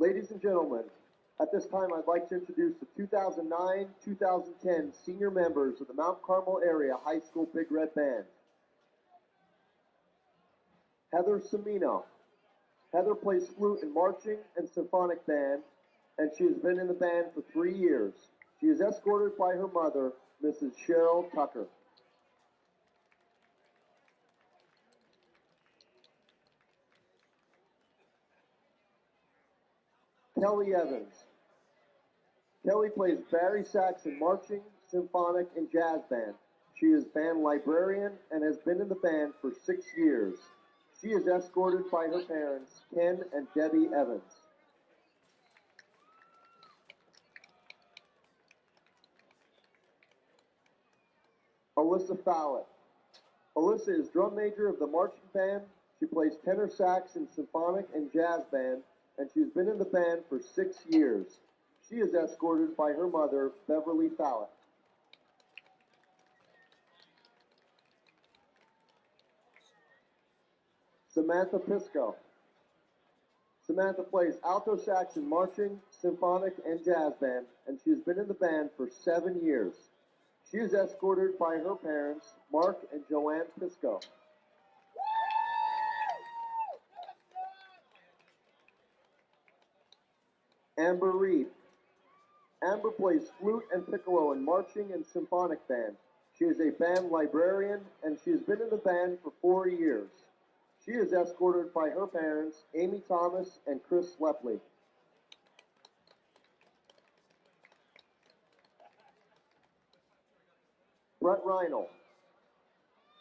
Ladies and gentlemen, at this time I'd like to introduce the 2009-2010 senior members of the Mount Carmel Area High School Big Red Band. Heather Semino. Heather plays flute in marching and symphonic band, and she has been in the band for 3 years. She is escorted by her mother, Mrs. Cheryl Tucker. Kelly Evans. Kelly plays bari sax in marching, symphonic, and jazz band. She is band librarian and has been in the band for 6 years. She is escorted by her parents, Ken and Debbie Evans. Alyssa Fallett. Alyssa is drum major of the marching band. She plays tenor sax in symphonic and jazz band, and she's been in the band for 6 years. She is escorted by her mother, Beverly Fallett. Samantha Pisco. Samantha plays alto sax in marching, symphonic, and jazz band, and she has been in the band for 7 years. She is escorted by her parents, Mark and Joanne Pisco. Amber Reed. Amber plays flute and piccolo in marching and symphonic band. She is a band librarian, and she has been in the band for 4 years. She is escorted by her parents, Amy Thomas and Chris Lepley. Brett Reinl.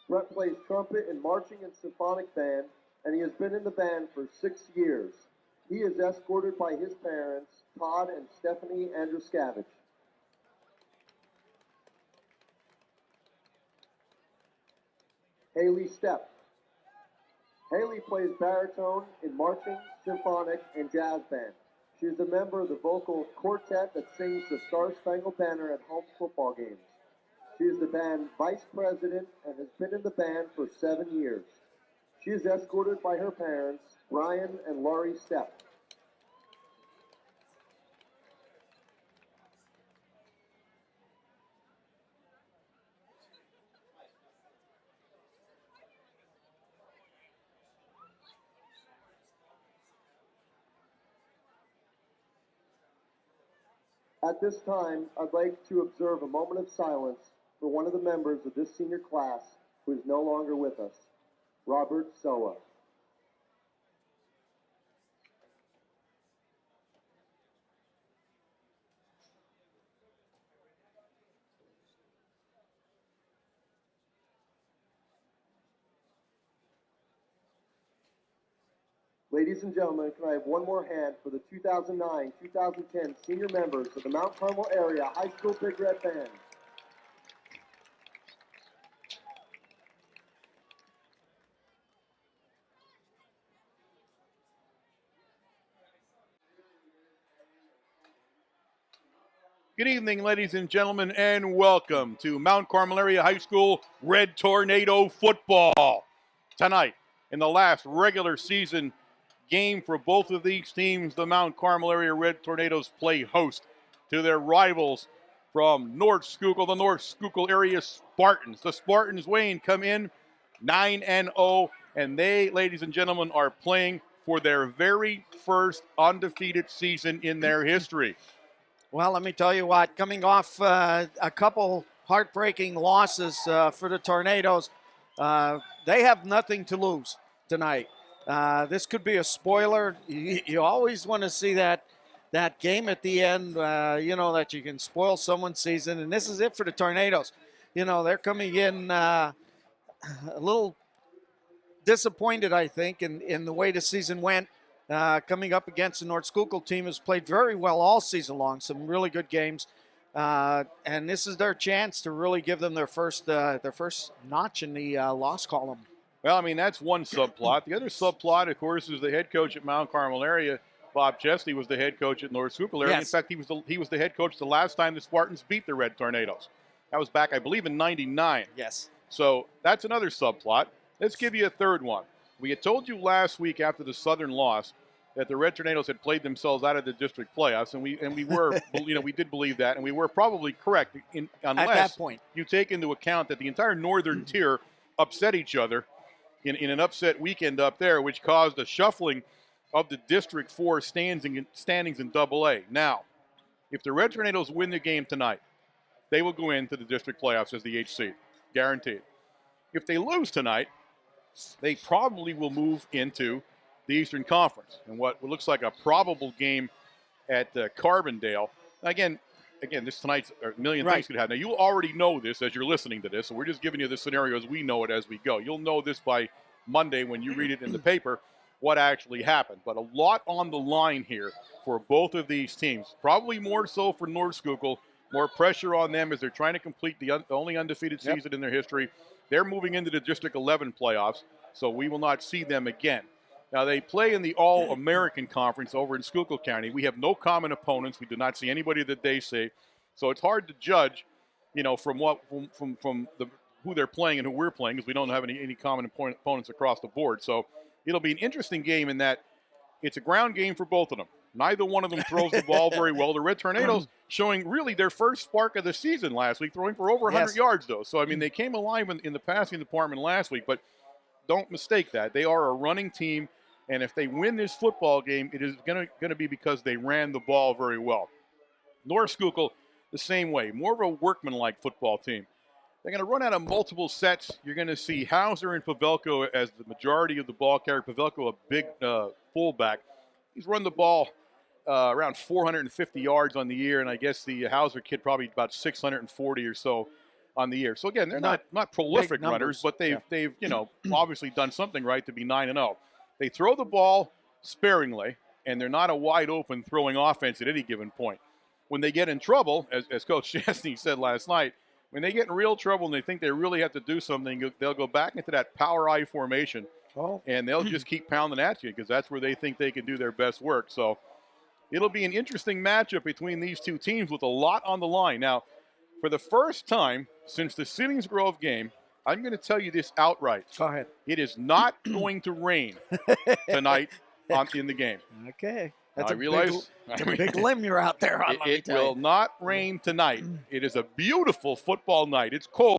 Brett plays trumpet in marching and symphonic band, and he has been in the band for 6 years. He is escorted by his parents, Todd and Stephanie Andruskavich. Haley Stepp. Haley plays baritone in marching, symphonic, and jazz band. She is a member of the vocal quartet that sings the Star Spangled Banner at home football games. She is the band vice president and has been in the band for 7 years. She is escorted by her parents, Brian and Laurie Stepp. At this time, I'd like to observe a moment of silence for one of the members of this senior class who is no longer with us, Robert Soa. Ladies and gentlemen, can I have one more hand for the 2009-2010 senior members of the Mount Carmel Area High School Big Red Band. Good evening, ladies and gentlemen, and welcome to Mount Carmel Area High School Red Tornado Football. Tonight, in the last regular season game for both of these teams, the Mount Carmel Area Red Tornadoes play host to their rivals from North Schuylkill, the North Schuylkill area Spartans. The Spartans, Wayne, come in 9-0, and they, ladies and gentlemen, are playing for their very first undefeated season in their history. Well, let me tell you what, coming off a couple heartbreaking losses for the Tornadoes, they have nothing to lose tonight. This could be a spoiler. You always want to see that game at the end, that you can spoil someone's season, and this is it for the Tornadoes. They're coming in a little disappointed, I think, in the way the season went. Coming up against the North Schuylkill team has played very well all season long, some really good games. And this is their chance to really give them their first notch in the loss column. Well, I mean, that's one subplot. The other subplot, of course, is the head coach at Mount Carmel Area. Bob Chesley was the head coach at North Schuylkill Area. Yes. In fact, he was the head coach the last time the Spartans beat the Red Tornadoes. That was back, I believe, in '99. Yes. So that's another subplot. Let's give you a third one. We had told you last week after the Southern loss that the Red Tornadoes had played themselves out of the district playoffs, and we were we did believe that, and we were probably correct At that point, you take into account that the entire northern tier upset each other in an upset weekend up there, which caused a shuffling of the District 4 standings in Double-A. Now, if the Red Tornadoes win the game tonight, they will go into the district playoffs as the 8th seed, guaranteed. If they lose tonight, they probably will move into the Eastern Conference. And what looks like a probable game at Carbondale. Again, this tonight's a million things could happen. Now, you already know this as you're listening to this, so we're just giving you the scenario as we know it as we go. You'll know this by Monday when you read it in the paper, what actually happened. But a lot on the line here for both of these teams. Probably more so for North Schuylkill. More pressure on them as they're trying to complete the only undefeated season in their history. They're moving into the District 11 playoffs, so we will not see them again. Now, they play in the All-American Conference over in Schuylkill County. We have no common opponents. We do not see anybody that they see. So it's hard to judge, from who they're playing and who we're playing, because we don't have any common opponents across the board. So it'll be an interesting game in that it's a ground game for both of them. Neither one of them throws the ball very well. The Red Tornadoes showing really their first spark of the season last week, throwing for over 100 yards, though. So, they came alive in the passing department last week, but don't mistake that. They are a running team, and if they win this football game, it is going to be because they ran the ball very well. North Schuylkill, the same way. More of a workmanlike football team. They're going to run out of multiple sets. You're going to see Hauser and Pavelko as the majority of the ball carrier. Pavelko, a big fullback. He's run the ball around 450 yards on the year, and I guess the Hauser kid probably about 640 or so on the year. So again, they're not prolific runners, but they've obviously done something right to be 9-0. They throw the ball sparingly, and they're not a wide open throwing offense at any given point. When they get in trouble, as Coach Chesney said last night, when they get in real trouble and they think they really have to do something, they'll go back into that power I formation, and they'll just keep pounding at you because that's where they think they can do their best work. So it'll be an interesting matchup between these two teams with a lot on the line. Now, for the first time since the Siddings Grove game, I'm going to tell you this outright. Go ahead. It is not going to rain tonight in the game. Okay. That's a big limb you're out there on. It will not rain tonight. It is a beautiful football night. It's cold.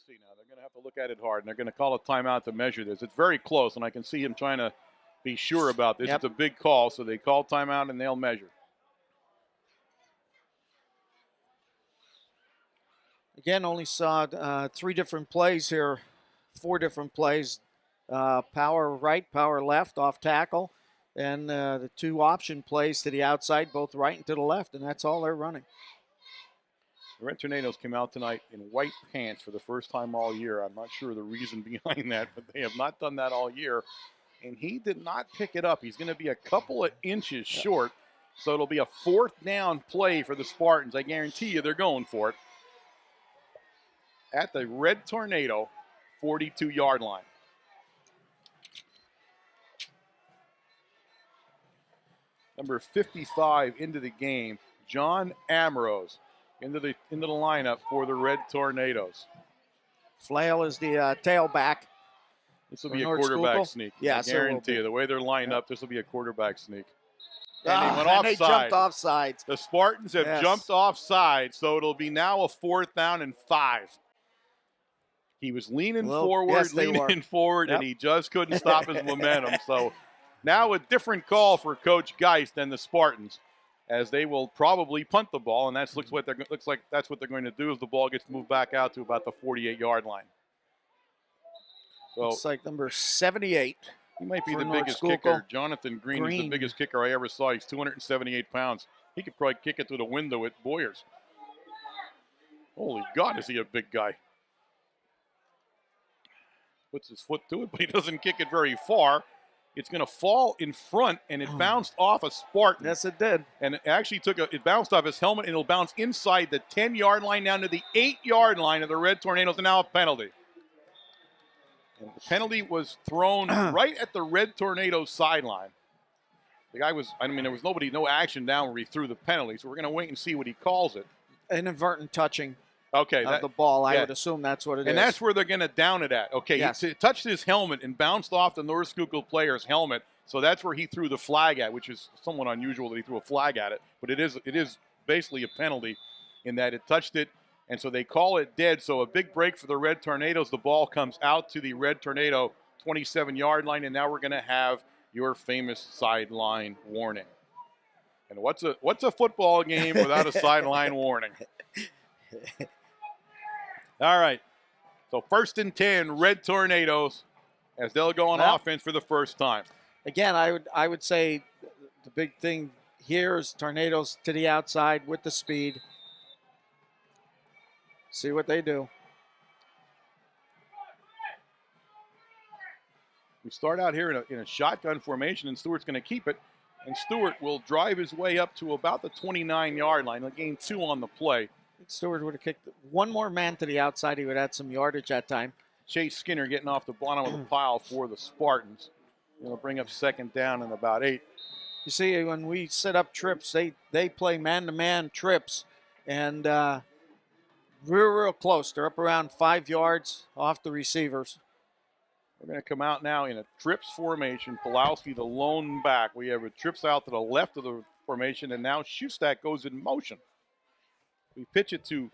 see now. They're going to have to look at it hard, and they're going to call a timeout to measure this. It's very close, and I can see him trying to be sure about this. Yep. It's a big call, so they call timeout, and they'll measure. Again, only saw 3 different plays here, 4 different plays. Power right, power left, off tackle, and the 2 option plays to the outside, both right and to the left, and that's all they're running. The Red Tornadoes came out tonight in white pants for the first time all year. I'm not sure the reason behind that, but they have not done that all year. And he did not pick it up. He's going to be a couple of inches short, so it'll be a 4th down play for the Spartans. I guarantee you they're going for it. At the Red Tornado 42-yard line. Number 55 into the game, John Ambrose. Into the lineup for the Red Tornadoes. Flail is the tailback. This will be a quarterback sneak. Yes, I guarantee you. The way they're lined up, this will be a quarterback sneak. And he went and they jumped offside. offsides. The Spartans have jumped offside, so it'll be now a 4th down and 5. He was leaning forward, and he just couldn't stop his momentum. So now a different call for Coach Geist and the Spartans, as they will probably punt the ball, and looks like that's what they're going to do as the ball gets moved back out to about the 48-yard line. So looks like number 78. He might be the biggest kicker. Jonathan Green is the biggest kicker I ever saw. He's 278 pounds. He could probably kick it through the window at Boyers. Holy God, is he a big guy. Puts his foot to it, but he doesn't kick it very far. It's going to fall in front, and it bounced off a Spartan. Yes, it did. And it actually it bounced off his helmet, and it'll bounce inside the 10-yard line down to the 8-yard line of the Red Tornadoes, and now a penalty. And the penalty was thrown right at the Red Tornadoes sideline. The guy there was no action down where he threw the penalty, so we're going to wait and see what he calls it. Inadvertent touching. Okay, of the ball. I would assume that's what it is. And that's where they're going to down it at. Okay, yes. He touched his helmet and bounced off the North Schuylkill player's helmet, so that's where he threw the flag at, which is somewhat unusual that he threw a flag at it. But it is basically a penalty in that it touched it, and so they call it dead. So a big break for the Red Tornadoes. The ball comes out to the Red Tornado 27-yard line, and now we're going to have your famous sideline warning. And what's a football game without a sideline warning? All right, so 1st and 10, Red Tornadoes, as they'll go on offense for the first time. Again, I would say the big thing here is Tornadoes to the outside with the speed. See what they do. We start out here in a shotgun formation, and Stewart's going to keep it. And Stewart will drive his way up to about the 29-yard line. He'll gain 2 on the play. Stewart would have kicked one more man to the outside. He would add some yardage that time. Chase Skinner getting off the bottom of the pile for the Spartans. It'll bring up 2nd down and about 8. You see, when we set up trips, they play man-to-man trips, and real close. They're up around 5 yards off the receivers. We're going to come out now in a trips formation. Pulowski, the lone back. We have a trips out to the left of the formation, and now Schustak goes in motion. We pitch it to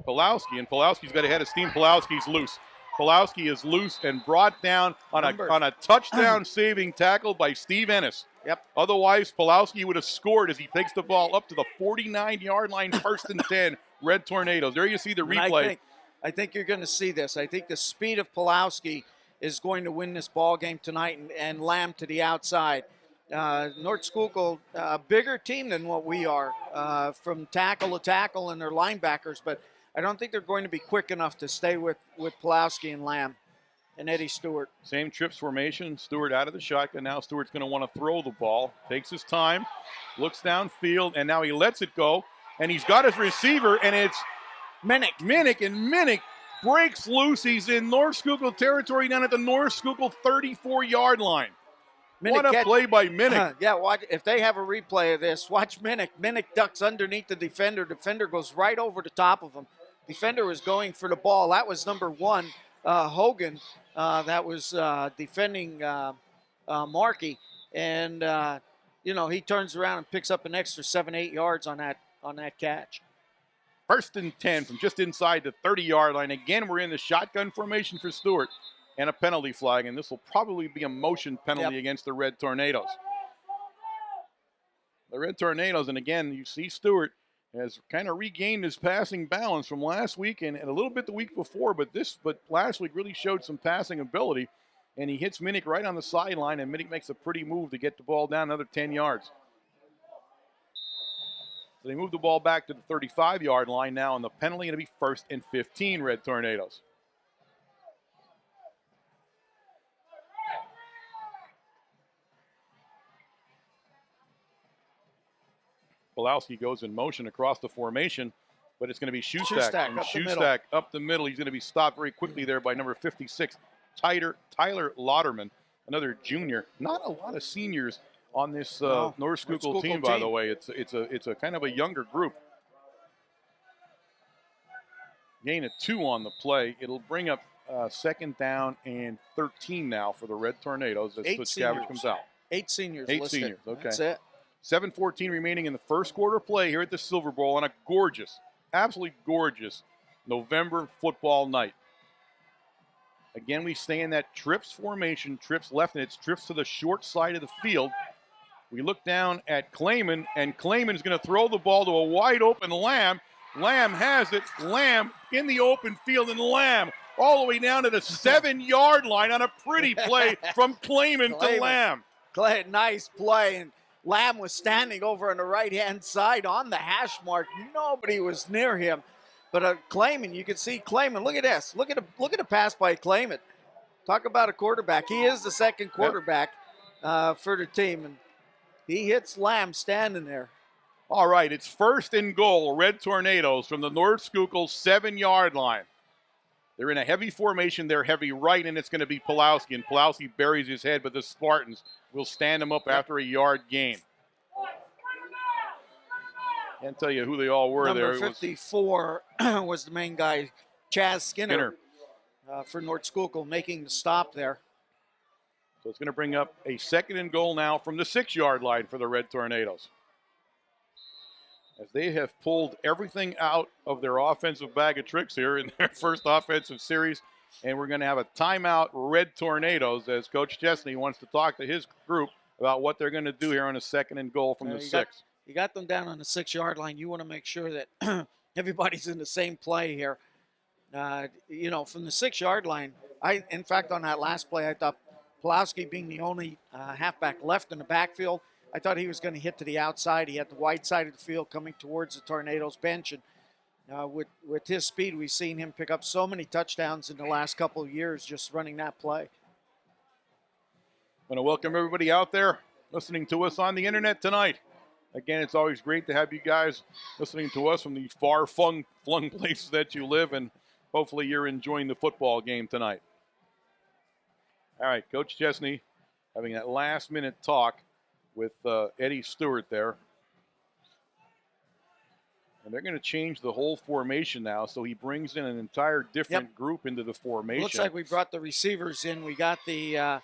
Pulowski, and Pulowski's got a head of steam. Pulowski's loose. Pulowski is loose and brought down on a touchdown-saving tackle by Steve Ennis. Yep. Otherwise, Pulowski would have scored as he takes the ball up to the 49-yard line, 1st and 10, Red Tornadoes. There you see the replay. I think you're going to see this. I think the speed of Pulowski is going to win this ball game tonight, and Lamb to the outside. North Schuylkill, a bigger team than what we are from tackle to tackle and their linebackers, but I don't think they're going to be quick enough to stay with Pulowski and Lamb and Eddie Stewart. Same trips formation. Stewart out of the shotgun. Now Stewart's going to want to throw the ball. Takes his time, looks downfield, and now he lets it go. And he's got his receiver, and it's Minnick. And Minnick breaks loose. He's in North Schuylkill territory down at the North Schuylkill 34-yard line. What a play by Minnick. Yeah, watch, if they have a replay of this, watch Minnick. Minnick ducks underneath the defender. Defender goes right over the top of him. Defender was going for the ball. That was number 1, Hogan, that was defending Markey. And, he turns around and picks up an extra 7-8 yards on that catch. First and 10 from just inside the 30-yard line. Again, we're in the shotgun formation for Stewart and a penalty flag, and this will probably be a motion penalty against the Red Tornadoes. The Red Tornadoes, and again, you see Stewart has kind of regained his passing balance from last week and a little bit the week before, but last week really showed some passing ability, and he hits Minnick right on the sideline, and Minnick makes a pretty move to get the ball down another 10 yards. So they move the ball back to the 35-yard line now, and the penalty going to be 1st and 15, Red Tornadoes. Pulowski goes in motion across the formation, but it's going to be Schustak up the middle. He's going to be stopped very quickly there by number 56, Tyler Lauderman, another junior. Not a lot of seniors on this North Schuylkill team, by the way. It's a kind of a younger group. Gain of 2 on the play. It'll bring up 2nd down and 13 now for the Red Tornadoes as Scavenge comes out. 8 seniors. 8 seniors. Okay. That's it. 7:14 remaining in the first quarter play here at the Silver Bowl on a gorgeous, absolutely gorgeous November football night. Again, we stay in that trips formation, trips left, and it's trips to the short side of the field. We look down at Clayman, and Clayman's going to throw the ball to a wide open Lamb. Lamb has it. Lamb in the open field, and Lamb all the way down to the 7-yard line on a pretty play from Clayman to Lamb. Nice play, and Lamb was standing over on the right-hand side on the hash mark. Nobody was near him. But Clayman, you can see Clayman. Look at this. Look at the pass by Clayman. Talk about a quarterback. He is the second quarterback for the team. And he hits Lamb standing there. All right, it's 1st and goal. Red Tornadoes from the North Schuylkill 7-yard line. They're in a heavy formation. They're heavy right, and it's going to be Pulowski. And Pulowski buries his head, but the Spartans will stand him up after a yard gain. Can't tell you who they all were there. Number 54 was the main guy, Chaz Skinner. For North Schuylkill, making the stop there. So it's going to bring up a 2nd and goal now from the 6-yard line for the Red Tornadoes. As they have pulled everything out of their offensive bag of tricks here in their first offensive series. And we're going to have a timeout, Red Tornadoes, as Coach Chesney wants to talk to his group about what they're going to do here on a 2nd and goal from the 6. You got them down on the 6-yard line. You want to make sure that everybody's in the same play here. From the 6-yard line, in fact, on that last play, I thought Pulowski, being the only halfback left in the backfield, I thought he was going to hit to the outside. He had the wide side of the field coming towards the Tornadoes bench. And with his speed, we've seen him pick up so many touchdowns in the last couple of years just running that play. I want to welcome everybody out there listening to us on the internet tonight. Again, it's always great to have you guys listening to us from the far-flung places that you live, and hopefully you're enjoying the football game tonight. All right, Coach Chesney having that last-minute talk with Eddie Stewart there. And they're going to change the whole formation now, so he brings in an entire different group into the formation. Looks like we brought the receivers in. We got the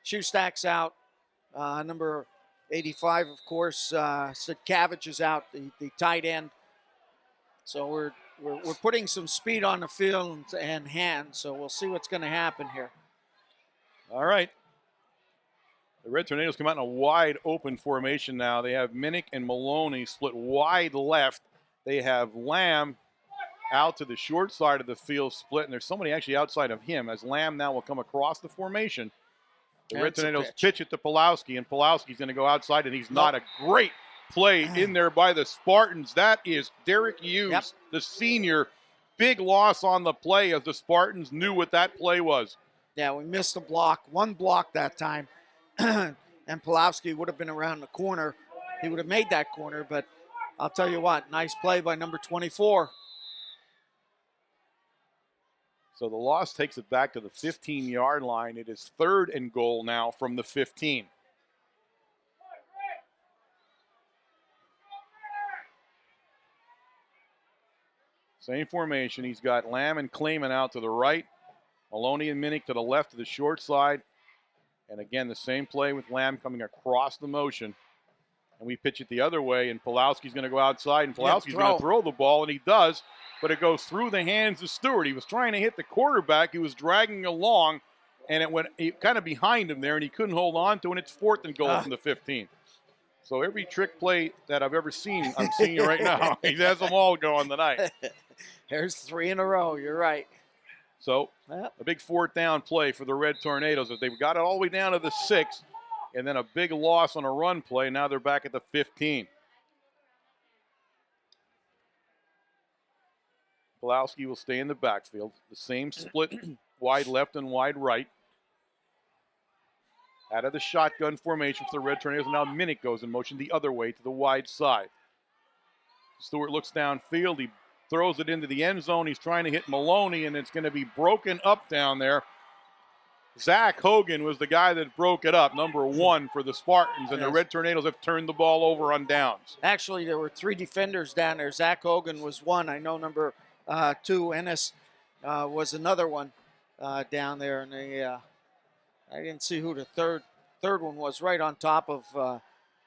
Schustaks out, number 85, of course. Sidkavich is out, the tight end. So we're putting some speed on the field and hands, so we'll see what's going to happen here. All right. The Red Tornadoes come out in a wide open formation now. They have Minnick and Maloney split wide left. They have Lamb out to the short side of the field split, and there's somebody actually outside of him as Lamb now will come across the formation. The Red Tornadoes pitch it to Pulowski, and Pulowski's going to go outside, and he's not. A great play in there by the Spartans. That is Derek Hughes, the senior. Big loss on the play as the Spartans knew what that play was. Yeah, we missed a block, one block that time. And Pulowski would have been around the corner. He would have made that corner, but I'll tell you what, nice play by number 24. So the loss takes it back to the 15-yard line. It is 3rd and goal now from the 15. Same formation. He's got Lamb and Clayman out to the right. Maloney and Minnick to the left to the short side. And again, the same play with Lamb coming across the motion. And we pitch it the other way, and Pulowski's going to go outside, and Pulowski's throw. going to throw the ball, and he does, but it goes through the hands of Stewart. He was trying to hit the quarterback. He was dragging along, and it went kind of behind him there, and he couldn't hold on to it, and it's 4th and goal from the 15. So every trick play that I've ever seen, I'm seeing right now. He has them all going tonight. There's 3 in a row. You're right. So a big 4th down play for the Red Tornadoes. If they've got it all the way down to the 6, and then a big loss on a run play. Now they're back at the 15. Pulowski will stay in the backfield. The same split, wide left and wide right. Out of the shotgun formation for the Red Tornadoes. Now Minnick goes in motion the other way to the wide side. Stewart looks downfield. He throws it into the end zone. He's trying to hit Maloney, and it's going to be broken up down there. Zach Hogan was the guy that broke it up, number 1 for the Spartans, and the Red Tornadoes have turned the ball over on downs. Actually, there were 3 defenders down there. Zach Hogan was one. I know number 2, Ennis, was another one down there, and I didn't see who the third one was, right on top of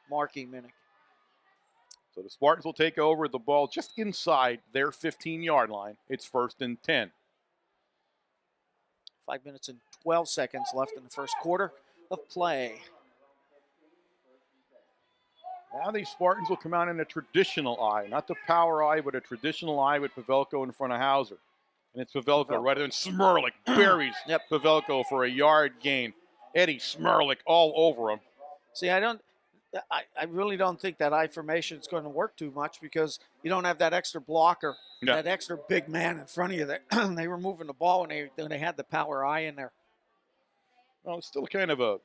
Marky Minnick. So the Spartans will take over the ball just inside their 15-yard line. It's 1st and 10. 5 minutes and 12 seconds left in the first quarter of play. Now these Spartans will come out in a traditional eye, not the power eye, but a traditional eye with Pavelko in front of Hauser. And it's Pavelko rather than Smirlik buries Pavelko for a yard gain. Eddie Smirlik all over him. See, I really don't think that I formation is going to work too much because you don't have that extra blocker, that extra big man in front of you. They were moving the ball when they had the power eye in there. Well, it's still kind of a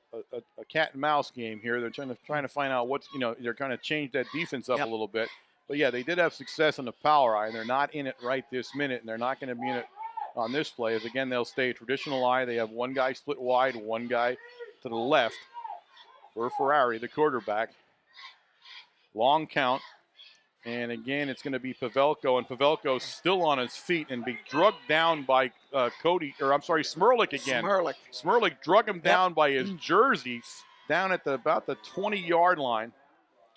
cat and mouse game here. They're trying to find out what's, they're trying to change that defense up a little bit. But yeah, they did have success in the power eye, and they're not in it right this minute, and they're not going to be in it on this play. As again, they'll stay traditional eye. They have one guy split wide, one guy to the left for Ferrari, the quarterback. Long count. And again, it's going to be Pavelko, and Pavelko's still on his feet and be drugged down by Smirlik again. Smirlik drug him down by his jersey down at about the 20-yard line.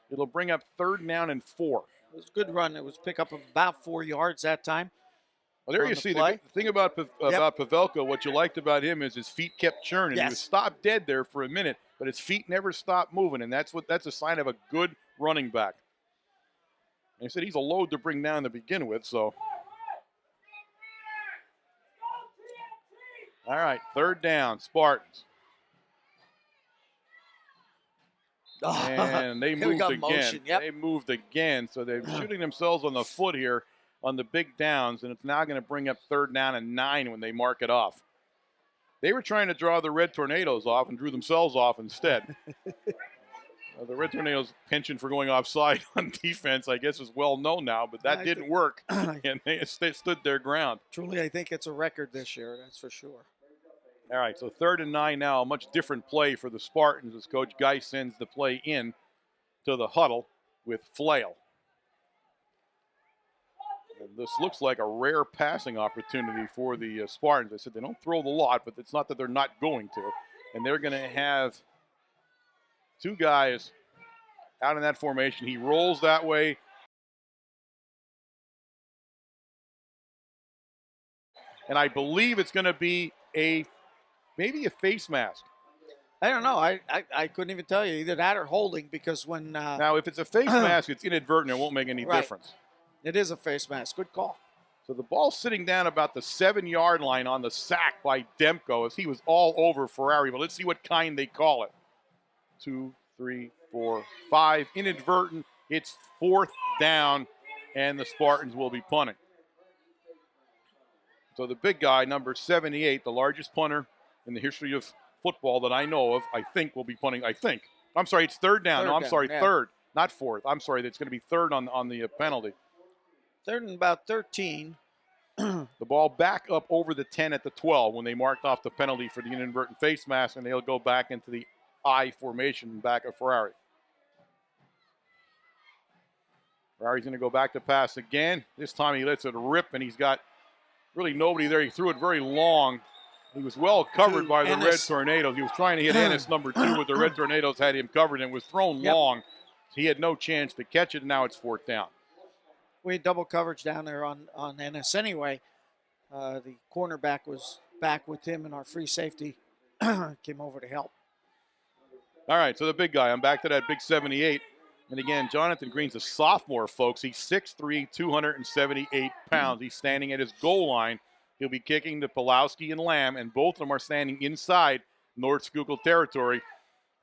It'll bring up 3rd down and 4. It was a good run. It was pick up of about 4 yards that time. Well, there you see the thing about Pavelko. What you liked about him is his feet kept churning. He was stopped dead there for a minute, but his feet never stopped moving, and that's a sign of a good running back. And he said he's a load to bring down to begin with. So, all right, 3rd down, Spartans. And they moved again. They moved again. So they're shooting themselves on the foot here on the big downs, and it's now going to bring up 3rd down and 9 when they mark it off. They were trying to draw the Red Tornadoes off and drew themselves off instead. The Red Tornadoes' penchant for going offside on defense, I guess, is well known now, but that didn't work, and they stood their ground. Truly, I think it's a record this year, that's for sure. All right, so 3rd and 9 now, a much different play for the Spartans as Coach Geis sends the play in to the huddle with Flail. And this looks like a rare passing opportunity for the Spartans. I said they don't throw the lot, but it's not that they're not going to. And they're going to have 2 guys out in that formation. He rolls that way. And I believe it's going to be maybe a face mask. I don't know. I couldn't even tell you either that or holding because when now if it's a face mask, it's inadvertent. It won't make any difference. It is a face mask. Good call. So the ball's sitting down about the 7-yard line on the sack by Demko as he was all over Ferrari. But let's see what kind they call it. 2, 3, 4, 5. Inadvertent. It's 4th down, and the Spartans will be punting. So the big guy, number 78, the largest punter in the history of football that I know of, I think will be punting. I'm sorry, it's 3rd down. Third, not 4th. I'm sorry, that's going to be 3rd on the penalty. 3rd and about 13. The ball back up over the 10 at the 12 when they marked off the penalty for the inadvertent face mask, and they'll go back into the I formation back of Ferrari. Ferrari's going to go back to pass again. This time he lets it rip, and he's got really nobody there. He threw it very long. He was well covered by the Red Tornadoes. He was trying to hit Ennis, number 2, but the Red Tornadoes had him covered and was thrown long. he had no chance to catch it, and now it's 4th down. We had double coverage down there on Ennis anyway. The cornerback was back with him, and our free safety came over to help. All right, so the big guy. I'm back to that big 78. And again, Jonathan Green's a sophomore, folks. He's 6'3", 278 pounds. He's standing at his goal line. He'll be kicking to Pulowski and Lamb, and both of them are standing inside North Schuylkill territory.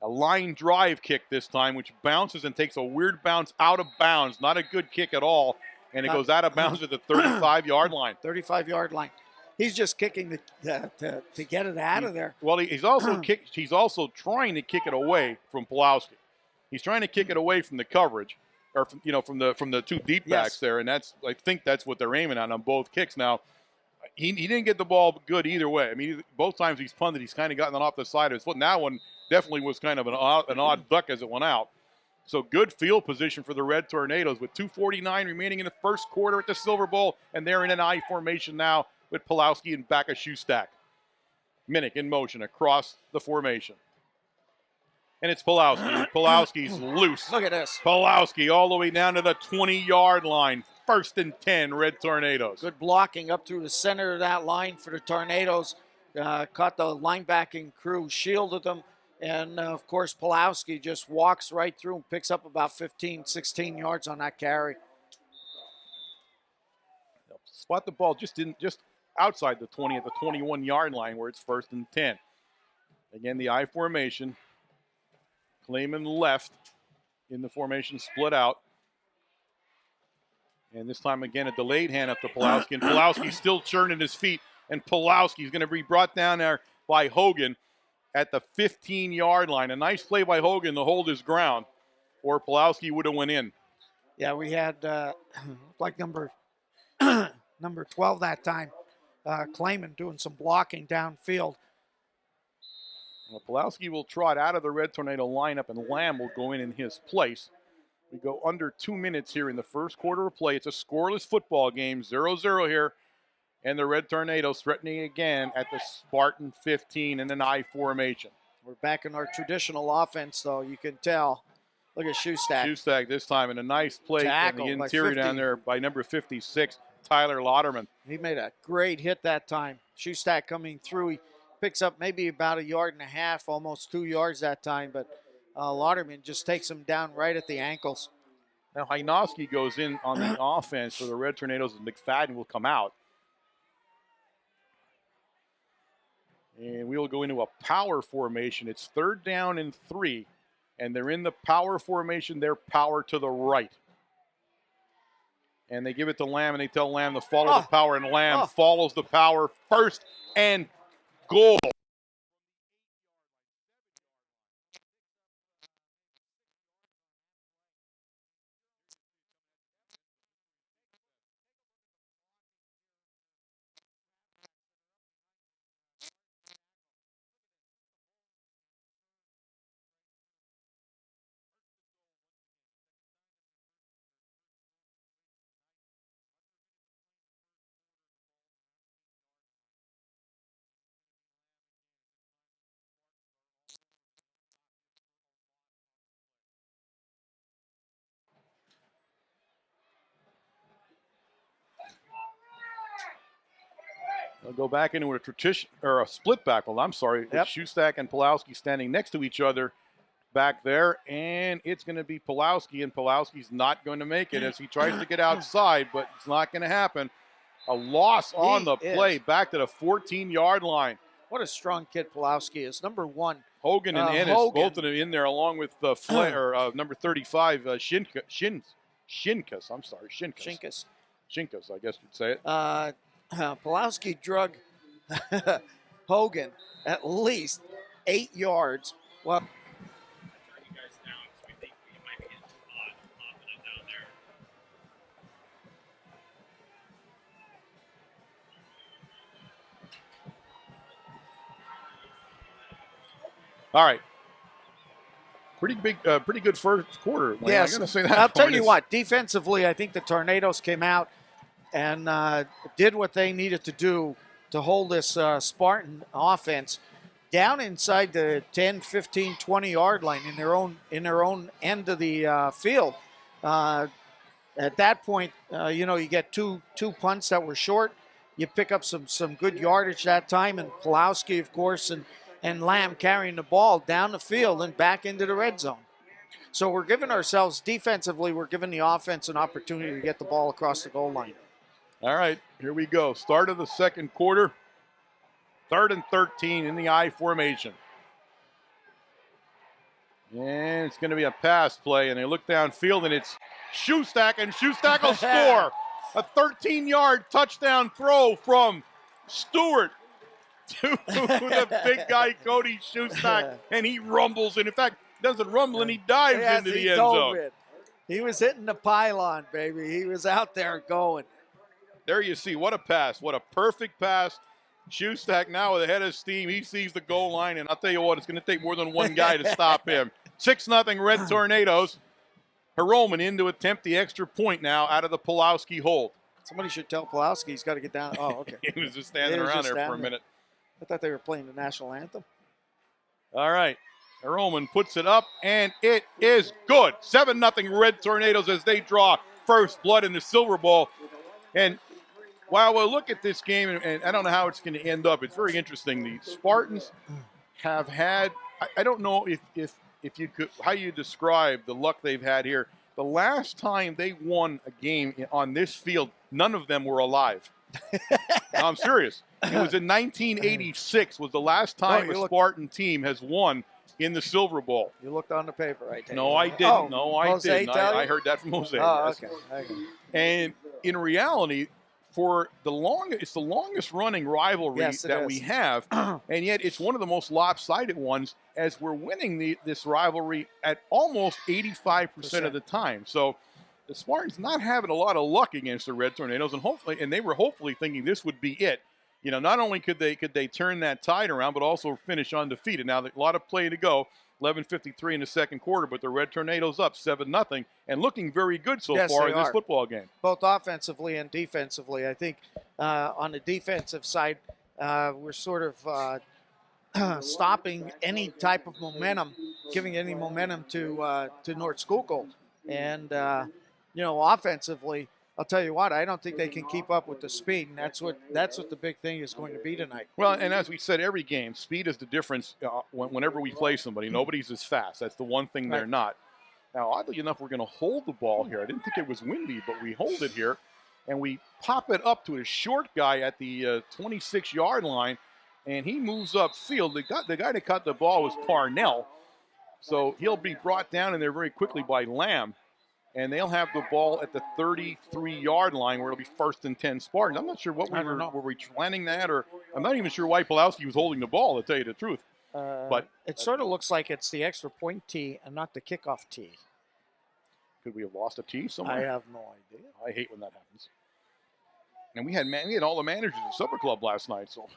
A line drive kick this time, which bounces and takes a weird bounce out of bounds. Not a good kick at all, and it goes out of bounds at the 35-yard line. 35-yard line. He's just kicking to get it out of there. Well, he's also he's also trying to kick it away from Pulowski. He's trying to kick it away from the coverage, or from the two deep backs there, and I think that's what they're aiming at on both kicks. Now, he didn't get the ball good either way. I mean, both times he's punted, he's kind of gotten it off the side of his foot. And that one definitely was kind of an odd duck as it went out. So good field position for the Red Tornadoes with 2:49 remaining in the first quarter at the Silver Bowl, and they're in an I formation now with Pulowski and back of Shoestack. Minnick in motion across the formation. And it's Pulowski. Pulowski's loose. Look at this. Pulowski all the way down to the 20-yard line. 1st and 10, Red Tornadoes. Good blocking up through the center of that line for the Tornadoes. Caught the linebacking crew, shielded them. And, of course, Pulowski just walks right through and picks up about 15, 16 yards on that carry. Spot the ball just outside the 20 at the 21-yard line where it's 1st and 10. Again, the I formation. Clayman left in the formation, split out. And this time, again, a delayed hand up to Pulowski. And Pulowski's still churning his feet. And Pulowski's going to be brought down there by Hogan at the 15-yard line. A nice play by Hogan to hold his ground, or Pulowski would have went in. Yeah, we had like number 12 that time, Clayman doing some blocking downfield. Well, Pulowski will trot out of the Red Tornado lineup, and Lamb will go in his place. We go under 2 minutes here in the first quarter of play. It's a scoreless football game, 0-0 here. And the Red Tornadoes threatening again at the Spartan 15 in an I formation. We're back in our traditional offense, though. You can tell. Look at Shoestack. Shoestack this time in a nice play in the interior down there by number 56, Tyler Lauderman. He made a great hit that time. Shoestack coming through. He picks up maybe about 1.5 yards, almost 2 yards that time, but Lauderman just takes him down right at the ankles. Now Hajnowski goes in on the offense for the Red Tornadoes, and McFadden will come out. And we will go into a power formation. It's 3rd down and 3, and they're in the power formation. They're power to the right. And they give it to Lamb, and they tell Lamb to follow the power, and Lamb follows the power. 1st and goal. They'll go back into a split back. Well, I'm sorry. With Shoestack and Pulowski standing next to each other back there. And it's going to be Pulowski, and Pulowski's not going to make it as he tries to get outside, but it's not going to happen. A loss on the play back to the 14-yard line. What a strong kid Pulowski is. Number 1. Hogan and Ennis, both of them in there, along with number 35, Shinkus. I'm sorry, Shinkus. Shinkus, I guess you'd say it. Pulowski drug Hogan at least 8 yards. Well, all right. Pretty good first quarter. Yes, I'm gonna say that. I'll tell you what. Defensively, I think the Tornadoes came out and did what they needed to do to hold this Spartan offense down inside the 10, 15, 20-yard line in their own end of the field. At that point, you get two punts that were short. You pick up some good yardage that time, and Pulowski, of course, and Lamb carrying the ball down the field and back into the red zone. So we're giving ourselves, defensively, we're giving the offense an opportunity to get the ball across the goal line. All right, here we go. Start of the second quarter. 3rd and 13 in the I formation. And it's going to be a pass play, and they look downfield, and it's Schuylkill, and Schuylkill will score. A 13-yard touchdown throw from Stewart to the big guy, Cody Schuylkill, and he rumbles, and in fact, doesn't rumble, and he dives into the end zone. He was hitting the pylon, baby. He was out there going. There you see, what a pass. What a perfect pass. Schuylkill now with a head of steam. He sees the goal line, and I'll tell you what, it's going to take more than one guy to stop him. 6-0 Red Tornadoes. Heroman in to attempt the extra point now out of the Pulowski hold. Somebody should tell Pulowski he's got to get down. Oh, okay. He was just standing around there for a minute. I thought they were playing the national anthem. All right. Heroman puts it up, and it is good. 7-0 Red Tornadoes as they draw first blood in the Silver Bowl. And while we'll look at this game, and I don't know how it's going to end up, it's very interesting. The Spartans have had, I don't know if you could, how you describe the luck they've had here. The last time they won a game on this field, none of them were alive. No, I'm serious. It was in 1986 was the last time a Spartan team has won in the Silver Bowl. You looked on the paper, right? No, I didn't. Oh, no, I Jose didn't. I heard that from Jose. Oh, yes. okay. And in reality, for it's the longest running rivalry that we have, and yet it's one of the most lopsided ones as we're winning this rivalry at almost 85% of the time. So the Spartans not having a lot of luck against the Red Tornadoes, and they were hopefully thinking this would be it. You know, not only could they turn that tide around, but also finish undefeated. Now, a lot of play to go. 11:53 in the second quarter, but the Red Tornadoes up 7-0 and looking very good so far in this football game. Both offensively and defensively. I think on the defensive side, we're sort of stopping any type of momentum, giving any momentum to North Schuylkill. And, offensively, I'll tell you what, I don't think they can keep up with the speed, and that's what the big thing is going to be tonight. Well, and as we said, every game, speed is the difference whenever we play somebody. Nobody's as fast. That's the one thing they're not. Now, oddly enough, we're going to hold the ball here. I didn't think it was windy, but we hold it here, and we pop it up to a short guy at the 26-yard line, and he moves upfield. The guy that caught the ball was Parnell, so he'll be brought down in there very quickly by Lamb. And they'll have the ball at the 33-yard line where it'll be 1st and 10 Spartans. I'm not sure what were we planning that, or I'm not even sure why Pulowski was holding the ball, to tell you the truth. But it sort of looks like it's the extra point tee and not the kickoff tee. Could we have lost a tee somewhere? I have no idea. I hate when that happens. And we had all the managers at Supper Club last night, so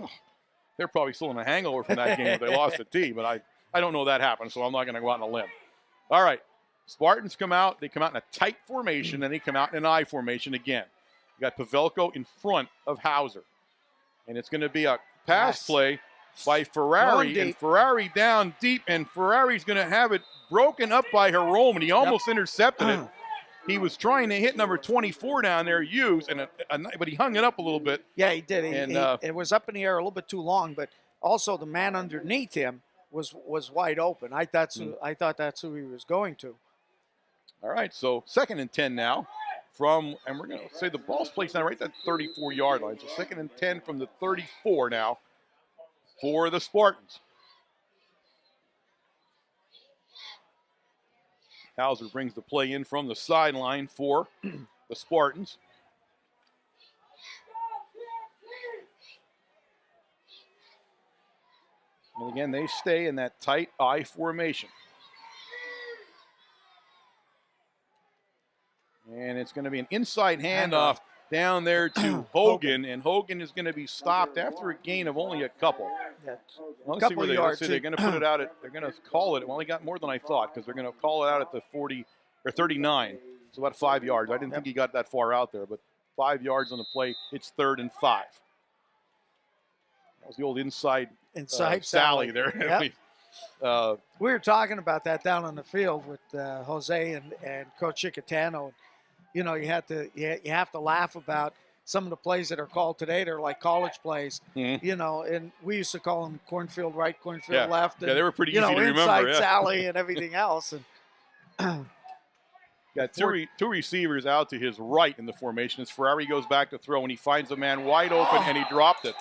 they're probably still in a hangover from that game if they lost a tee. But I don't know that happened, so I'm not going to go out on a limb. All right. Spartans come out. They come out in a tight formation, and they come out in an I formation again. You got Pavelko in front of Hauser. And it's going to be a pass play by Ferrari. And Ferrari down deep, and Ferrari's going to have it broken up by Heroman. He almost intercepted it. He was trying to hit number 24 down there, Hughes, but he hung it up a little bit. Yeah, he did. It was up in the air a little bit too long, but also the man underneath him was wide open. I thought that's who he was going to. All right, so 2nd and 10 now and we're going to say the ball's placed now right at that 34-yard line. So 2nd and 10 from the 34 now for the Spartans. Hauser brings the play in from the sideline for the Spartans. And again, they stay in that tight I formation. And it's going to be an inside handoff down there to Hogan, and Hogan is going to be stopped after a gain of only a couple. Let's see where they're going to put it out at. They're going to call it. Well, he got more than I thought because they're going to call it out at the 40 or 39. It's about 5 yards. I didn't think he got that far out there, but 5 yards on the play. It's 3rd and 5. That was the old inside inside Sally there. Yep. uh, We were talking about that down on the field with Jose and Coach Chicatano. You know, you have to laugh about some of the plays that are called today. They're like college plays, you know, and we used to call them cornfield right, cornfield left. And, they were pretty easy to remember. Inside Sally and everything else. And got two receivers out to his right in the formation as Ferrari goes back to throw, and he finds a man wide open, and he dropped it.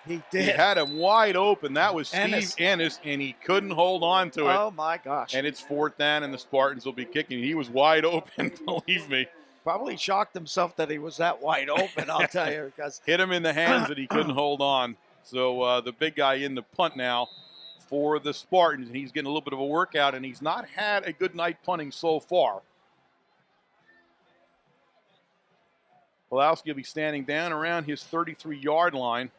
He did. He had him wide open. That was Steve Ennis, and he couldn't hold on to it. Oh, my gosh. And it's 4th down, and the Spartans will be kicking. He was wide open, believe me. Probably shocked himself that he was that wide open, I'll tell you. Because hit him in the hands that he couldn't hold on. So the big guy in the punt now for the Spartans, and he's getting a little bit of a workout, and he's not had a good night punting so far. Pulowski will be standing down around his 33-yard line.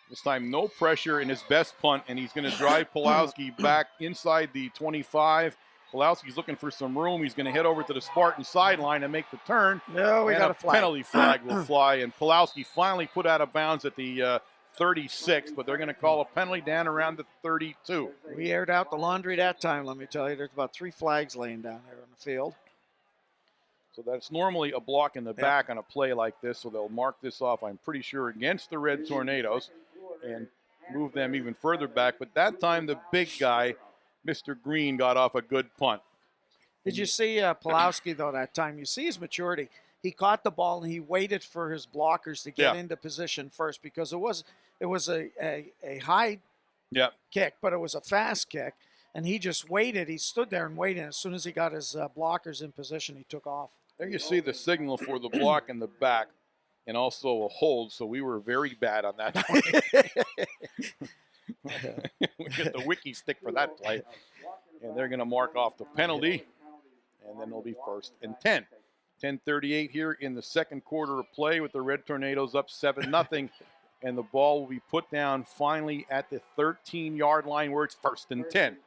This time, no pressure in his best punt, and he's going to drive Pulowski back inside the 25. Pulowski's looking for some room. He's going to head over to the Spartan sideline and make the turn. No, we got a flag. Penalty flag will fly, and Pulowski finally put out of bounds at the 36, but they're going to call a penalty down around the 32. We aired out the laundry that time, let me tell you. There's about 3 flags laying down there on the field. So that's normally a block in the back on a play like this, so they'll mark this off, I'm pretty sure, against the Red Tornadoes and move them even further back. But that time, the big guy, Mr. Green, got off a good punt. Did you see Pulowski, though, that time? You see his maturity. He caught the ball, and he waited for his blockers to get into position first, because it was a high kick, but it was a fast kick. And he just waited. He stood there and waited. As soon as he got his blockers in position, he took off. There you see the signal for the block in the back and also a hold. So we were very bad on that one. We get the wiki stick for that play. And they're going to mark off the penalty. And then it'll be 1st and 10. 10:38 here in the second quarter of play with the Red Tornadoes up 7-0. And the ball will be put down finally at the 13-yard line where it's 1st and 10.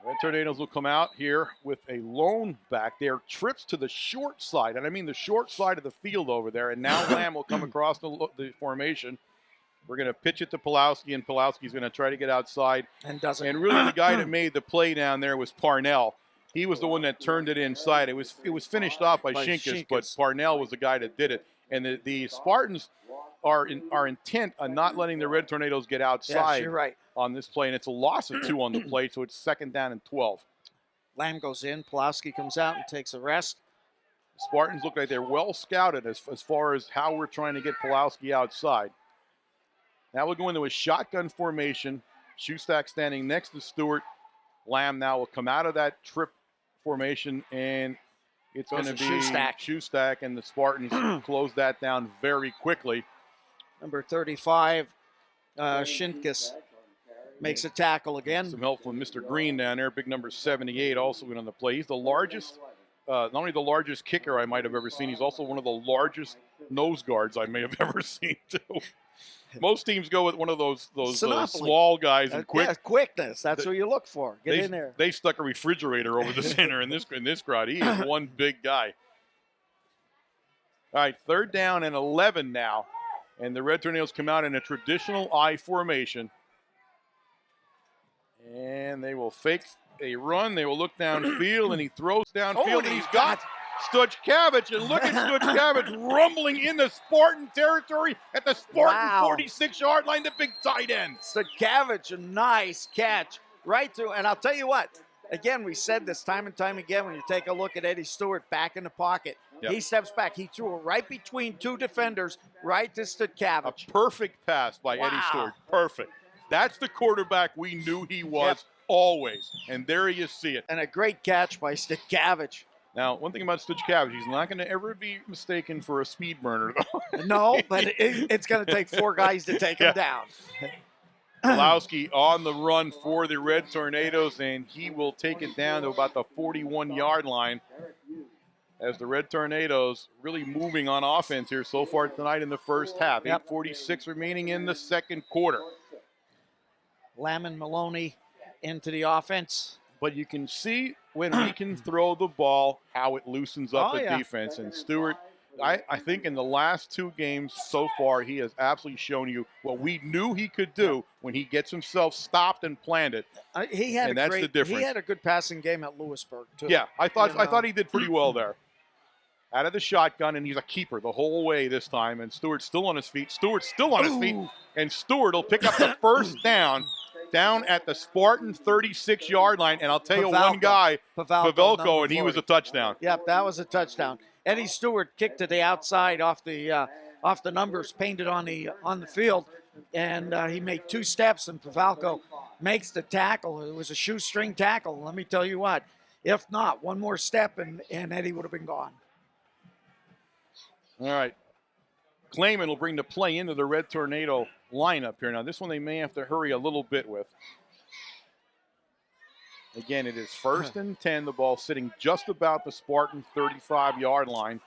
Red Tornadoes will come out here with a lone back there. Trips to the short side, and I mean the short side of the field over there. And now Lamb will come across the formation. We're going to pitch it to Pulowski, and Pulowski's going to try to get outside. And doesn't. And really the guy that made the play down there was Parnell. He was the one that turned it inside. It was finished off by Schuylkill, but Parnell was the guy that did it. And the Spartans are intent on not letting the Red Tornadoes get outside. Yes, you're right. On this play, and it's a loss of 2 on the play, so it's 2nd down and 12. Lamb goes in. Pulowski comes out and takes a rest. The Spartans look like they're well scouted as far as how we're trying to get Pulowski outside. Now we'll go into a shotgun formation. Shoestack standing next to Stewart. Lamb now will come out of that trip formation, and it's going to be Shoestack, and the Spartans close that down very quickly. Number 35, Shinkus makes a tackle again. Some help from Mr. Green down there. Big number 78 also went on the play. He's the largest, not only the largest kicker I might have ever seen, he's also one of the largest nose guards I may have ever seen too. Most teams go with one of those small guys and quickness. That's what you look for. Get in there. They stuck a refrigerator over the center in this crowd. He is one big guy. All right, 3rd down and 11 now. And the Red Tornadoes come out in a traditional I formation. And they will fake a run. They will look downfield, and he throws downfield, and he's got Stojkovic. And look at Stojkovic rumbling in the Spartan territory at the Spartan 46-yard line, the big tight end. Stojkovic, a nice catch right through. And I'll tell you what, again, we said this time and time again, when you take a look at Eddie Stewart back in the pocket, he steps back. He threw it right between 2 defenders, right to Stojkovic. A perfect pass by Eddie Stewart. Perfect. That's the quarterback we knew he was always. And there you see it. And a great catch by Stojkovic. Now, one thing about Stojkovic, he's not going to ever be mistaken for a speed burner, though. No, but it's going to take 4 guys to take him down. Pulowski on the run for the Red Tornadoes, and he will take it down to about the 41-yard line as the Red Tornadoes really moving on offense here so far tonight in the first half. 8:46 remaining in the second quarter. Lamb and Maloney into the offense. But you can see when we can throw the ball, how it loosens up the defense. And Stewart I think in the last 2 games so far, he has absolutely shown you what we knew he could do when he gets himself stopped and planted. He had And that's the difference. He had a good passing game at Lewisburg too. Yeah, I thought he did pretty well there. Out of the shotgun, and he's a keeper the whole way this time. And Stewart's still on his feet. And Stewart will pick up the first down at the Spartan 36-yard line. And I'll tell you one guy, Pavelko, and he was a touchdown. Yep, that was a touchdown. Eddie Stewart kicked to the outside off the numbers painted on the field, and he made 2 steps, and Pavelko makes the tackle. It was a shoestring tackle. Let me tell you what, if not, one more step, and Eddie would have been gone. All right. Clayman will bring the play into the Red Tornado lineup here. Now, this one they may have to hurry a little bit with. Again, it is 1st and 10. The ball sitting just about the Spartan 35-yard line.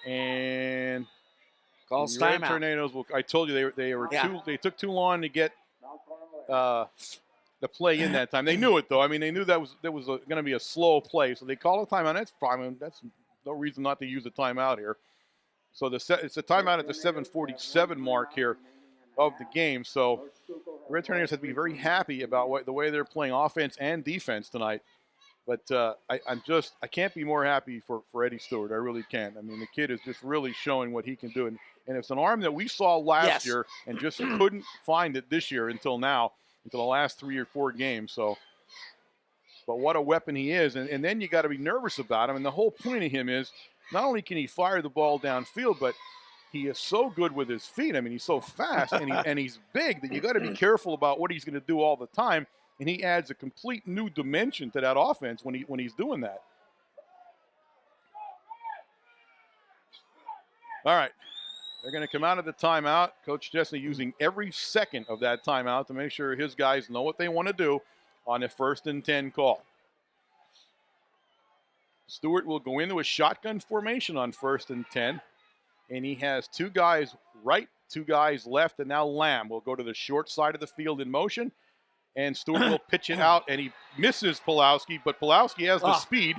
And calls the Red timeout. Tornadoes, I told you they took too long to get the play in that time. They knew it, though. I mean, they knew that was going to be a slow play. So they call a timeout. That's fine. That's no reason not to use a timeout here. So it's a timeout at the 7:47 mark here of the game. So the Red Tornadoes have to be very happy about the way they're playing offense and defense tonight. But I can't be more happy for Eddie Stewart. I really can't. I mean, the kid is just really showing what he can do. And it's an arm that we saw last year and just couldn't find it this year until the last 3 or 4 games. So, but what a weapon he is. And then you got to be nervous about him. And the whole point of him is, not only can he fire the ball downfield, but he is so good with his feet. I mean, he's so fast and he's big that you got to be careful about what he's going to do all the time. And he adds a complete new dimension to that offense when he's doing that. All right, they're going to come out of the timeout. Coach Chesney using every second of that timeout to make sure his guys know what they want to do on the 1st and 10 call. Stewart will go into a shotgun formation on 1st and 10. And he has 2 guys right, 2 guys left, and now Lamb will go to the short side of the field in motion. And Stewart will pitch it out, and he misses Pulowski, but Pulowski has the speed.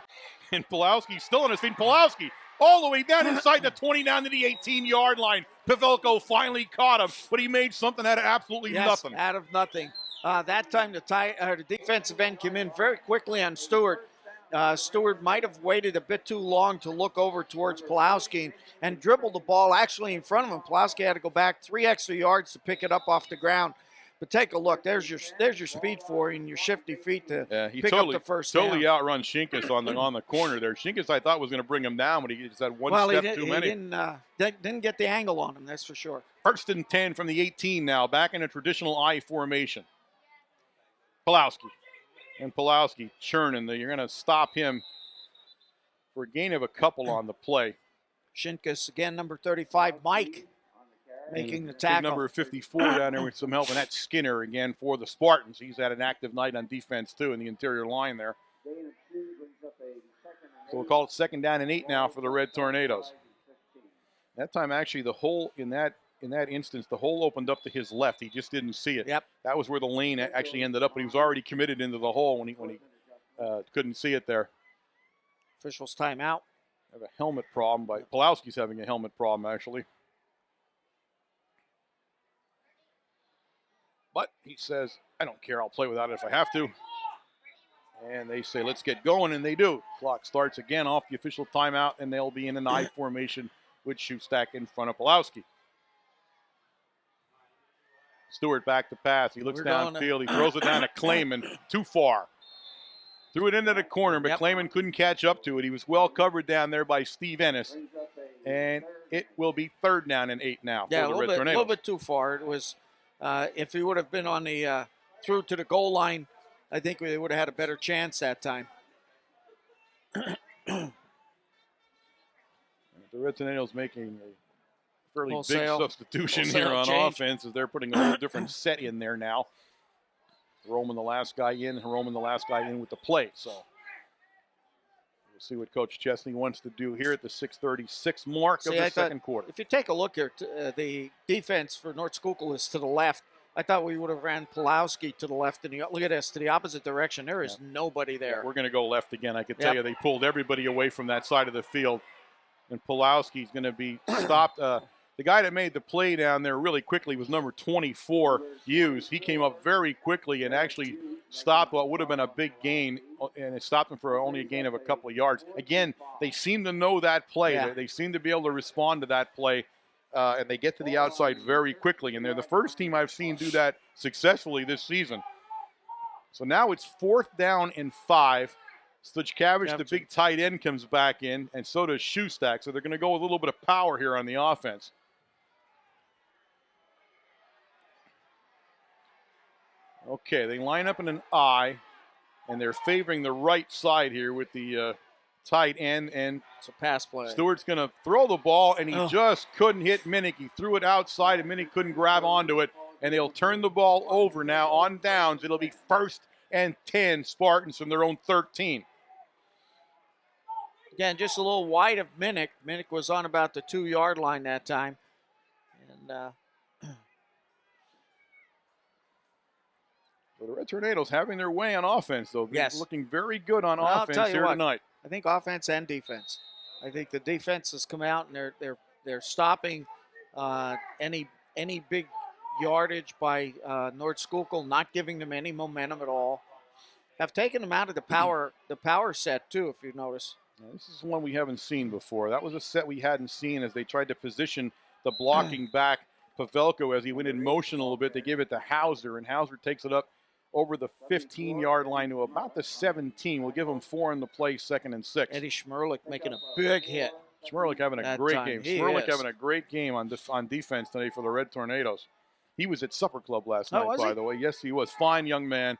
And Pulowski's still on his feet. Pulowski all the way down inside the 20, down to the 18-yard line. Pavelko finally caught him, but he made something out of absolutely nothing. Out of nothing. That time the defensive end came in very quickly on Stewart. Stewart might have waited a bit too long to look over towards Pulowski and dribbled the ball actually in front of him. Pulowski had to go back 3 extra yards to pick it up off the ground. But take a look. There's your speed for you and your shifty feet to pick up the first down. Totally outrun Shinkus on the corner there. Shinkus, I thought, was going to bring him down, but he just had one step too many. He didn't get the angle on him, that's for sure. 1st and 10 from the 18 now, back in a traditional I formation. Pulowski. And Pulowski churning. You're going to stop him for a gain of a couple on the play. Shinkus again, number 35, Mike, making the tackle. Number 54 down there with some help, and that's Skinner again for the Spartans. He's had an active night on defense, too, in the interior line there. So we'll call it 2nd down and 8 now for the Red Tornadoes. That time, actually, the hole in that instance, the hole opened up to his left. He just didn't see it. Yep. That was where the lane actually ended up, but he was already committed into the hole when he couldn't see it there. Officials timeout. Have a helmet problem. Pulowski's having a helmet problem, actually. But he says, I don't care. I'll play without it if I have to. And they say, let's get going, and they do. Clock starts again off the official timeout, and they'll be in an I formation with Schustak in front of Pulowski. Stewart back to pass. He looks downfield. He throws it down to Clayman. Too far. Threw it into the corner, but Clayman couldn't catch up to it. He was well covered down there by Steve Ennis. And it will be 3rd down and 8 now for the Red Tornadoes. A little bit too far. It was, if he would have been on the through to the goal line, I think we would have had a better chance that time. The Red Tornadoes making a fairly big substitution here on offense as they're putting a whole different set in there now. Roman the last guy in with the play. So we'll see what Coach Chesney wants to do here at the 6:36 mark of the second quarter. If you take a look here, the defense for North Schuylkill is to the left. I thought we would have ran Pulowski to the left. And look at this, to the opposite direction. There is nobody there. Yeah, we're going to go left again. I can tell you they pulled everybody away from that side of the field. and Pulowski's going to be stopped. The guy that made the play down there really quickly was number 24, Hughes. He came up very quickly and actually stopped what would have been a big gain, and it stopped him for only a gain of a couple of yards. Again, they seem to know that play. Yeah. They seem to be able to respond to that play, and they get to the outside very quickly. And they're the first team I've seen do that successfully this season. So now it's 4th down and 5. Stojkovic, the big tight end, comes back in, and so does Schustak. So they're going to go with a little bit of power here on the offense. Okay, they line up in an I, and they're favoring the right side here with the tight end. And it's a pass play. Stewart's going to throw the ball, and he just couldn't hit Minnick. He threw it outside, and Minnick couldn't grab onto it. And they'll turn the ball over now on downs. It'll be 1st and 10 Spartans from their own 13. Again, just a little wide of Minnick. Minnick was on about the 2-yard line that time. And So the Red Tornadoes having their way on offense, though. Yes. Looking very good on offense here tonight. I think offense and defense. I think the defense has come out and they're stopping any big yardage by North Schuylkill, not giving them any momentum at all. Have taken them out of the power set too, if you notice. Now, this is one we haven't seen before. That was a set we hadn't seen as they tried to position the blocking back Pavelko as he went in motion a little bit. They give it to Hauser, and Hauser takes it up over the 15-yard line to about the 17. We'll give him 4 in the play, 2nd and 6. Eddie Schmerlich making a big hit. Schmerlich having a great game. Schmerlich having a great game on defense today for the Red Tornadoes. He was at Supper Club last night, by the way. Yes, he was. Fine young man.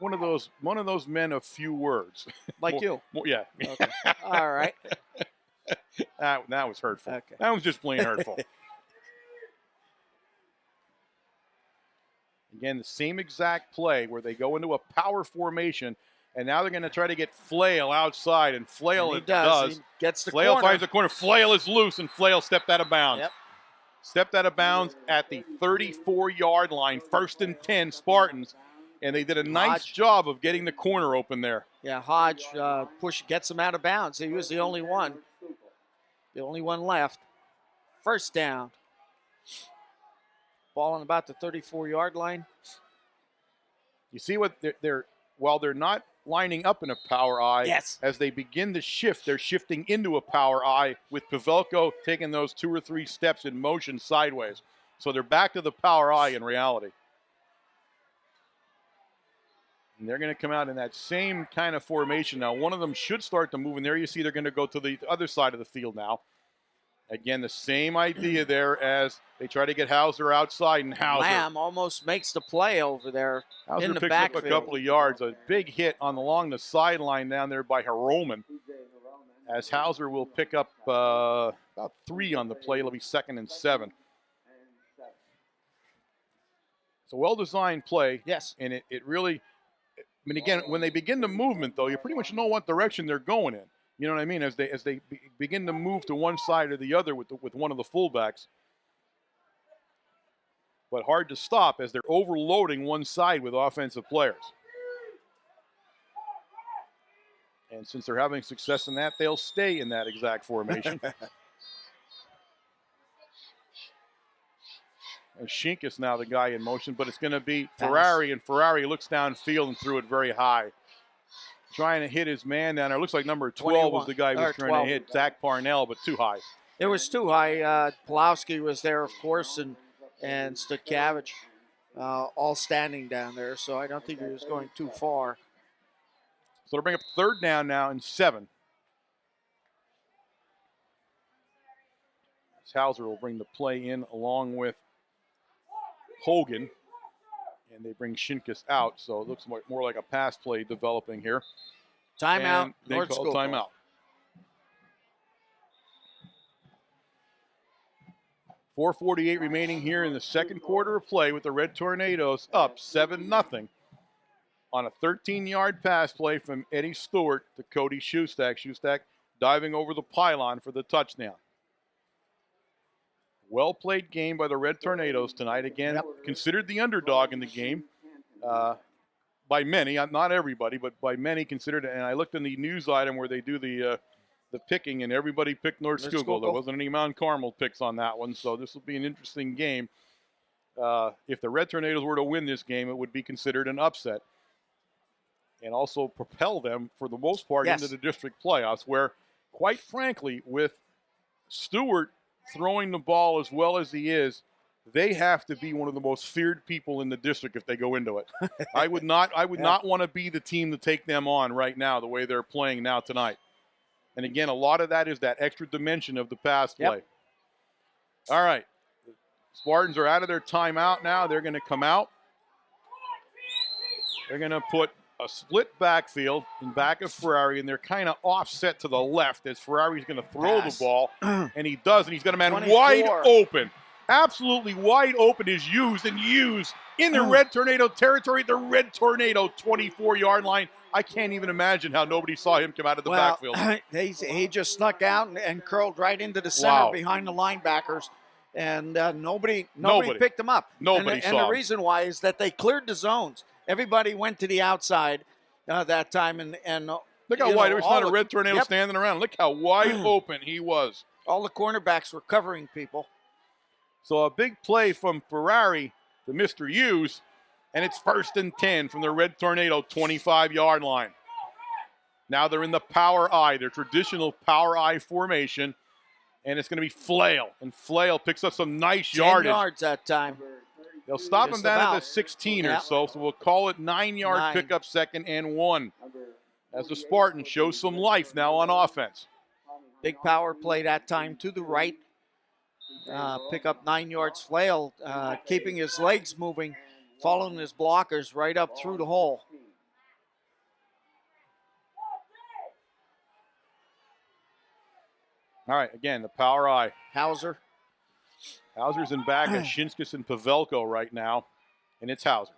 One of those men of few words. Like you. Yeah. Okay. All right. That was hurtful. Okay. That was just plain hurtful. Again, the same exact play where they go into a power formation, and now they're going to try to get Flail outside, and Flail and he does. He gets the Flail corner. finds the corner. Flail is loose, and Flail stepped out of bounds. Yep. Stepped out of bounds at the 34-yard line, 1st and 10 Spartans, and they did a nice job of getting the corner open there. Yeah, Hodge gets him out of bounds. He was the only one left. 1st down. Ball on about the 34-yard line. You see what while they're not lining up in a power I, yes, as they begin to shift, they're shifting into a power I with Pavelko taking those 2 or 3 steps in motion sideways. So they're back to the power I in reality. And they're going to come out in that same kind of formation now. One of them should start to move, and there you see they're going to go to the other side of the field now. Again, the same idea there as they try to get Hauser outside, and Hauser. Lamb almost makes the play over there Hauser in the picks backfield. up a couple of yards. A big hit along the sideline down there by Heroman. As Hauser will pick up about 3 on the play. It'll be 2nd and 7. It's a well-designed play. Yes. And it really, I mean, again, when they begin the movement, though, you pretty much know what direction they're going in. You know what I mean? As they begin to move to one side or the other with one of the fullbacks. But hard to stop as they're overloading one side with offensive players. And since they're having success in that, they'll stay in that exact formation. And Schink is now the guy in motion, but it's going to be Ferrari, and Ferrari looks downfield and threw it very high. Trying to hit his man down there. Looks like number 12 was the guy who was trying to hit Zach Parnell, but too high. It was too high. Pulowski was there, of course, and Stojkovic all standing down there, so I don't think he was going too far. So they'll bring up 3rd down now and 7. Hauser will bring the play in along with Hogan, and they bring Shinkus out, so it looks more like a pass play developing here. Timeout. And they North call Schuylkill. timeout. 4:48 remaining here in the 2nd quarter of play with the Red Tornadoes up 7-0 on a 13-yard pass play from Eddie Stewart to Cody Schustak. Schustak diving over the pylon for the touchdown. Well-played game by the Red Tornadoes tonight. Again, considered the underdog in the game by many, not everybody, but by many considered. And I looked in the news item where they do the the picking, and everybody picked North Schuylkill. There wasn't any Mount Carmel picks on that one, so this will be an interesting game. If the Red Tornadoes were to win this game, it would be considered an upset and also propel them, for the most part, into the district playoffs, where, quite frankly, with Stewart throwing the ball as well as he is, they have to be one of the most feared people in the district if they go into it. I would not want to be the team to take them on right now, the way they're playing now tonight. And again, a lot of that is that extra dimension of the pass play. All right. Spartans are out of their timeout now. They're going to come out. They're going to put a split backfield in back of Ferrari, and they're kind of offset to the left as Ferrari's going to throw the ball, and he does, and he's got a man 24. wide open. Absolutely wide open is used in the Red Tornado territory, the Red Tornado 24-yard line. I can't even imagine how nobody saw him come out of the backfield. He just snuck out and curled right into the center behind the linebackers, and nobody picked him up. Nobody saw him. And the reason why is that they cleared the zones. Everybody went to the outside that time, and look how wide. There's not a Red Tornado standing around. Look how wide open he was. All the cornerbacks were covering people. So a big play from Ferrari to Mr. Hughes, and it's 1st and 10 from the Red Tornado 25-yard line. Now they're in the power I, their traditional power I formation, and it's going to be Flail. And Flail picks up some nice yardage. 10 yards that time. They'll stop him down at the 16 or so we'll call it 9-yard pickup, 2nd and 1. As the Spartans show some life now on offense. Big power play that time to the right. Pick up 9 yards. Flail keeping his legs moving, following his blockers right up through the hole. All right, again, the power I. Hauser. Hauser's in back of Shinskus and Pavelko right now, and it's Hauser.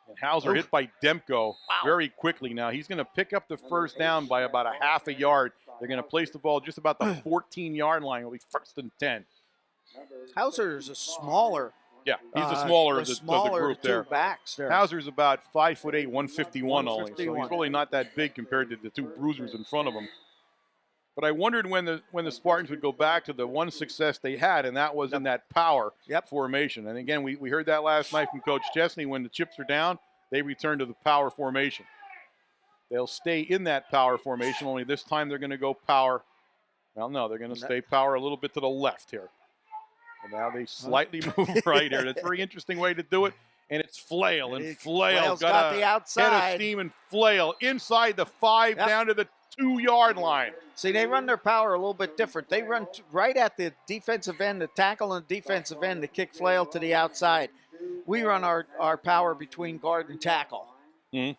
And Hauser hit by Demko very quickly now. He's going to pick up the first down by about a half a yard. They're going to place the ball just about the 14-yard line. It'll be 1st and 10. Hauser is a smaller. Yeah, he's the smaller of the group there. Backs there. Hauser's about 5'8", 151 only, so he's really not that big compared to the two bruisers in front of him. But I wondered when the Spartans would go back to the one success they had, and that was in that power formation. And again, we heard that last night from Coach Chesney. When the chips are down, they return to the power formation. They'll stay in that power formation, only this time they're going to go power. Well, no, they're going to stay power a little bit to the left here. And now they slightly move right here. That's a very interesting way to do it. And it's Flail, and Flail's got the outside. Head of steam, and Flail inside the 5 down to the 2-yard line. See, they run their power a little bit different. They run right at the defensive end, the tackle on the defensive end to kick Flail to the outside. We run our power between guard and tackle. Mm-hmm.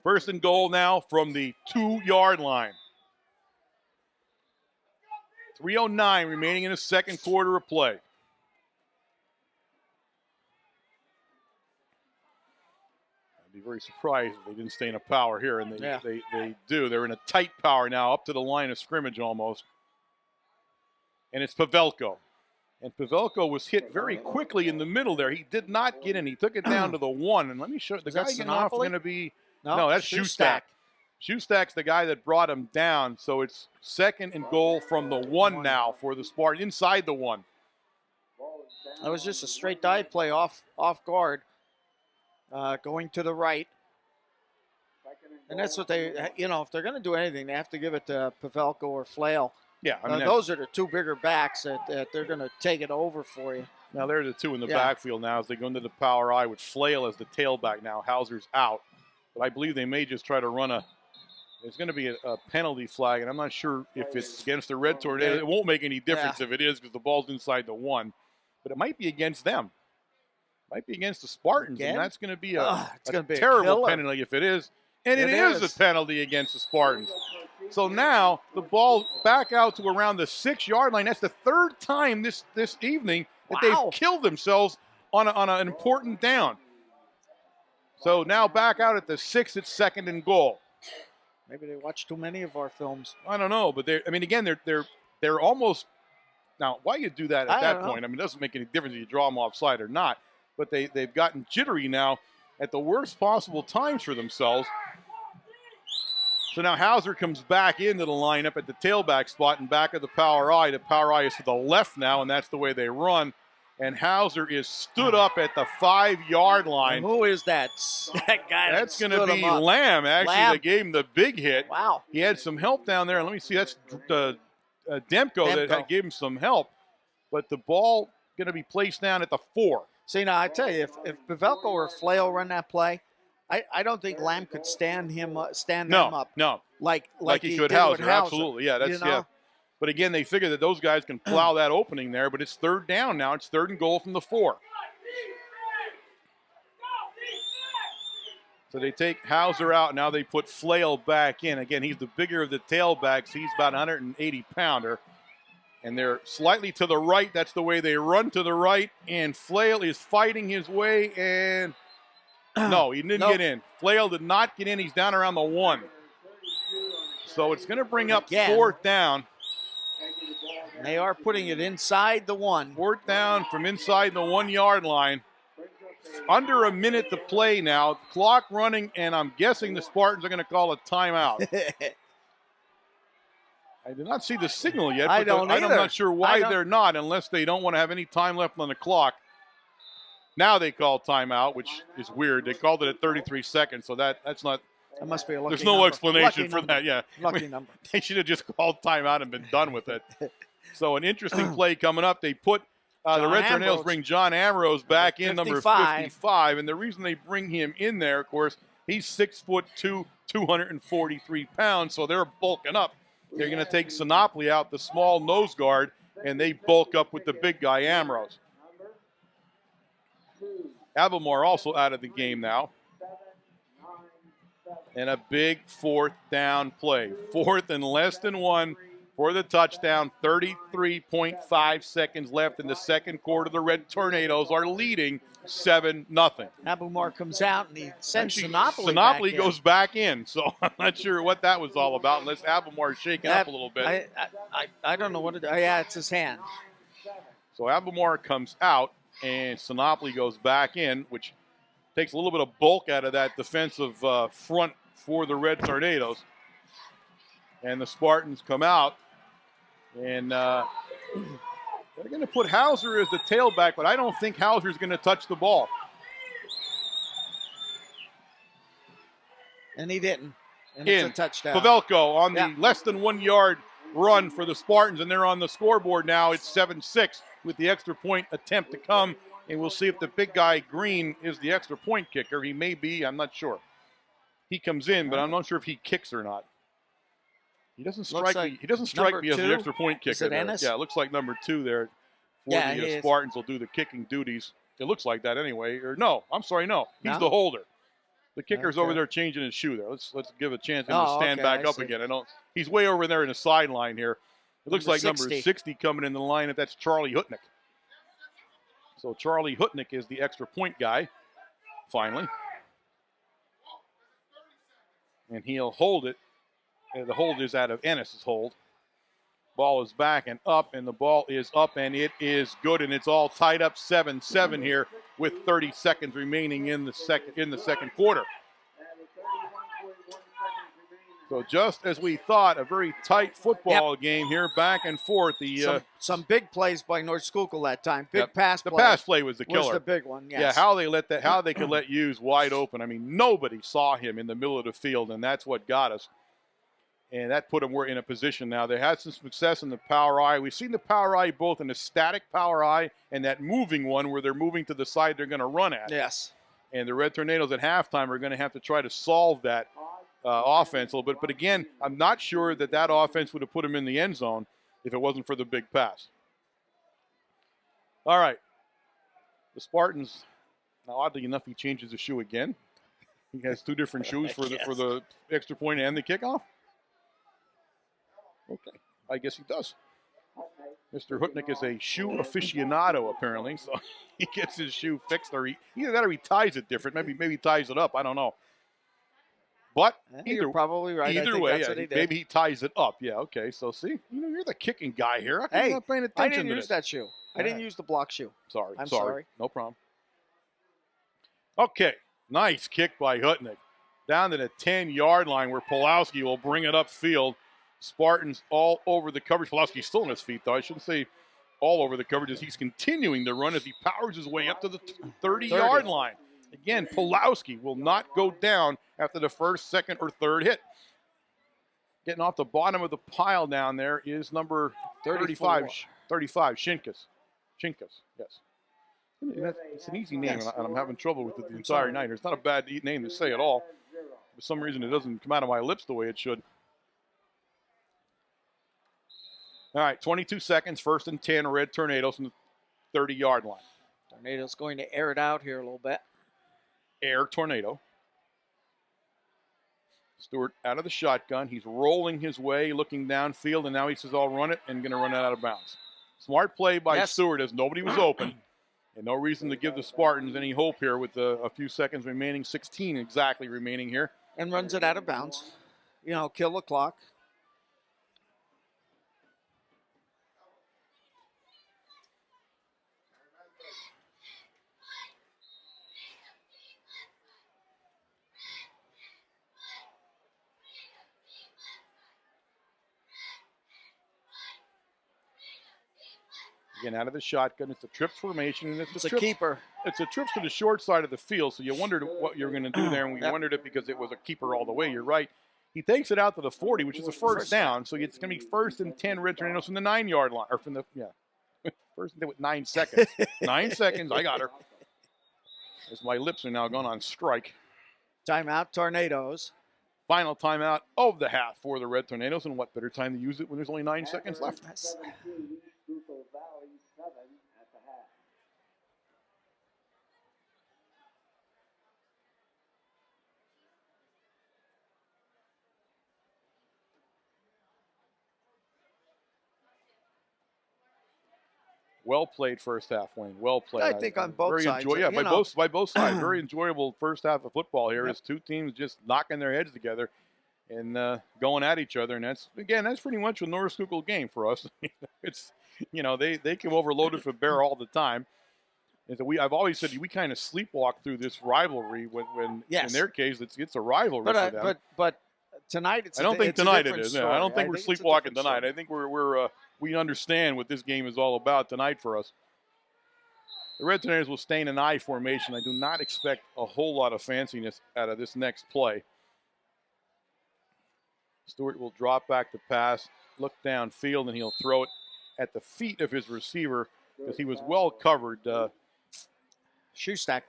1st and goal now from the 2-yard line. 3:09 remaining in the second quarter of play. I'd be very surprised if they didn't stay in a power here, and they do. They're in a tight power now, up to the line of scrimmage almost. And it's Pavelko. And Pavelko was hit very quickly in the middle there. He did not get in. He took it down to the 1. And let me show you. The guy getting off is going to be – no, that's Schustak. Schustak's the guy that brought him down. So it's 2nd and goal from the 1 now for the Spartans, inside the 1. That was just a straight dive play off guard, going to the right. And that's what they, if they're going to do anything, they have to give it to Pavelko or Flail. Yeah, I mean, those are the two bigger backs that they're going to take it over for you. Now they're the two in the backfield now as they go into the power I with Flail as the tailback now. Hauser's out. But I believe they may just try to run there's going to be a penalty flag, and I'm not sure if it's against the Red Tornado. It won't make any difference if it is because the ball's inside the 1. But it might be against them. It might be against the Spartans, and that's going to be a terrible penalty if it is. And it is a penalty against the Spartans. So now the ball back out to around the 6-yard line. That's the 3rd time this evening that they've killed themselves on an important down. So now back out at the 6, it's 2nd and goal. Maybe they watch too many of our films. I don't know, but they're almost now. Why you do that at that point? I mean, it doesn't make any difference if you draw them offside or not. But they've gotten jittery now at the worst possible times for themselves. So now Hauser comes back into the lineup at the tailback spot in back of the power I. The power I is to the left now, and that's the way they run. And Hauser is stood up at the 5-yard line. And who is that? That guy. That's going to be Lamb, actually, Lamb. that gave him the big hit. Wow. He had some help down there. Let me see. That's Demko that gave him some help. But the ball going to be placed down at the 4. See, now, I tell you, if Pavelko or Flail run that play, I don't think Lamb could stand them up. No. Like he could Hauser. Absolutely. Yeah, that's yeah. But again, they figure that those guys can plow that opening there, but it's 3rd down now. It's 3rd and goal from the 4. So they take Hauser out. Now they put Flail back in. Again, he's the bigger of the tailbacks. He's about 180-pounder. And they're slightly to the right. That's the way they run to the right. And Flail is fighting his way. And no, he didn't get in. Flail did not get in. He's down around the 1. So it's going to bring up 4th down. They are putting it inside the 1. 4th down from inside the 1-yard line. Under a minute to play now. Clock running, and I'm guessing the Spartans are going to call a timeout. I did not see the signal yet. I don't either. I'm not sure why they're not, unless they don't want to have any time left on the clock. Now they call timeout, which is weird. They called it at 33 seconds, so that's not. That must be a lucky There's no number. explanation for that. Yeah, lucky number. They should have just called timeout and been done with it. So an interesting play coming up. They put the Red Tornadoes bring John Ambrose back in, number 55, and the reason they bring him in there, of course, he's 6'2", 243 pounds, so they're bulking up. They're going to take Sinopoli out, the small nose guard, and they bulk up with the big guy, Ambrose. Avamore also out of the game now. And a big 4th down play. 4th and less than 1 for the touchdown. 33.5 seconds left in the second quarter. The Red Tornadoes are leading 7-0. Abumar comes out and he sends Sinopoli Sinopoli goes back in. So I'm not sure what that was all about unless Abumar is shaking up a little bit. I don't know what it is. Yeah, it's his hand. So Abumar comes out and Sinopoli goes back in, which takes a little bit of bulk out of that defensive front for the Red Tornadoes. And the Spartans come out, and they're going to put Hauser as the tailback, but I don't think Hauser's going to touch the ball. And he didn't. And it's a touchdown. Pavelko on the less than 1-yard run for the Spartans, and they're on the scoreboard now. It's 7-6 with the extra point attempt to come. And we'll see if the big guy, Green, is the extra point kicker. He may be. I'm not sure. He comes in, but I'm not sure if he kicks or not. He doesn't strike me. He doesn't strike me as the extra point kicker. Is it Ennis? Yeah, it looks like number 2 there. The Spartans will do the kicking duties. It looks like that anyway. Or no, I'm sorry, no. He's the holder. The kicker's over there changing his shoe there. Let's give a chance for him to stand back up again. He's way over there in the sideline here. It looks like number 60 coming in the lineup. That's Charlie Hutnick. So Charlie Hutnick is the extra point guy, finally. And he'll hold it. And the hold is out of Ennis's hold. Ball is back and up, and the ball is up, and it is good. And it's all tied up 7-7 here with 30 seconds remaining in the second quarter. So just as we thought, a very tight football game here, back and forth. Some big plays by North Schuylkill that time. Pass play. The pass play was the killer. Was the big one, yes. Yeah, how they could let Hughes wide open. I mean, nobody saw him in the middle of the field, and that's what got us. And that put them in a position now. They had some success in the power I. We've seen the power I both in the static power I and that moving one where they're moving to the side they're going to run at. Yes. And the Red Tornadoes at halftime are going to have to try to solve that offense a little bit. But again, I'm not sure that offense would have put him in the end zone if it wasn't for the big pass. All right. The Spartans, now oddly enough, he changes his shoe again. He has 2 different shoes for the extra point and the kickoff. Okay, I guess he does. Mr. Hutnick is a shoe aficionado, apparently, so he gets his shoe fixed, or either that or he ties it different. Maybe he ties it up. I don't know. But you're probably right. Either way, maybe he ties it up. Yeah, okay. So see, you're the kicking guy here. How come you're not paying attention I didn't to use that shoe. I didn't use the block shoe. Sorry. I'm sorry. No problem. Okay, nice kick by Hutnick. down to the 10-yard line where Pulowski will bring it upfield. Spartans all over the coverage. Pulowski's still on his feet, though. I shouldn't say all over the coverage as he's continuing to run as he powers his way up to the 30-yard line. Again, Pulowski will not go down after the first, second, or third hit. Getting off the bottom of the pile down there is number 35, Shinkas, yes. It's an easy name, and I'm having trouble with it the entire night. It's not a bad name to say at all. For some reason, it doesn't come out of my lips the way it should. All right, 22 seconds, 1st and 10, Red Tornadoes from the 30-yard line. Tornado's going to air it out here a little bit. Air Tornado. Stewart out of the shotgun. He's rolling his way, looking downfield, and now he says, I'll run it, and going to run it out of bounds. Smart play by Stewart as nobody was open. And no reason to give the Spartans any hope here with a few seconds remaining, 16 exactly remaining here. And runs it out of bounds. You know, kill the clock. Again, out of the shotgun, it's a trips formation, and it's a keeper. It's a trips to the short side of the field, so you wondered what you were going to do there, and we wondered it because it was a keeper all the way. You're right. He takes it out to the 40, which is a first down, so it's going to be 1st and 10 Red Tornadoes from the 9-yard line, or from the, first and 10 with 9 seconds. 9 seconds, I got her. As my lips are now gone on strike. Timeout, Tornadoes. Final timeout of the half for the Red Tornadoes, and what better time to use it when there's only 9 seconds left? Schuylkill Valley 7 at the half. Well played first half, Wayne. Well played. I think on both sides. By both sides. Very enjoyable first half of football here. As two teams just knocking their heads together and going at each other. And that's pretty much a North Schuylkill game for us. It's, they come overloaded for bear all the time. And so I've always said we kind of sleepwalk through this rivalry when in their case it's a rivalry for them. But tonight it's. I don't think tonight it is. Story. I don't think we're sleepwalking tonight. I think we understand what this game is all about tonight for us. The Red Tornadoes will stay in an I formation. I do not expect a whole lot of fanciness out of this next play. Stewart will drop back to pass, look downfield, and he'll throw it at the feet of his receiver because he was well covered. Shoestack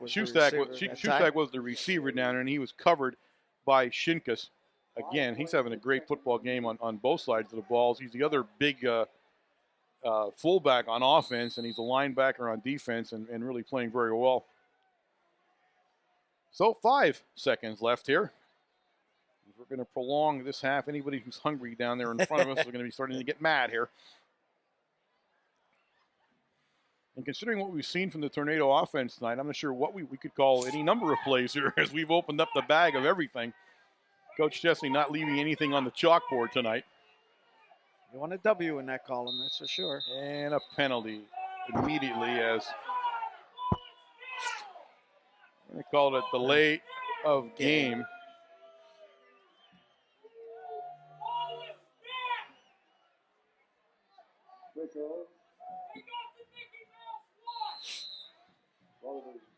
was the receiver down there, and he was covered by Shinkas. Again, he's having a great football game on both sides of the balls. He's the other big fullback on offense, and he's a linebacker on defense and really playing very well. So 5 seconds left here. We're going to prolong this half. Anybody who's hungry down there in front of us is going to be starting to get mad here. And considering what we've seen from the Tornado offense tonight, I'm not sure what we could call any number of plays here as we've opened up the bag of everything. Coach Chesney not leaving anything on the chalkboard tonight. You want a W in that column, that's for sure. And a penalty immediately as they called it delay of game.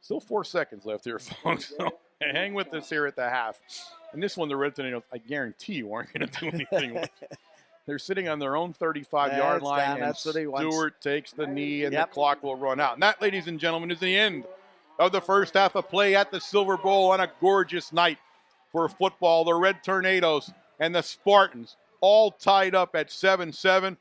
Still 4 seconds left here, folks. So hang with us here at the half. And this one, the Red Tornadoes, I guarantee you aren't going to do anything with. They're sitting on their own 35-yard line, and Stewart takes the knee, and the clock will run out. And that, ladies and gentlemen, is the end of the first half of play at the Silver Bowl on a gorgeous night for football. The Red Tornadoes and the Spartans all tied up at 7-7.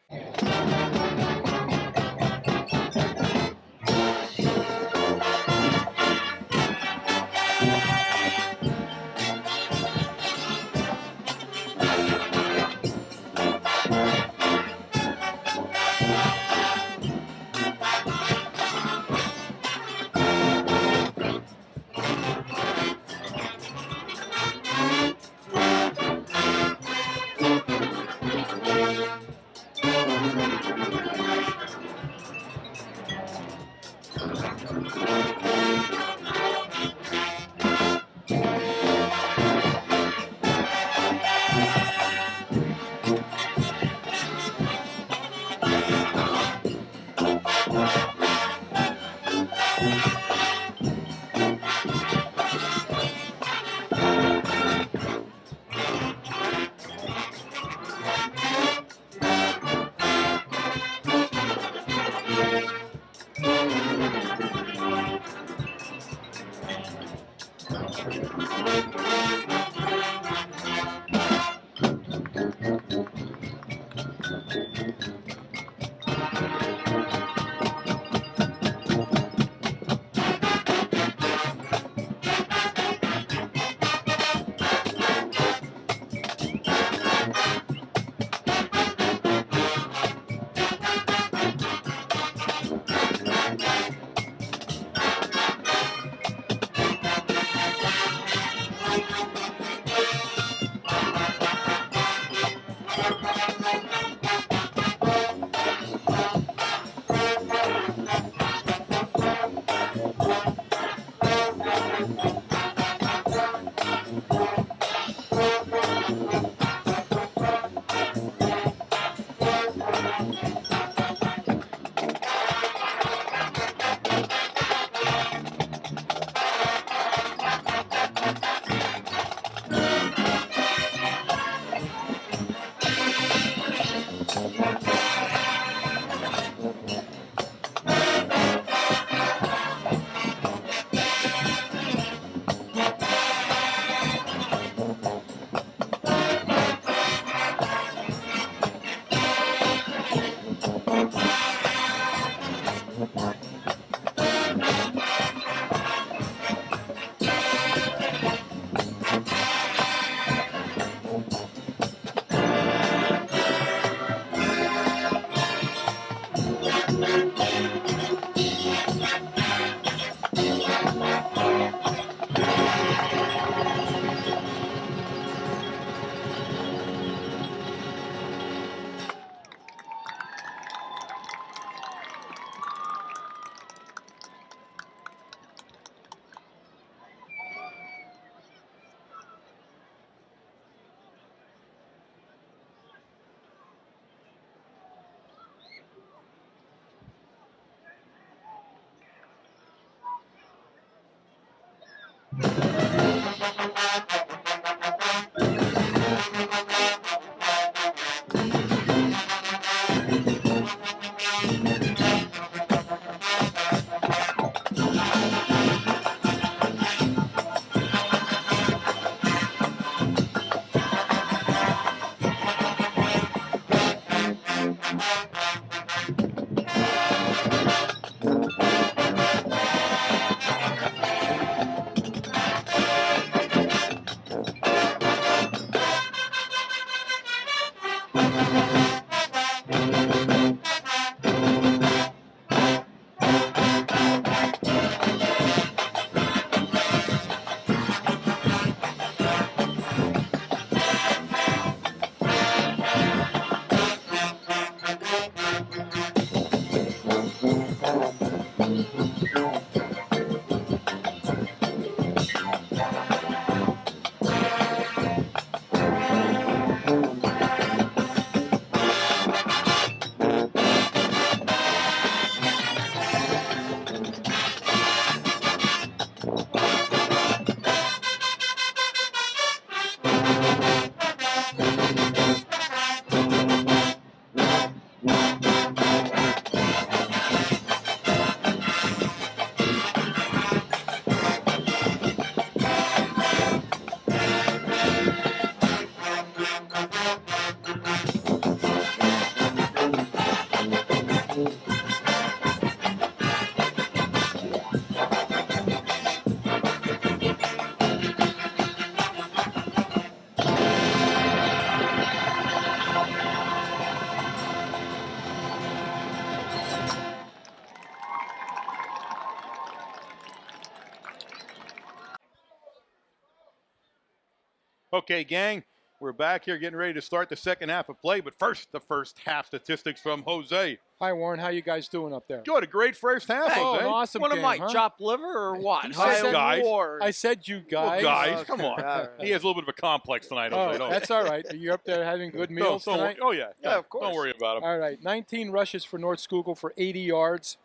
Okay, gang, we're back here getting ready to start the second half of play. But first, the first half statistics from Jose. Hi, Warren. How you guys doing up there? Good, a great first half, Oh, Jose. an awesome What game, am I, huh? chopped liver or what? He High said- guys. award. I said you Well, guys. guys, Okay, come on. all right. He has a little bit of a complex tonight, Oh, Jose. Don't, that's all right. You're up there having good meals don't tonight? worry. Oh, yeah. Yeah, of course. Don't worry about him. All right. 19 rushes for North Schuylkill for 80 yards.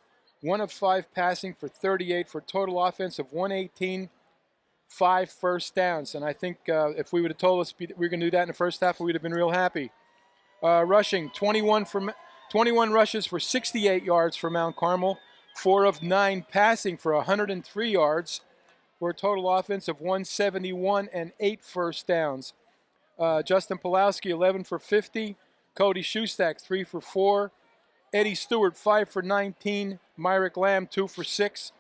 1 of 5 passing for 38 for a total offense of 118, 5 first downs. And I think if we would have told us we were going to do that in the first half, we would have been real happy. Rushing, 21 rushes for 68 yards for Mount Carmel, 4 of 9 passing for 103 yards for a total offense of 171 and 8 first downs. Justin Pulowski, 11 for 50. Cody Shustak, 3 for 4. Eddie Stewart, 5 for 19. Myrick Lamb, 2 for 6.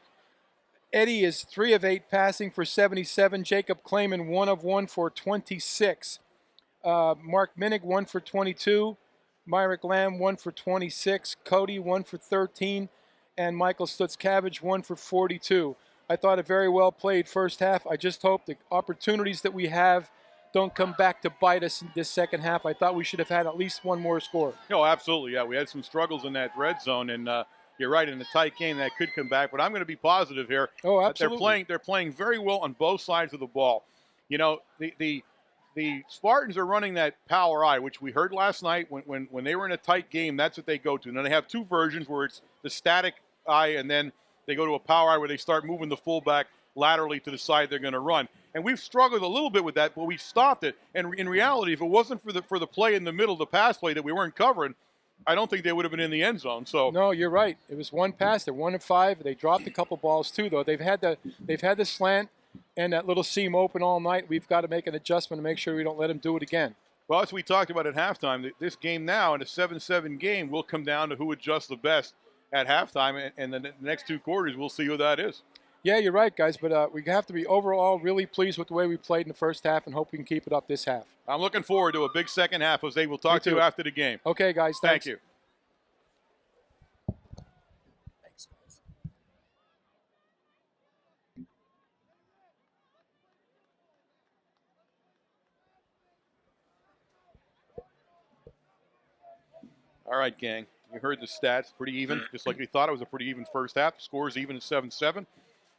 Eddie is 3 of 8 passing for 77. Jacob Clayman, 1 of 1 for 26. Mark Minig, 1 for 22. Myrick Lamb, 1 for 26. Cody, 1 for 13. And Michael Stutz-Cabbage, 1 for 42. I thought a very well played first half. I just hope the opportunities that we have don't come back to bite us in this second half. I thought we should have had at least one more score. No, absolutely. Yeah, we had some struggles in that red zone, and you're right, in a tight game that could come back. But I'm going to be positive here. Oh, absolutely. They're playing very well on both sides of the ball. You know, the Spartans are running that power eye, which we heard last night when they were in a tight game. That's what they go to. Now they have two versions where it's the static eye, and then they go to a power eye where they start moving the fullback laterally to the side they're going to run. And we've struggled a little bit with that, but we stopped it. And in reality, if it wasn't for the play in the middle, the pass play that we weren't covering, I don't think they would have been in the end zone. So no, you're right. It was one pass. They're 1 of 5. They dropped a couple balls too, though. They've had the slant and that little seam open all night. We've got to make an adjustment to make sure we don't let them do it again. Well, as we talked about at halftime, this game now in a 7-7 game will come down to who adjusts the best at halftime, and the next 2 quarters we'll see who that is. Yeah, you're right, guys, but we have to be overall really pleased with the way we played in the first half and hope we can keep it up this half. I'm looking forward to a big second half, Jose. We'll talk to you after the game. Okay, guys, thanks. Thank you. Thanks, guys. All right, gang. You heard the stats, pretty even, just like we thought. It was a pretty even first half. The score is even at 7-7,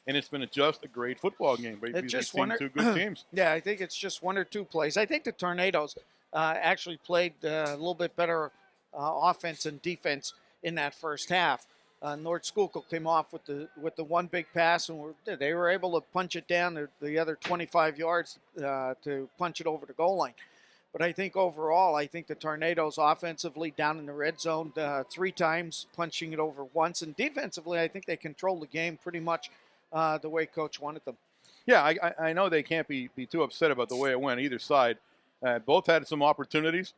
and it's been just a great football game. We've seen 2 good teams. Yeah, I think it's just 1 or 2 plays. I think the Tornadoes actually played a little bit better offense and defense in that first half. North Schuylkill came off with the one big pass, and they were able to punch it down the other 25 yards to punch it over the goal line. But I think overall, I think the Tornadoes offensively down in the red zone 3 times, punching it over once. And defensively, I think they controlled the game pretty much the way Coach wanted them. Yeah, I know they can't be too upset about the way it went either side. Both had some opportunities,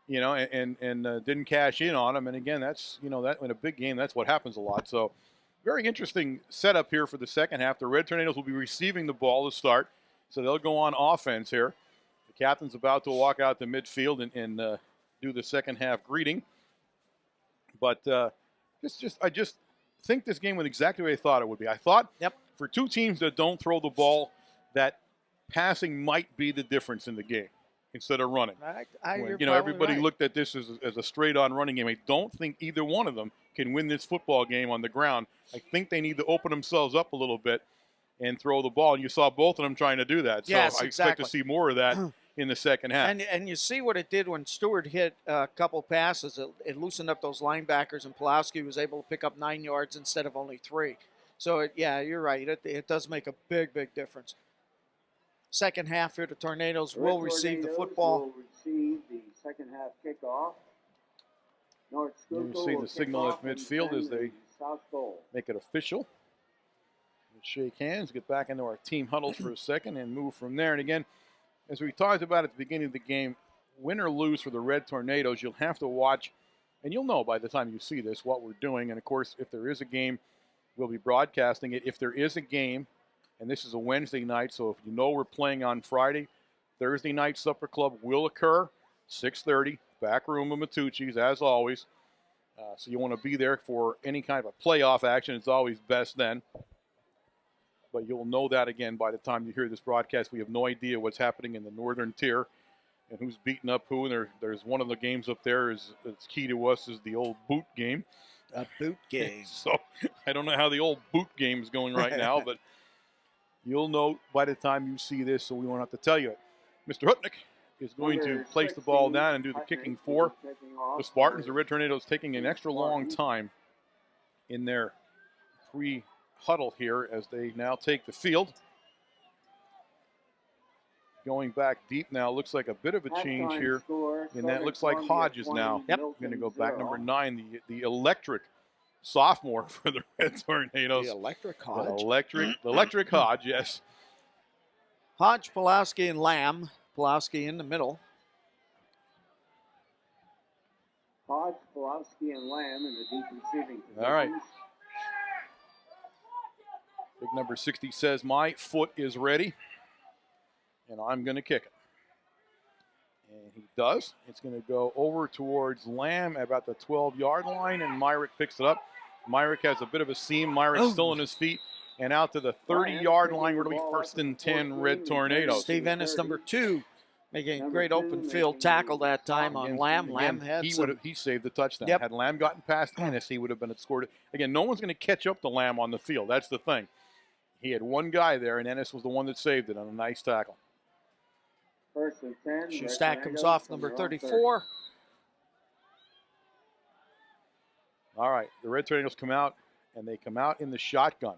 you know, and didn't cash in on them. And again, that's, you know, that in a big game, that's what happens a lot. So very interesting setup here for the second half. The Red Tornadoes will be receiving the ball to start. So they'll go on offense here. The captain's about to walk out to midfield and do the second half greeting. But I just think this game went exactly the way I thought it would be. I thought for 2 teams that don't throw the ball, that passing might be the difference in the game instead of running. Everybody looked at this as a straight-on running game. I don't think either one of them can win this football game on the ground. I think they need to open themselves up a little bit and throw the ball. And you saw both of them trying to do that. So yes, I expect to see more of that in the second half. And you see what it did when Stewart hit a couple passes. It loosened up those linebackers, and Pulowski was able to pick up 9 yards instead of only 3. So, you're right. It does make a big, big difference. Second half here, the Tornadoes will receive the football. Will receive the second half kickoff. North You Schuylkill see will the kick signal off at and midfield defend as they the south goal. make it official. We'll shake hands, get back into our team huddles for a second, and move from there. And again, as we talked about at the beginning of the game, win or lose for the Red Tornadoes, you'll have to watch, and you'll know by the time you see this what we're doing. And, of course, if there is a game, we'll be broadcasting it. If there is a game, and this is a Wednesday night, so if you know we're playing on Friday, Thursday night supper club will occur, 6:30, back room of Matucci's, as always. So you want to be there for any kind of a playoff action. It's always best then. But you'll know that, again, by the time you hear this broadcast. We have no idea what's happening in the northern tier and who's beating up who. And there's one of the games up there that's key to us is the old boot game. A boot game. So I don't know how the old boot game is going right now, but you'll know by the time you see this, so we won't have to tell you it. Mr. Hutnick is going to place the ball down and do the kicking for the Spartans. The Red Tornadoes taking an extra long time in their pre-huddle here as they now take the field. Going back deep now, looks like a bit of a change here. And that looks like Hodges now. Yep. Going to go back, number 9, the electric sophomore for the Red Tornadoes. The electric Hodge. The electric Hodge, yes. Hodge, Pulowski, and Lamb. Pulowski in the middle. Hodge, Pulowski, and Lamb in the deep receiving positions. All right. Big number 60 says, my foot is ready, and I'm going to kick it. And he does. It's going to go over towards Lamb at about the 12-yard line, and Myrick picks it up. Myrick has a bit of a seam. Myrick's still on his feet. And out to the 30-yard line, we're going to be first and 10 Red Tornadoes. Steve Ennis, number 2, making a great open field tackle that time on Lamb. Lamb had he saved the touchdown. Yep. Had Lamb gotten past Ennis, he would have been scored. Again, no one's going to catch up to Lamb on the field. That's the thing. He had one guy there, and Ennis was the one that saved it on a nice tackle. First and 10. Shoestack comes off, number 34. All right, the Red Tornadoes come out, and they come out in the shotgun.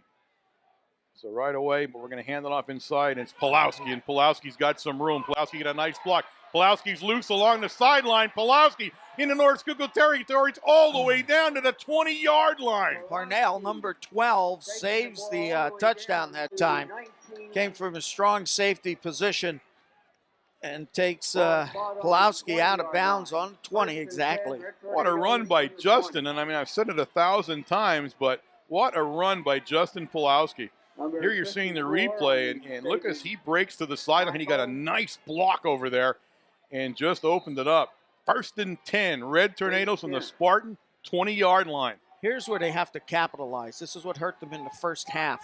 So right away, but we're going to hand it off inside, and it's Pulowski, and Pulowski's got some room. Pulowski got a nice block. Pulowski's loose along the sideline. Pulowski into North Schuylkill territory. It's all the way down to the 20-yard line. Parnell, number 12, saves the touchdown that time. Came from a strong safety position and takes Pulowski out of bounds on 20 exactly. What a run by Justin, and I mean, I've said it 1,000 times, but what a run by Justin Pulowski. Here you're seeing the replay, and look as he breaks to the sideline. He got a nice block over there and just opened it up. First and 10, Red Tornadoes on the Spartan 20-yard line. Here's where they have to capitalize. This is what hurt them in the first half.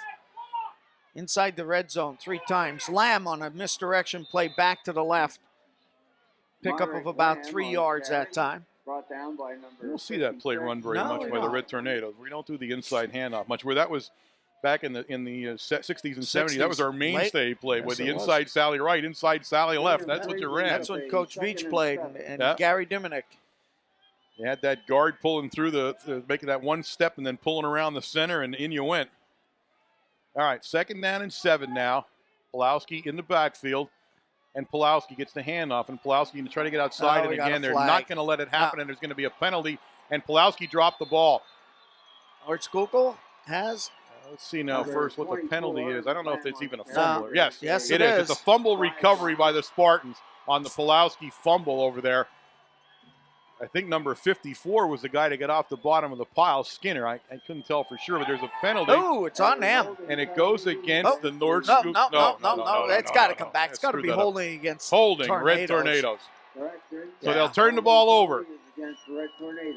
Inside the red zone 3 times. Lamb on a misdirection play back to the left. Pickup of about 3 yards that time. Brought down by number. We don't see that play run very much by the Red Tornadoes. We don't do the inside handoff much. Where that was back in the 60s and 70s, that was our mainstay play with the inside Sally right, inside Sally left. That's what you ran. That's when Coach Veach played and Gary Diminick. You had that guard pulling through making that one step and then pulling around the center, and in you went. All right, 2nd down and 7 now. Pulowski in the backfield, and Pulowski gets the handoff, and Pulowski going to try to get outside, and again, they're not going to let it happen, and there's going to be a penalty, and Pulowski dropped the ball. North Schuylkill has... Let's see now first what the penalty is. I don't know if it's even a fumble. Yes, it is. It's a fumble recovery by the Spartans on the Pulowski fumble over there. I think number 54 was the guy to get off the bottom of the pile, Skinner. I couldn't tell for sure, but there's a penalty. Oh, it's on them. And it goes against the North Schuylkill. No. It's got to come back. It's got to be holding against Red Tornadoes. So they'll turn the ball over.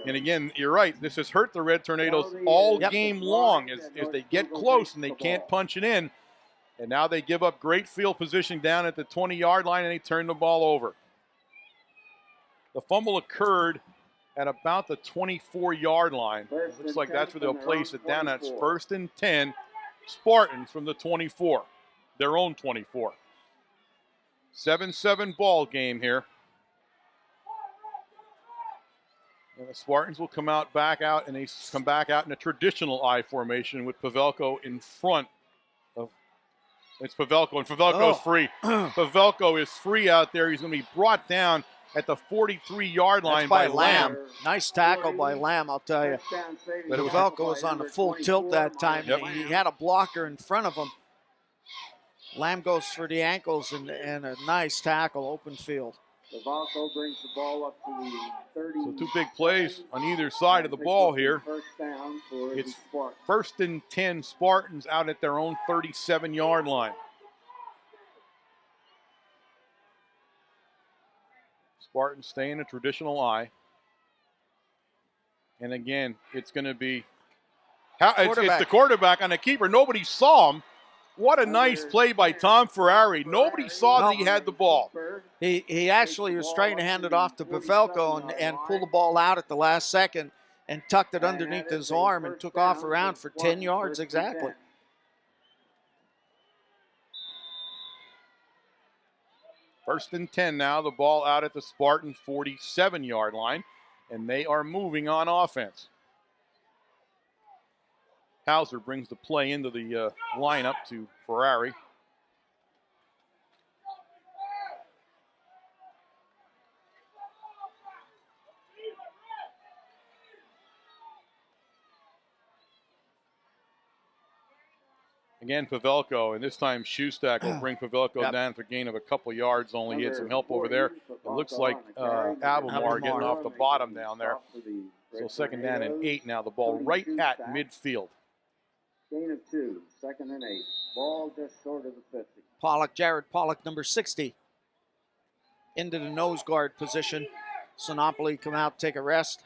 And again, you're right. This has hurt the Red Tornadoes all game long as they get close and they can't punch it in. And now they give up great field position down at the 20-yard line, and they turn the ball over. The fumble occurred at about the 24-yard line. It looks like that's where they'll place it down. That's 1st and 10, Spartans from the 24, their own 24. 7-7 ball game here. And the Spartans will come back out, and they come back out in a traditional I formation with Pavelko in front of. It's Pavelko, and Pavelko's free. Pavelko is free out there. He's going to be brought down at the 43-yard line by Lamb. Nice tackle by Lamb, I'll tell you. But Pavelko was on the full tilt that time. Yep. He had a blocker in front of him. Lamb goes for the ankles and a nice tackle, open field. Pavelko brings the ball up to the 30. So 2 big plays on either side of the ball here. It's 1st and 10 Spartans out at their own 37-yard line. Spartans stay in a traditional I. And again, it's going to be it's the quarterback on the keeper. Nobody saw him. What a nice play by Tom Ferrari. Nobody saw that he had the ball. He actually was trying to hand it off to Pavelko and pull the ball out at the last second and tucked it underneath his arm and took off around for 10 yards exactly. First and 10 now, the ball out at the Spartan 47-yard line, and they are moving on offense. Hauser brings the play into the lineup to Ferrari. Again, Pavelko, and this time Schustak will bring Pavelko down for a gain of a couple yards only. He had some help over there. It looks like Abelmar getting off the bottom down there. So 2nd down and 8 now. The ball right at midfield. Gain of 2, 2nd and 8. Ball just short of the 50. Pollock, Jared Pollock, number 60, into the nose guard position. Sinopoli come out, take a rest.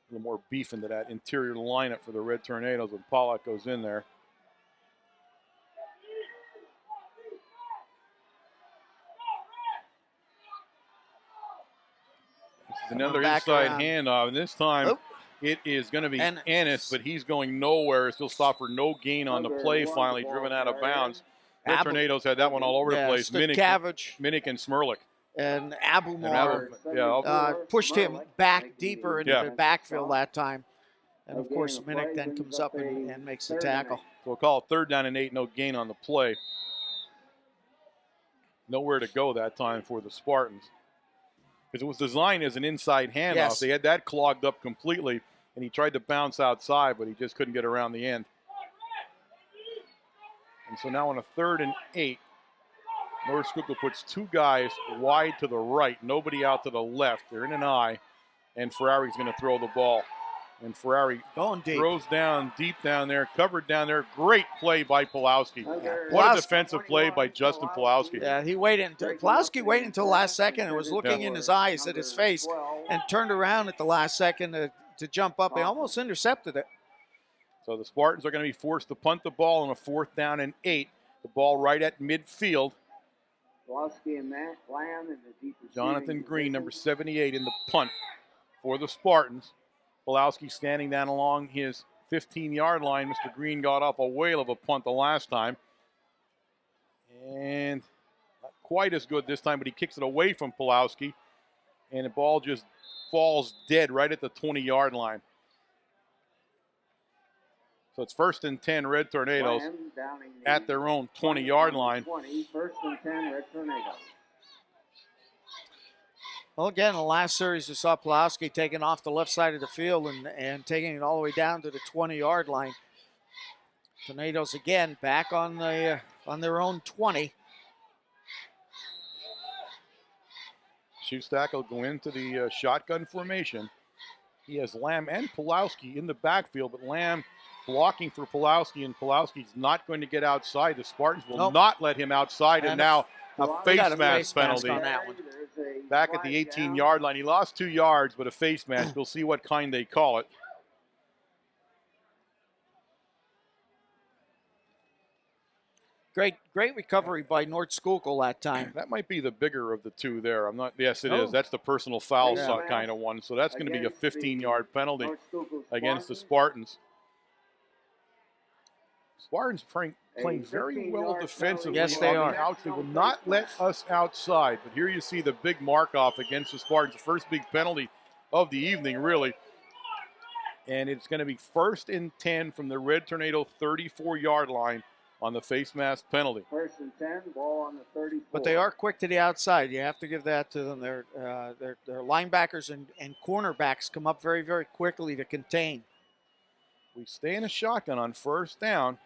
A little more beef into that interior lineup for the Red Tornadoes when Pollock goes in there. This is another inside handoff, and this time it is going to be Ennis, but he's going nowhere. He'll stop for no gain on the play, finally driven out of bounds. Red Tornadoes had that one all over the place. Minnick and Smirlik. And Abelmar pushed him back deeper into the backfield that time. And, of course, Minnick then comes up and makes the tackle. So we'll call it 3rd down and 8, no gain on the play. Nowhere to go that time for the Spartans. Because it was designed as an inside handoff. Yes. They had that clogged up completely, and he tried to bounce outside, but he just couldn't get around the end. And so now on a 3rd and 8, North Schuylkill puts 2 guys wide to the right, nobody out to the left. They're in an I, and Ferrari's going to throw the ball. And Ferrari throws down deep down there, covered down there. Great play by Pulowski. What a defensive play by Justin Pulowski. Yeah, Pulowski waited until the last second and was looking in his eyes at his face and turned around at the last second to jump up. He almost intercepted it. So the Spartans are going to be forced to punt the ball on a 4th down and 8. The ball right at midfield. And Matt Lamb in the deep Jonathan Green, number 78, in the punt for the Spartans. Pulowski standing down along his 15-yard line. Mr. Green got off a whale of a punt the last time. And not quite as good this time, but he kicks it away from Pulowski. And the ball just falls dead right at the 20-yard line. So it's 1st and 10 Red Tornadoes at their own 20-yard line. 1st and 10 Red Tornadoes. Well, again, the last series we saw Pulowski taking off the left side of the field and taking it all the way down to the 20-yard line. Tornadoes again back on their own 20. Schustak will go into the shotgun formation. He has Lamb and Pulowski in the backfield, but Lamb blocking for Pulowski, and Pulowski's not going to get outside. The Spartans will not let him outside, and now a face mask penalty. On that one. Back at the 18-yard line. He lost 2 yards, but a face mask. We'll see what kind they call it. Great recovery by North Schuylkill that time. That might be the bigger of the two there. I'm not. Yes, it is. That's the personal foul kind of one. So that's going to be a 15-yard penalty against the Spartans. Spartans playing very well defensively. Yes, they are. They will not let us outside. But here you see the big mark-off against the Spartans. The first big penalty of the evening, really. And it's going to be 1st and 10 from the Red Tornado 34-yard line on the face mask penalty. 1st and 10, ball on the 34. But they are quick to the outside. You have to give that to them. Their linebackers and cornerbacks come up very, very quickly to contain. We stay in a shotgun on 1st down.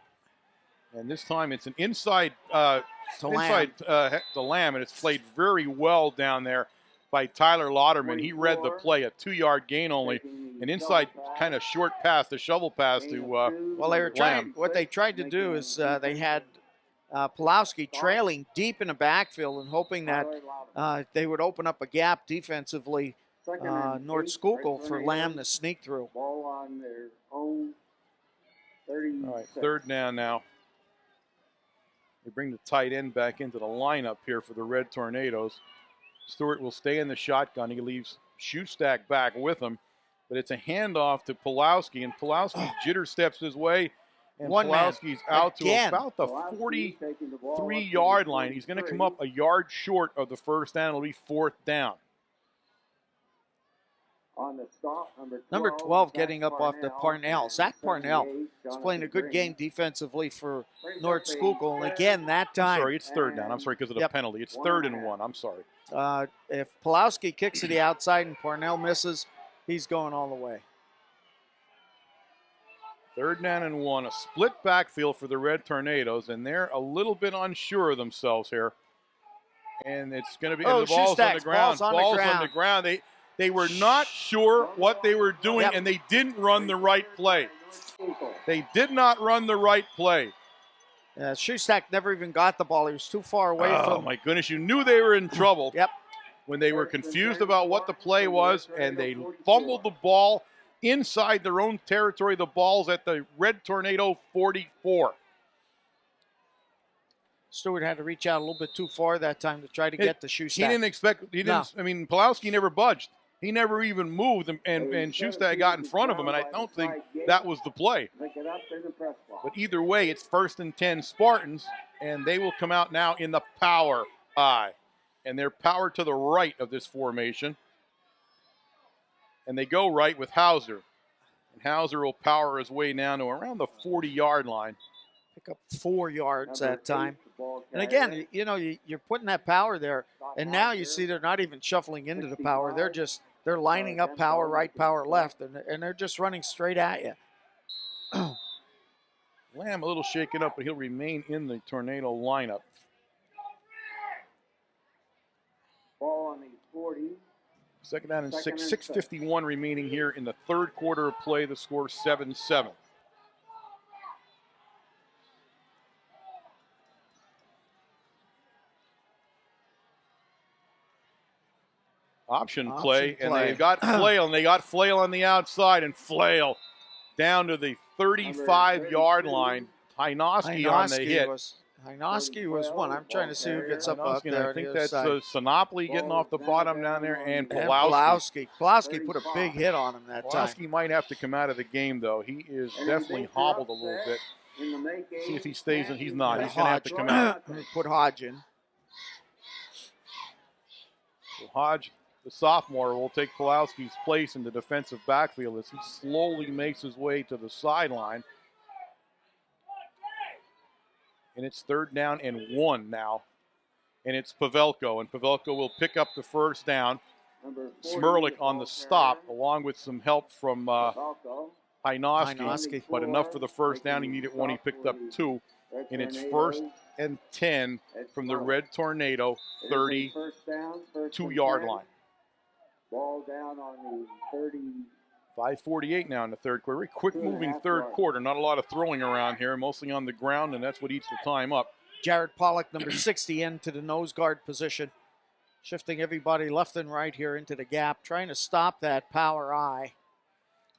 And this time it's an inside to Lamb, and it's played very well down there by Tyler Lauderman. He read the play, a 2-yard gain only, an inside kind of short pass, the shovel pass to well, they were trying. What they tried to do is they had Pulowski trailing deep in the backfield and hoping that they would open up a gap defensively, North Schuylkill, for Lamb to sneak through. Ball on their own 36. All right, 3rd down now. They bring the tight end back into the lineup here for the Red Tornadoes. Stewart will stay in the shotgun. He leaves Schustak back with him. But it's a handoff to Pulowski, and Pulowski jitter steps his way, and Pulowski's out to about the 43-yard line. He's going to come up a yard short of the 1st down. It'll be 4th down. On the stop, Number 12 Zach getting up off the Parnell. and Zach Parnell 78, is playing a good Jonathan game Green. defensively for Brings North up a Schuylkill. And third again, that I'm time, sorry, it's third down. I'm sorry because of the Yep. penalty. It's 1 third and and a half. 1. I'm sorry. if Pulowski kicks to the outside and Parnell misses, he's going all the way. Third down and 1. A split backfield for the Red Tornadoes, and they're a little bit unsure of themselves here. And it's going to be and the ball's on the ground. Ball's on the ground. They were not sure what they were doing, Yep. and they didn't run the right play. They did not run the right play. Schustak never even got the ball. He was too far away Oh, from. my goodness. You knew they were in trouble. Yep. When they were confused about what the play was, and they fumbled the ball inside their own territory. The ball's at the Red Tornado 44. Stewart had to reach out a little bit too far that time to try to get the Schustak. He didn't expect. He didn't. No. I mean, Pulowski never budged. He never even moved, and Schustak got in front of him, and I don't think that was the play. But either way, it's 1st and 10 Spartans, and they will come out now in the power eye. And they're power to the right of this formation. And they go right with Hauser. And Hauser will power his way down to around the 40-yard line. Pick up 4 yards that time. And again, you're putting that power there, and now you see they're not even shuffling into the power. They're lining up power right, power left, and they're just running straight at you. Lamb a little shaken up, but he'll remain in the Tornado lineup. Ball on the 40. Second down and 6. 6:51 remaining here in the third quarter of play. The score 7-7. Option play, and they got Flail, and they got Flail on the outside, and Flail down to the 35-yard line. Hynoski on the hit. Hynoski was one. I'm trying to see who gets up there. I think that's Sinopoli getting off the bottom down there, and Pulowski. Pulowski put a big hit on him that time. Pulowski might have to come out of the game, though. He is definitely hobbled a little bit. See if he stays in. He's not. He's going to have to come out. Put Hodge in. So Hodge, the sophomore, will take Pulowski's place in the defensive backfield as he slowly makes his way to the sideline. And it's 3rd down and 1 now. And it's Pavelko, and Pavelko will pick up the first down. Smirlik on the stop, along with some help from Hynoski, but enough for the first down. He needed 1. He picked up 2. And it's 1st and 10 from the Red Tornado 32-yard line. Ball down on the 30. 5:48 now in the third quarter. Very quick moving third quarter. Not a lot of throwing around here, mostly on the ground, and that's what eats the time up. Jared Pollock, number 60, into the nose guard position. Shifting everybody left and right here into the gap, trying to stop that power eye.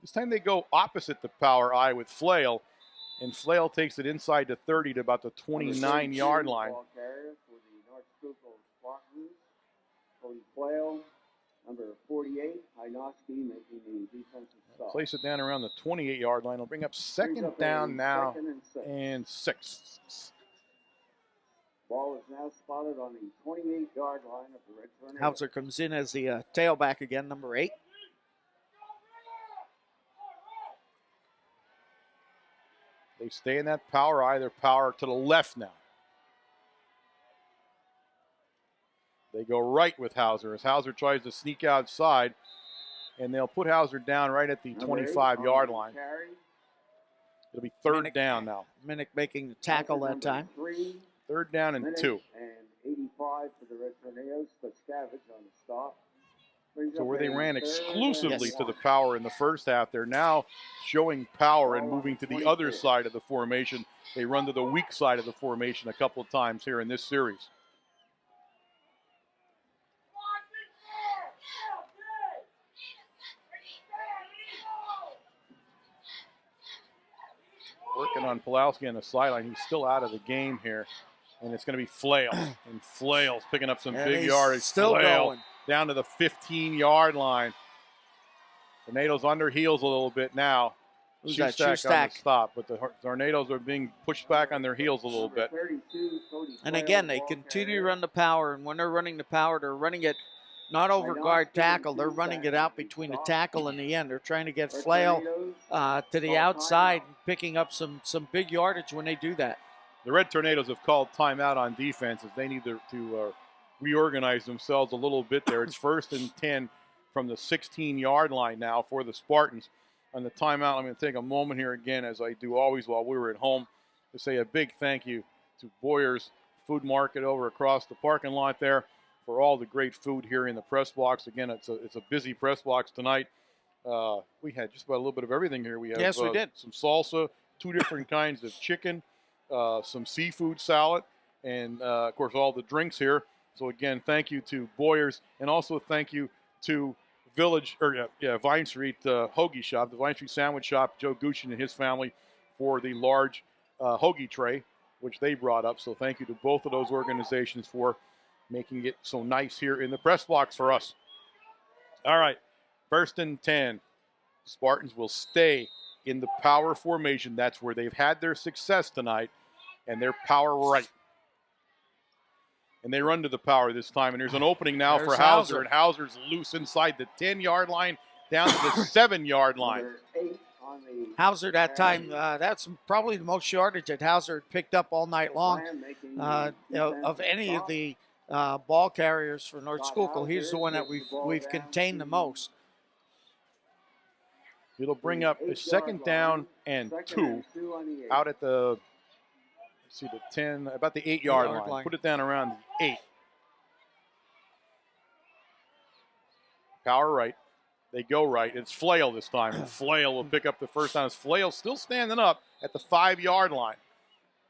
This time they go opposite the power eye with Flail, and Flail takes it inside the 30 to about the 29-yard line. Ball carrier for the North Schuylkill Spartans. Cody Flail, number 48, Hynoski making the defensive stop. Place it down around the 28-yard line. It'll bring up second down now and 6. Ball is now spotted on the 28-yard line of the Red Tornado. Hauser comes in as the tailback again, number 8. They stay in that power eye. They're power to the left now. They go right with Hauser as Hauser tries to sneak outside, and they'll put Hauser down right at the 25-yard line. It'll be 3rd down now. Minnick making the tackle that time. 3rd down and 2. And 85 for the Red Tornadoes. Staskavich on the stop. So where they ran exclusively to the power in the first half, they're now showing power and moving to the other side of the formation. They run to the weak side of the formation a couple of times here in this series. Working on Pulowski on the sideline. He's still out of the game here. And it's going to be Flail. And Flail's picking up some big yardage. Still Flail going. Down to the 15-yard line. Tornadoes under heels a little bit now. Who's that? Schustak on the stop. But the Tornadoes are being pushed back on their heels a little bit. And again, they continue to run the power. And when they're running the power, they're running it not over guard tackle. They're running it out between the tackle and the end. They're trying to get Flail to the outside, picking up some big yardage when they do that. The Red Tornadoes have called timeout on defense as they need to reorganize themselves a little bit there. It's 1st and 10 from the 16-yard line now for the Spartans. On the timeout, I'm going to take a moment here again, as I do always while we were at home, to say a big thank you to Boyer's Food Market over across the parking lot there for all the great food here in the press box. Again, it's a busy press box tonight. We had just about a little bit of everything here. We have yes, we did. Some salsa, 2 different kinds of chicken, some seafood salad, and, of course, all the drinks here. So, again, thank you to Boyer's, and also thank you to Vine Street Hoagie Shop, the Vine Street Sandwich Shop, Joe Gucci and his family for the large hoagie tray, which they brought up. So thank you to both of those organizations for making it so nice here in the press box for us. All right, 1st and 10. Spartans will stay in the power formation. That's where they've had their success tonight, and they're power right. And they run to the power this time. And there's an opening now for Hauser. And Hauser's loose inside the 10-yard line down to the 7-yard line. Hauser that time, that's probably the most yardage that Hauser picked up all night long of any of the ball carriers for North Schuylkill. He's the one that we've contained the most. It'll bring up a 2nd down and 2 out at the, let's see, the 10, about the 8-yard line. Put it down around the 8. Power right. They go right. It's Flail this time. And Flail will pick up the first down. Flail still standing up at the 5-yard line.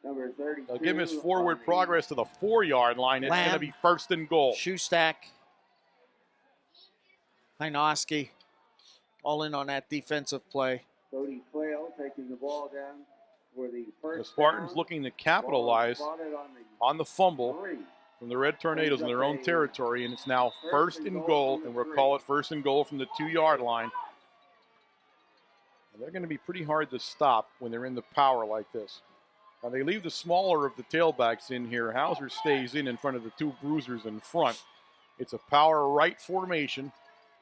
They'll give him his forward progress to the 4-yard line. It's going to be 1st and goal. Shoestack. Hynoski. All in on that defensive play. Cody Flail taking the ball down for the first. The Spartans looking to capitalize on the fumble from the Red Tornadoes in their own territory, and it's now 1st and goal, and we'll call it 1st and goal from the 2-yard line. And they're going to be pretty hard to stop when they're in the power like this. Now they leave the smaller of the tailbacks in here. Hauser stays in front of the 2 bruisers in front. It's a power right formation.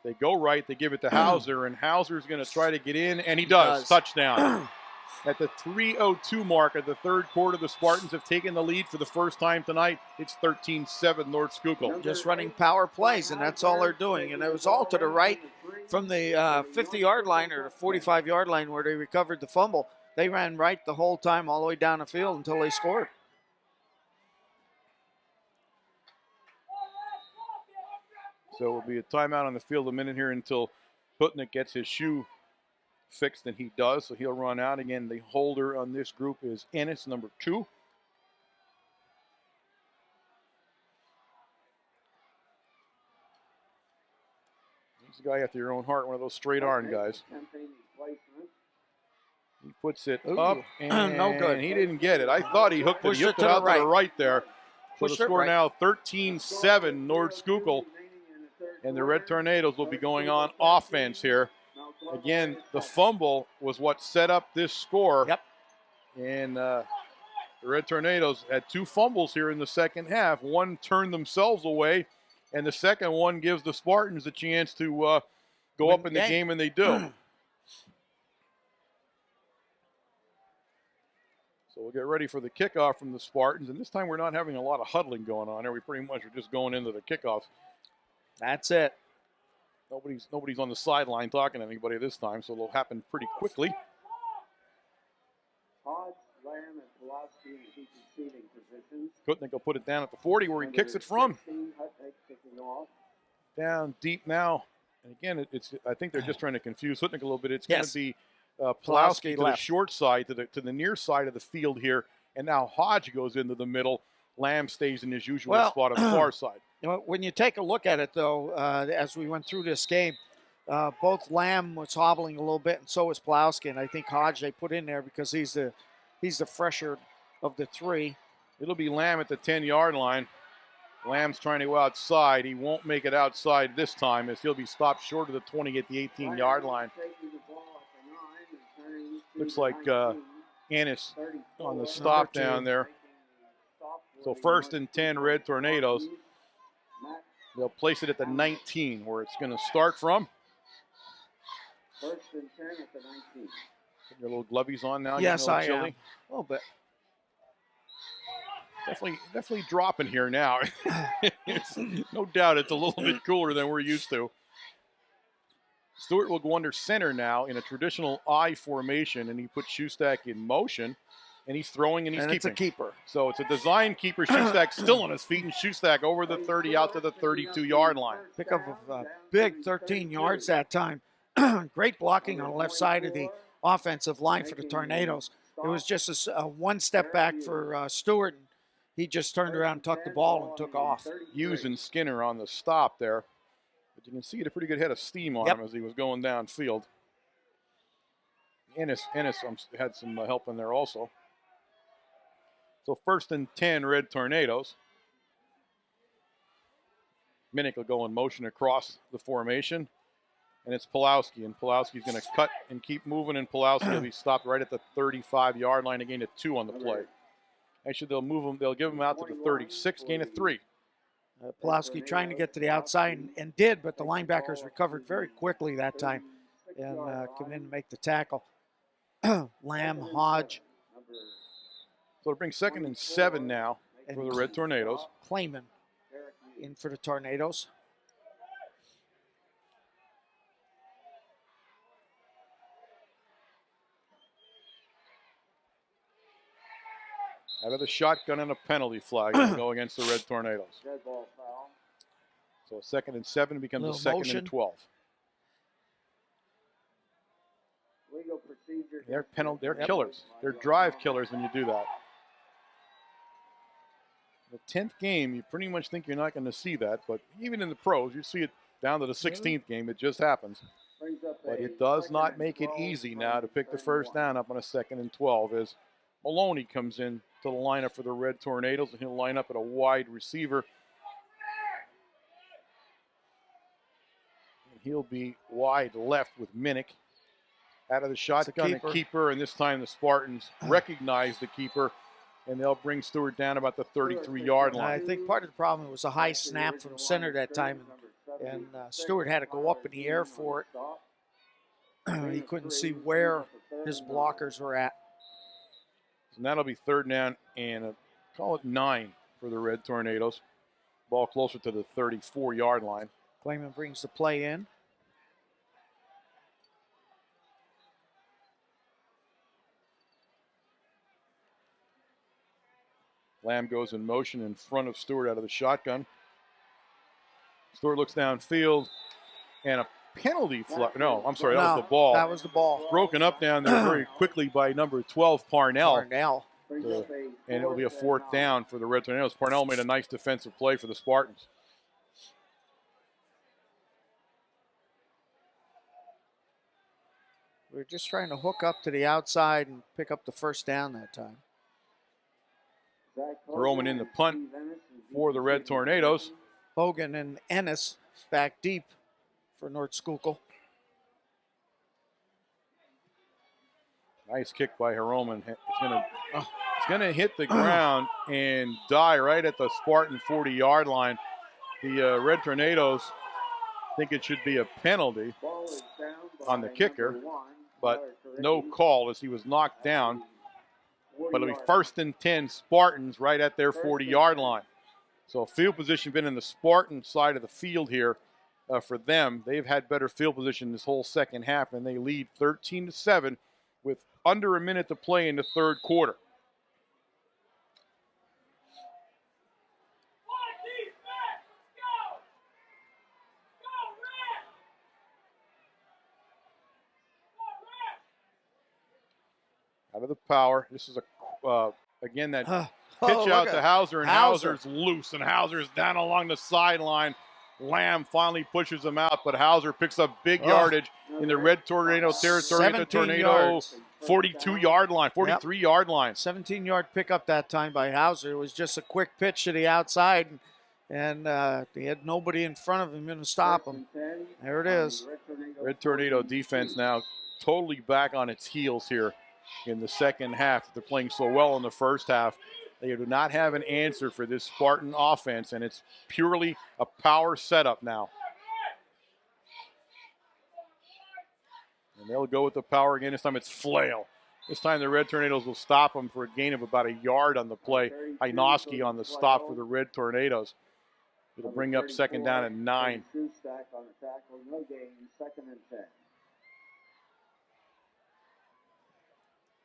They go right, they give it to Hauser, and Hauser's going to try to get in, and he does. Touchdown. At the 3:02 mark of the 3rd quarter, the Spartans have taken the lead for the first time tonight. It's 13-7 North Schuylkill. Just running power plays, and that's all they're doing. And it was all to the right from the 50-yard line or the 45-yard line where they recovered the fumble. They ran right the whole time all the way down the field until they scored. So it will be a timeout on the field a minute here until Putnick gets his shoe fixed, and he does, so he'll run out. Again, the holder on this group is Ennis, number 2. He's a guy after your own heart, one of those straight arm guys. He puts it up, and no good. He didn't get it. I thought he hooked it. He hooked it out to the right there. So the score now 13-7 North Schuylkill, and the Red Tornadoes will be going on offense here. Again, the fumble was what set up this score. Yep. And the Red Tornadoes had 2 fumbles here in the second half. One turned themselves away, and the second one gives the Spartans a chance to go up in the game, and they do. So we'll get ready for the kickoff from the Spartans, and this time we're not having a lot of huddling going on here. We pretty much are just going into the kickoffs. That's it. Nobody's on the sideline talking to anybody this time, so it'll happen pretty quickly. Hodge, Lamb, and Pulaski in each seating positions. Kutnick will put it down at the 40 where he kicks it from. Down deep now. And again, I think they're just trying to confuse Hutnick a little bit. It's going to be Pulaski to the short side, to the near side of the field here. And now Hodge goes into the middle. Lamb stays in his usual spot on the far side. You know, when you take a look at it, though, as we went through this game, both Lamb was hobbling a little bit, and so was Pulaski. And I think Hodge they put in there because he's the fresher of the 3. It'll be Lamb at the 10-yard line. Lamb's trying to go outside. He won't make it outside this time, as he'll be stopped short of the 20 at the 18-yard line. Looks like Ennis on the stop down there. So 1st and 10 Red Tornadoes. They'll place it at the 19, where it's going to start from. First and 10 at the 19. Put your little glovies on now. Yes, getting a I little am. chilly. A little bit. Definitely dropping here now. No doubt it's a little bit cooler than we're used to. Stewart will go under center now in a traditional I formation, and he puts Schustak in motion, and he's throwing and he's And keeping. it's a keeper. So it's a design keeper. Schustak still on his feet, and Schustak over the 30 out to the 32-yard line. Pick up a big 13 yards that time. Great blocking on the left side of the offensive line for the Tornadoes. It was just a one step back for Stewart. He just turned around, tucked the ball, and took off. Hughes and Skinner on the stop there. But you can see a pretty good head of steam on him as he was going downfield. Ennis had some help in there also. So first and 10, Red Tornadoes. Minnick will go in motion across the formation. And it's Pulowski. And Pulowski's going to cut and keep moving. And Pulowski will be stopped right at the 35-yard line. Again, a 2 on the play. Actually, they'll move him. They'll give him out to the 36, gain of 3. Pulowski trying to get to the outside and did, but the linebackers recovered very quickly that time and come in and make the tackle. Lamb, Hodge. So it brings 2nd and 7 now for the Red Tornadoes. Clayman in for the Tornadoes. Out of the shotgun and a penalty flag to go against the Red Tornadoes. So 2nd and 7 becomes a 2nd and 12. They're killers. They're drive killers when you do that. The 10th game, you pretty much think you're not going to see that, but even in the pros, you see it down to the 16th game. It just happens. But it does not make it easy now to pick the first down up on a 2nd and 12 as Maloney comes in to the lineup for the Red Tornadoes, and he'll line up at a wide receiver. And he'll be wide left with Minnick. Out of the shotgun, a keeper, and this time the Spartans recognize the keeper, and they'll bring Stewart down about the 33-yard line. I think part of the problem was a high snap from center that time, and Stewart had to go up in the air for it. He couldn't see where his blockers were at. And that'll be 3rd down and call it 9 for the Red Tornadoes. Ball closer to the 34-yard line. Clayman brings the play in. Lamb goes in motion in front of Stewart out of the shotgun. Stewart looks downfield, and a penalty flag. No, I'm sorry, that was the ball. That was the ball. Broken up down there very quickly by number 12, Parnell. Parnell. And it'll be a 4th down for the Red Tornadoes. Parnell made a nice defensive play for the Spartans. We were just trying to hook up to the outside and pick up the first down that time. Roman in the punt for the Red Tornadoes. Hogan and Ennis back deep for North Schuylkill. Nice kick by Heroman. It's gonna hit the ground and die right at the Spartan 40-yard line. The Red Tornadoes think it should be a penalty on the kicker, but no call as he was knocked down. But it'll be 1st and 10 Spartans right at their 40-yard line. So field position been in the Spartan side of the field here for them. They've had better field position this whole second half, and they lead 13-7 with under a minute to play in the 3rd quarter. Out of the power. This is again that pitch out to Hauser, and Hauser's loose, and Hauser's down along the sideline. Lamb finally pushes him out, but Hauser picks up big yardage in the Red Tornado territory at the Tornado 42-yard line, 43-yard line. 17-yard pickup that time by Hauser. It was just a quick pitch to the outside, and they had nobody in front of him to stop him. There it is. Red Tornado defense now totally back on its heels here in the second half. They're playing so well in the first half. They do not have an answer for this Spartan offense, and it's purely a power setup now. And they'll go with the power again. This time it's Flail. This time the Red Tornadoes will stop them for a gain of about a yard on the play. Hynoski on the stop for the Red Tornadoes. It'll bring up second down and 9.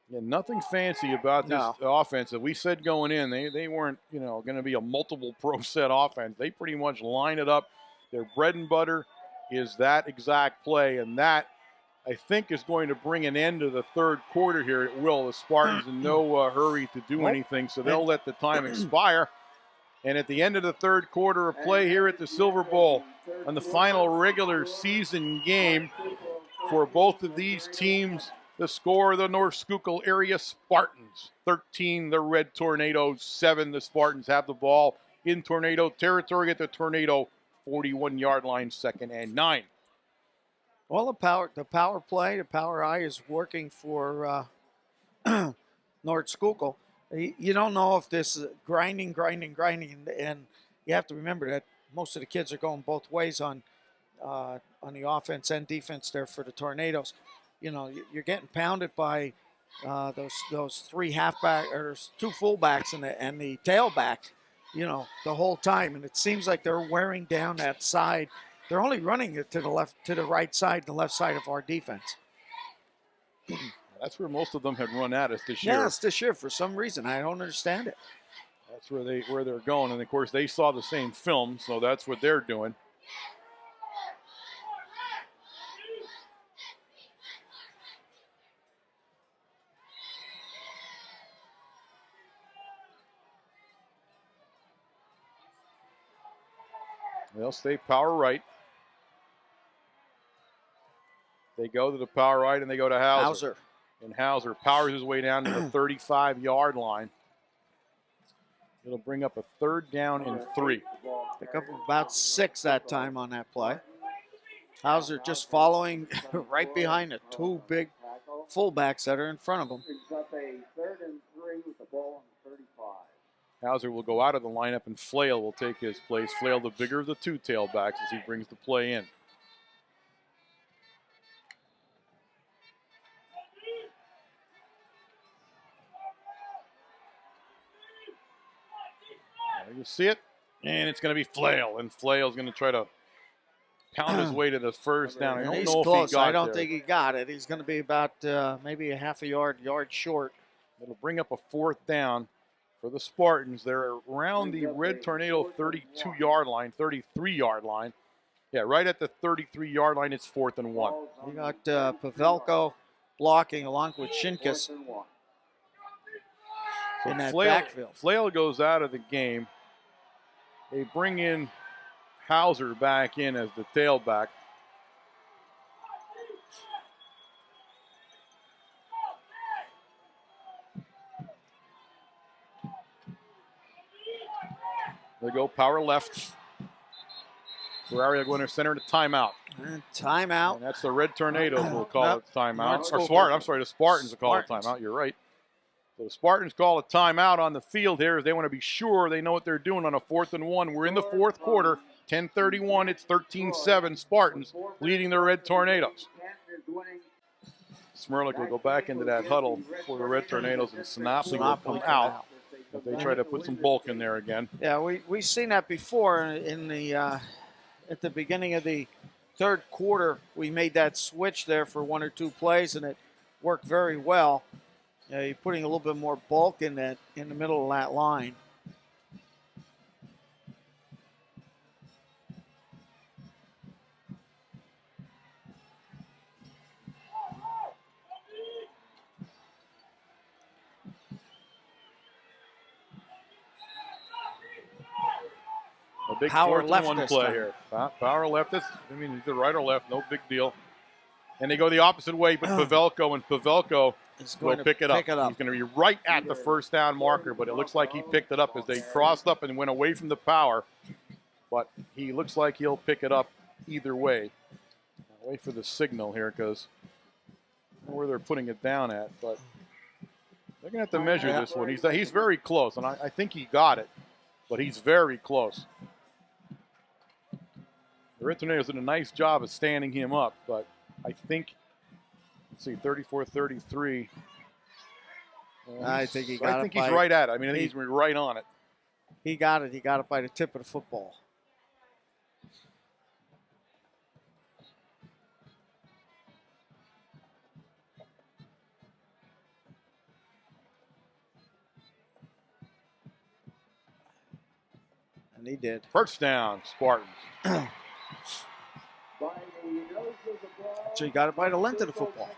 Yeah, nothing fancy about this offense. That we said going in, they weren't, going to be a multiple pro set offense. They pretty much line it up. Their bread and butter is that exact play, and that, I think, is going to bring an end to the third quarter here. It will. The Spartans in no hurry to do anything, so they'll let the time expire. And at the end of the third quarter of play here at the Silver Bowl, on the final regular season game for both of these teams, the score, the North Schuylkill area Spartans 13, the Red Tornadoes 7. The Spartans have the ball in Tornado territory at the Tornado 41-yard line, second and 9. Well, the power play, the power eye is working for North Schuylkill. You don't know if this is grinding, and you have to remember that most of the kids are going both ways on the offense and defense there for the Tornadoes. You're getting pounded by those three halfback or two fullbacks and the tailback, the whole time, and it seems like they're wearing down that side. They're only running it to the right side, the left side of our defense. That's where most of them had run at us this year. Yes, this year for some reason. I don't understand it. That's where they're going, and of course they saw the same film, so that's what they're doing. They'll stay power right. They go to the power right, and they go to Hauser. And Hauser powers his way down to the 35-yard line. It'll bring up a third down and 3. Pick up about 6 that time on that play. Hauser just following right behind the two big fullbacks that are in front of him. Hauser will go out of the lineup, and Flail will take his place. Flail, the bigger of the two tailbacks, as he brings the play in. There you see it, and it's going to be Flail, and Flail's going to try to pound his way to the first down. I don't know if he got I don't there. think he got it. He's going to be about maybe a half a yard short. It'll bring up a fourth down for the Spartans. They're around the Red Tornado 32-yard line, 33-yard line. Yeah, right at the 33-yard line, it's 4th and 1. You got Pavelko blocking along with Schuylkill in that backfield. Flail goes out of the game. They bring in Hauser back in as the tailback. They go power left. Ferrari going to center to timeout. And timeout. And that's the Red Tornadoes will call it timeout. The Spartans will call it timeout. You're right. So the Spartans call a timeout on the field here as they want to be sure they know what they're doing on a 4th and 1. We're in the fourth quarter. 10:31. It's 13-7. Spartans leading the Red Tornadoes. Smirlik will go back into that huddle for the Red Tornadoes, and Sinopoli will come out. But they try to put some bulk in there again. Yeah, we've seen that before in the at the beginning of the third quarter. We made that switch there for 1 or 2 plays, and it worked very well. You're putting a little bit more bulk in the middle of that line. A big Power 4th left and 1 this play time. here. Power left. Either right or left, no big deal. And they go the opposite way, but Pavelko will pick it up. He's going to be right at the first down marker, but it looks like he picked it up as they crossed up and went away from the power. But he looks like he'll pick it up either way. I'll wait for the signal here because I don't know where they're putting it down at, but They're going to have to measure this one. He's very close, and I think he got it, but he's very close. The Red Tornadoes did a nice job of standing him up, but I think, let's see, 34-33. I think he got it. I think he's right at it. I mean, I think he's right on it. He got it. He got it by the tip of the football. And he did. First down, Spartans. So he got it by the length of the football.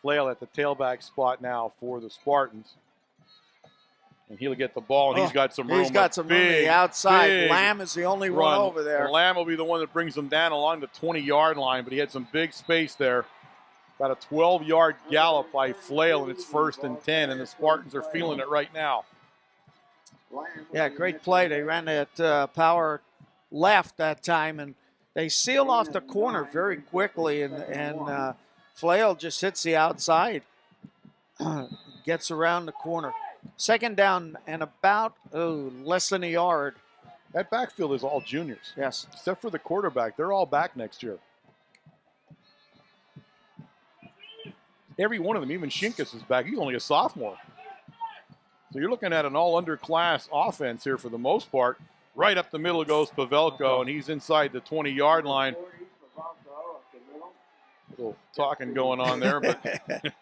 Flail at the tailback spot now for the Spartans. And he'll get the ball, and he's got some room. He's got some room on the outside. Lamb is the only one over there. And Lamb will be the one that brings him down along the 20-yard line, but he had some big space there. About a 12-yard gallop by Flail, and it's 1st and 10, and the Spartans are feeling it right now. Yeah, great play. They ran that power left that time, and they seal off the corner very quickly, and Flail just hits the outside, gets around the corner. 2nd down and about less than a yard. That backfield is all juniors. Yes. Except for the quarterback. They're all back next year. Every one of them, even Shinkus is back. He's only a sophomore. So you're looking at an all-underclass offense here for the most part. Right up the middle goes Pavelko, and he's inside the 20-yard line. A little talking going on there, but...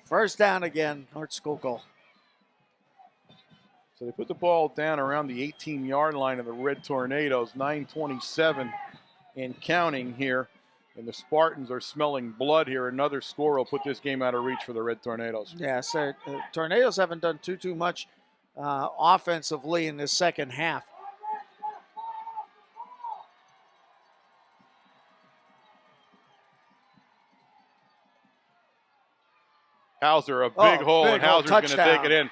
First down again, North Schuylkill. So they put the ball down around the 18-yard line of the Red Tornadoes, 9:27 and counting here. And the Spartans are smelling blood here. Another score will put this game out of reach for the Red Tornadoes. Yeah, so Tornadoes haven't done too much offensively in this second half. Hauser, a big hole, and Hauser's going to take it in.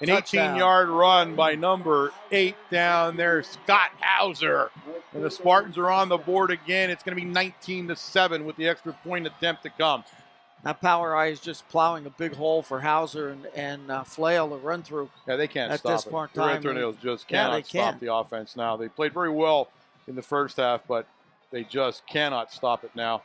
An 18-yard run by number 8 down there, Scott Hauser. And the Spartans are on the board again. It's going to be 19-7 with the extra point attempt to come. Now Power Eye is just plowing a big hole for Hauser and Flail to run through. Yeah, they can't stop this it. point The Red Tornadoes just cannot stop the offense now. They played very well in the first half, but they just cannot stop it now.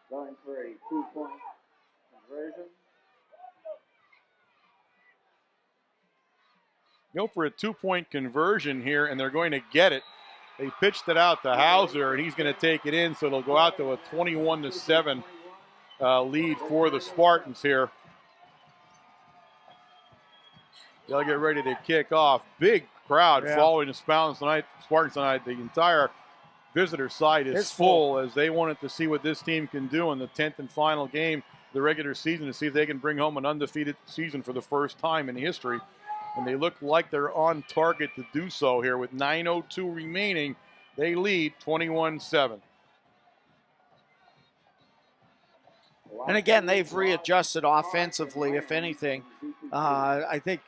Going for a 2-point conversion. Go for a 2-point conversion here, and they're going to get it. They pitched it out to Hauser, and he's going to take it in, so it'll go out to a 21-7 lead for the Spartans here. They'll get ready to kick off. Big crowd following the Spartans tonight. The entire visitor side is full as they wanted to see what this team can do in the 10th and final game of the regular season to see if they can bring home an undefeated season for the first time in history. And they look like they're on target to do so here with 9:02 remaining. They lead 21-7. And again, they've readjusted offensively, if anything. I think,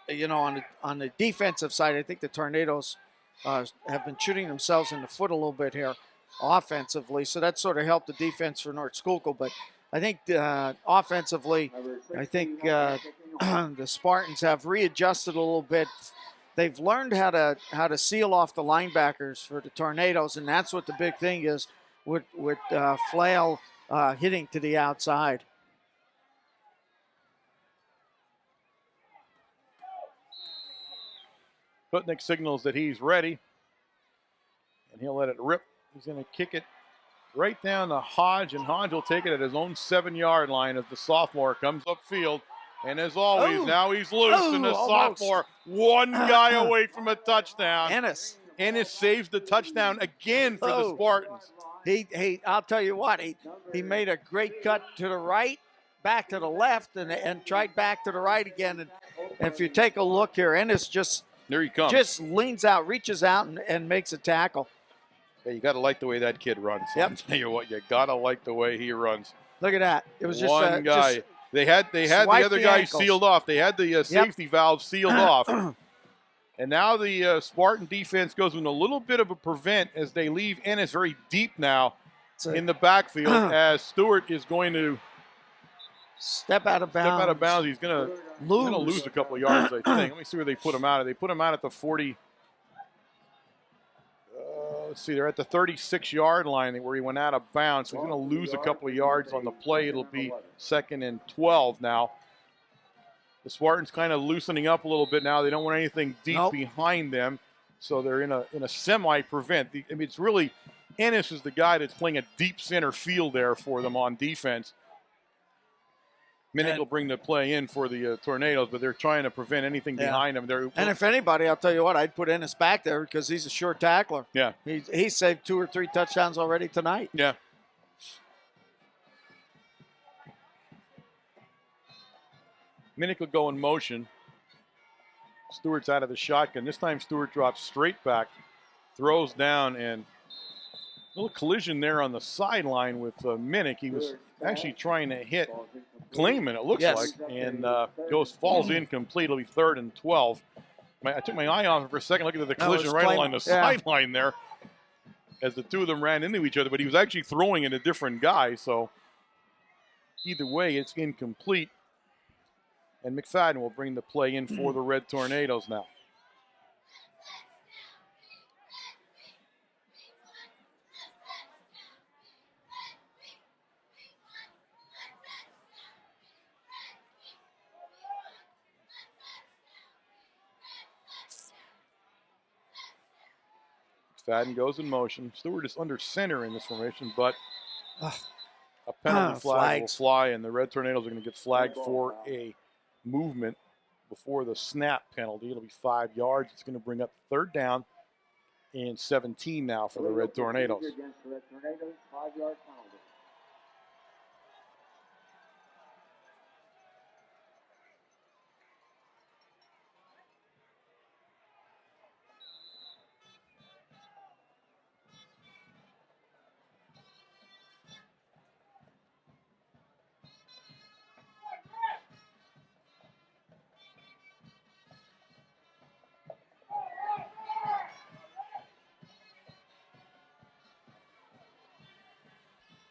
on the defensive side, I think the Tornadoes have been shooting themselves in the foot a little bit here offensively. So that sort of helped the defense for North Schuylkill. But I think offensively, I think the Spartans have readjusted a little bit. They've learned how to seal off the linebackers for the Tornadoes, and that's what the big thing is with Flail hitting to the outside. Putnick signals that he's ready, and he'll let it rip. He's going to kick it right down to Hodge, and Hodge will take it at his own 7-yard line as the sophomore comes upfield And as always, Oh. now he's loose, and the Almost. sophomore, one guy away from a touchdown. Ennis. Ennis saves the touchdown again for the Spartans. I'll tell you what, he made a great cut to the right, back to the left, and tried back to the right again. And if you take a look here, Ennis There he comes. just leans out, reaches out, and makes a tackle. Yeah, you got to like the way that kid runs. Yep. I'll tell you what, you got to like the way he runs. Look at that. It was just one guy. They had the other guy sealed off. They had the safety valve sealed off. And now the Spartan defense goes in a little bit of a prevent as they leave Ennis very deep now in the backfield as Stewart is going to step out of bounds. He's going to lose a couple of yards, I think. Let me see where they put him out. They put him out at the 40. Let's see, they're at the 36-yard line where he went out of bounds. So he's going to lose a couple of yards on the play. It'll be 2nd and 12 now. The Spartans kind of loosening up a little bit now. They don't want anything deep behind them, so they're in a semi-prevent. I mean, it's really Ennis is the guy that's playing a deep center field there for them on defense. Minnick will bring the play in for the Tornadoes, but they're trying to prevent anything behind them. And if anybody, I'll tell you what, I'd put Ennis back there because he's a sure tackler. Yeah. He saved 2 or 3 touchdowns already tonight. Yeah. Minnick will go in motion. Stewart's out of the shotgun. This time Stewart drops straight back, throws down, and a little collision there on the sideline with Minnick. He was actually trying to hit Klayman, it looks like, and falls incomplete. It'll be 3rd and 12. I took my eye off it for a second, looking at the collision right along the sideline there as the two of them ran into each other, but he was actually throwing at a different guy, so either way, it's incomplete. And McFadden will bring the play in for the Red Tornadoes now. McFadden goes in motion. Stewart is under center in this formation, but a penalty flag will fly, and the Red Tornadoes are going to get flagged for a movement before the snap penalty. It'll be 5 yards. It's going to bring up 3rd down and 17 now for the Red Tornadoes. Against the Red Tornadoes, 5-yard penalty.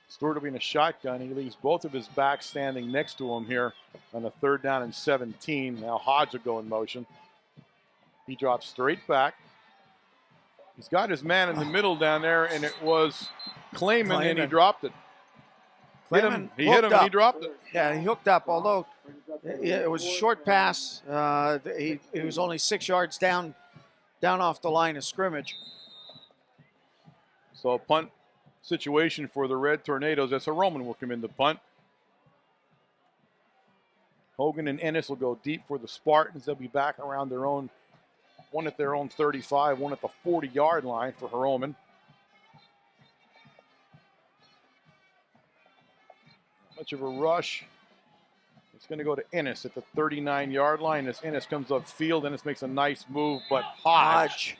Stewart will be in a shotgun. He leaves both of his backs standing next to him here on a 3rd down and 17. Now Hodge will go in motion. He drops straight back. He's got his man in the middle down there, and it was Klayman, and he dropped it. He hit him, and he dropped it. Yeah, he hooked up, although it was a short pass. He was only 6 yards down off the line of scrimmage. So a punt situation for the Red Tornadoes. That's a Roman will come in to punt. Hogan and Ennis will go deep for the Spartans. They'll be back around their own, one at their own 35, one at the 40-yard line for Roman. Much of a rush. It's going to go to Ennis at the 39-yard line. As Ennis comes upfield, Ennis makes a nice move, but Hodge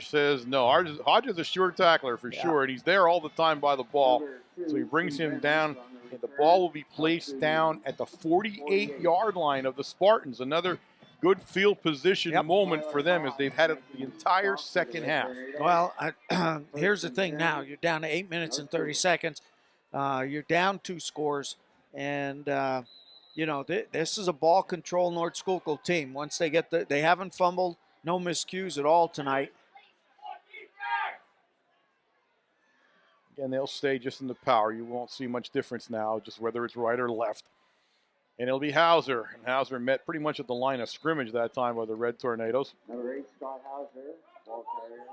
says no. Hodge is a sure tackler for sure, and he's there all the time by the ball. So he brings him down, and the ball will be placed down at the 48-yard line of the Spartans. Another good field position moment for them as they've had it the entire second half. Well, here's the thing now. You're down to 8 minutes and 30 seconds. You're down 2 scores, and this is a ball control North Schuylkill team. Once they get they haven't fumbled, no miscues at all tonight. Again, they'll stay just in the power. You won't see much difference now, just whether it's right or left. And it'll be Hauser. And Hauser met pretty much at the line of scrimmage that time by the Red Tornadoes. Number 8, Scott Hauser, ball carrier.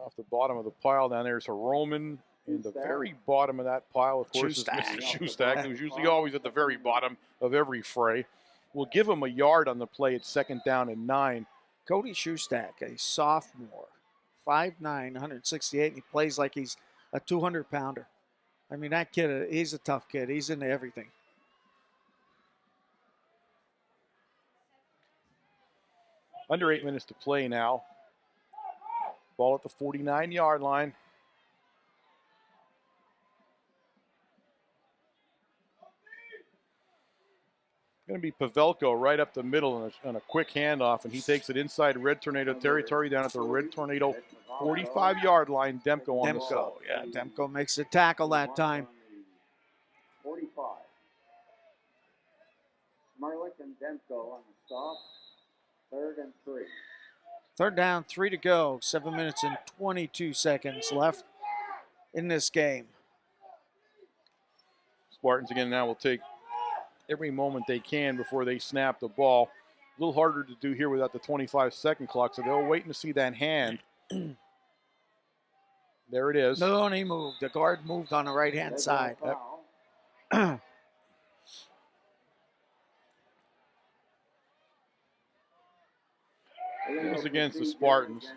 Off the bottom of the pile down there is a Roman. In the very bottom of that pile, of course, is Mr. Schustak, who's usually always at the very bottom of every fray. will give them a yard on the play at 2nd down and 9. Cody Schustack, a sophomore, 5'9", 168, and he plays like he's a 200-pounder. I mean, that kid, he's a tough kid. He's into everything. Under 8 minutes to play now. Ball at the 49-yard line. Going to be Pavelko right up the middle on a quick handoff, and he takes it inside Red Tornado territory down at the Red Tornado 45-yard line. Demko on the stop. Yeah, Demko makes the tackle that time. 45. Smarlick and Demko on the stop. 3rd and 3. 3rd down, 3 to go. 7 minutes and 22 seconds left in this game. Spartans again now will take every moment they can before they snap the ball. A little harder to do here without the 25-second clock, so they'll wait to see that hand. There it is. No, and he moved. The guard moved on the right-hand side. Yep. Goes against the Spartans.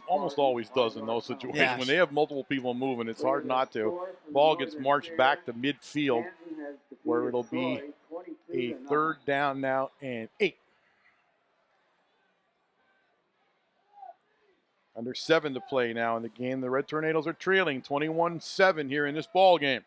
Almost always does in those situations. Yes. When they have multiple people moving, it's hard not to. Ball gets marched back to midfield, where it'll be a 3rd down now and 8. Under 7 to play now in the game. The Red Tornadoes are trailing 21-7 here in this ball game.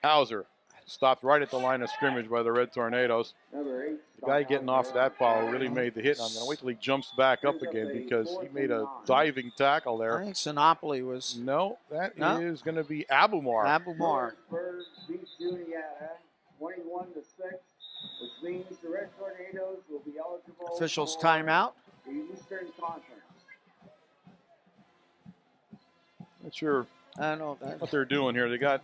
Hauser stopped right at the line of scrimmage by the Red Tornadoes. The guy getting off of that ball really made the hit. I'm going to wait till he jumps back up again because he made a diving tackle there. I think Sinopoli was... No, that is going to be Abumar. Abumar. 21-6, which means the Red Tornadoes will be eligible. Officials timeout. The Eastern Conference. Not sure I don't know what they're doing here. They got...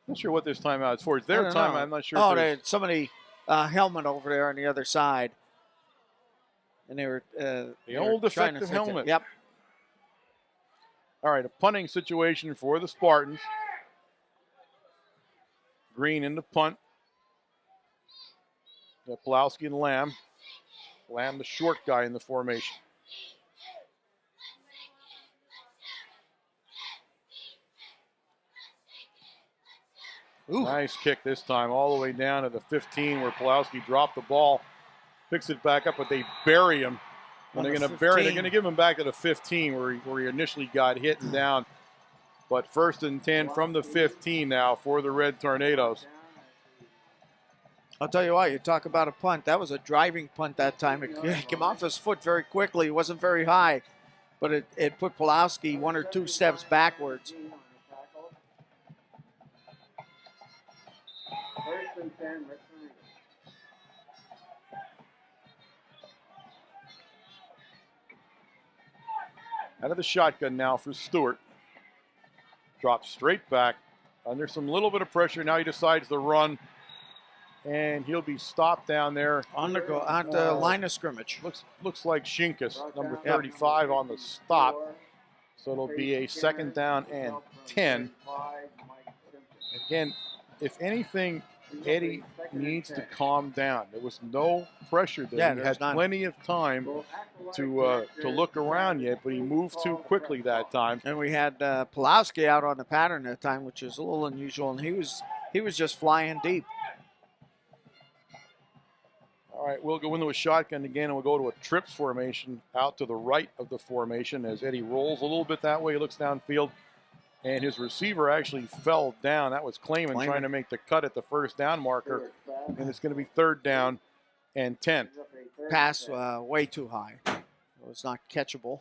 Not sure what this timeout is for. It's their timeout. I'm not sure. Oh, there's somebody helmet over there on the other side, and they were the old defective helmet. Yep. All right, a punting situation for the Spartans. Green in the punt. Got Pulowski and Lamb. Lamb, the short guy in the formation. Ooh. Nice kick this time, all the way down to the 15 where Pulowski dropped the ball. Picks it back up, but they bury him. And they're going to bury. They're going to give him back to the 15 where he initially got hit and down. But 1st and 10 from the 15 now for the Red Tornadoes. I'll tell you what, you talk about a punt. That was a driving punt that time. It came off his foot very quickly. It wasn't very high, but it put Pulowski 1 or 2 steps backwards. 1st and 10, Red Tornadoes. Out of the shotgun now for Stewart. Drops straight back under some little bit of pressure. Now he decides to run, and he'll be stopped down there On the line of scrimmage. Looks like Shinkus, number 35, on the stop. So it'll be a 2nd down and 10. Again, if anything, Eddie needs to calm down. There was no pressure there. Yeah, he had plenty of time to look around yet, but he moved too quickly that time. And we had Pulowski out on the pattern that time, which is a little unusual, and he was just flying deep. All right, we'll go into a shotgun again, and we'll go to a trips formation out to the right of the formation as Eddie rolls a little bit that way. He looks downfield, and his receiver actually fell down. That was Clayman trying to make the cut at the 1st down marker, and it's going to be 3rd down and 10. Pass way too high. It was not catchable.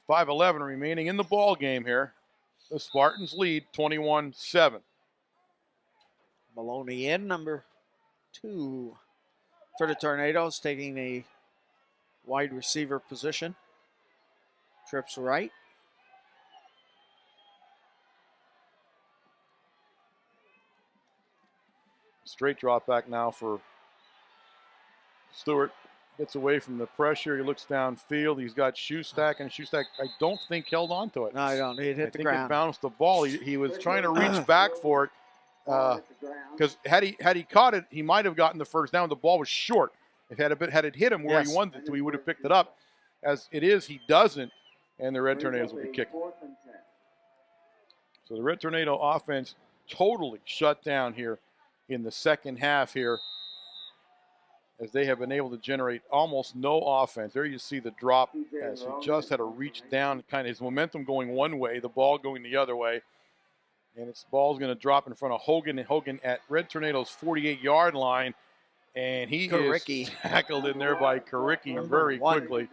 .5:11 remaining in the ball game here. The Spartans lead 21-7. Maloney in, number 2 for the Tornadoes, taking a wide receiver position. Trips right. straight drop back now for Stewart. Gets away from the pressure. He looks downfield. He's got Shoestack, and Shoestack, I don't think, held on to it. No, I don't. It hit the ground. I think it bounced the ball. He was trying to reach back for it because had he caught it, he might have gotten the first down. The ball was short. If had it hit him where he wanted it to, he would have picked it up. As it is, he doesn't, and the Red Tornadoes will be kicking. So the Red Tornado offense totally shut down here in the second half here, as they have been able to generate almost no offense. There you see the drop as he just had to reach down, kind of his momentum going one way, the ball going the other way. And its ball's going to drop in front of Hogan, and Hogan at Red Tornado's 48-yard line. And he is tackled in there by Karicki very quickly.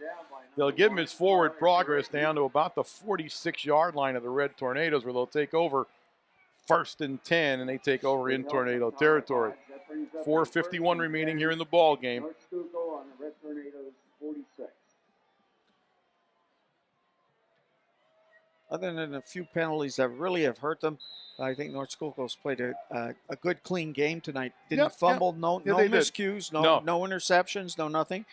They'll give him his forward progress down to about the 46-yard line of the Red Tornadoes, where they'll take over 1st and 10, and they take over in Tornado territory. 4:51 remaining here in the ball game. Schuylkill on the Red Tornadoes 46. Other than a few penalties that really have hurt them, I think North Schuylkill's played a good, clean game tonight. Didn't fumble, no miscues, no interceptions, no nothing.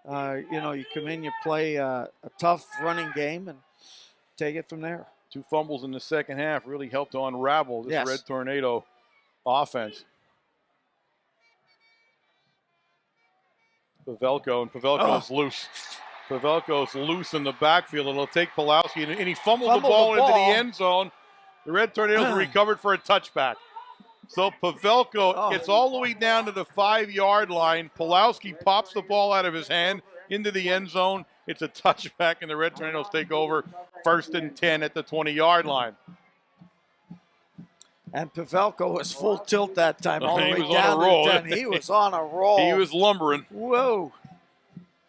You come in, you play a tough running game, and take it from there. 2 fumbles in the second half really helped to unravel this Red Tornado offense. Pavelko's loose. Pavelko's loose in the backfield. It'll take Pulowski, and he fumbled the ball into the end zone. The Red Tornadoes recovered for a touchback. So Pavelko gets all the way down to the 5-yard line. Pulowski pops the ball out of his hand into the end zone. It's a touchback, and the Red Tornadoes take over 1st and 10 at the 20-yard line. And Pavelko was full tilt that time, all the way down to 10. He was on a roll. He was lumbering. Whoa.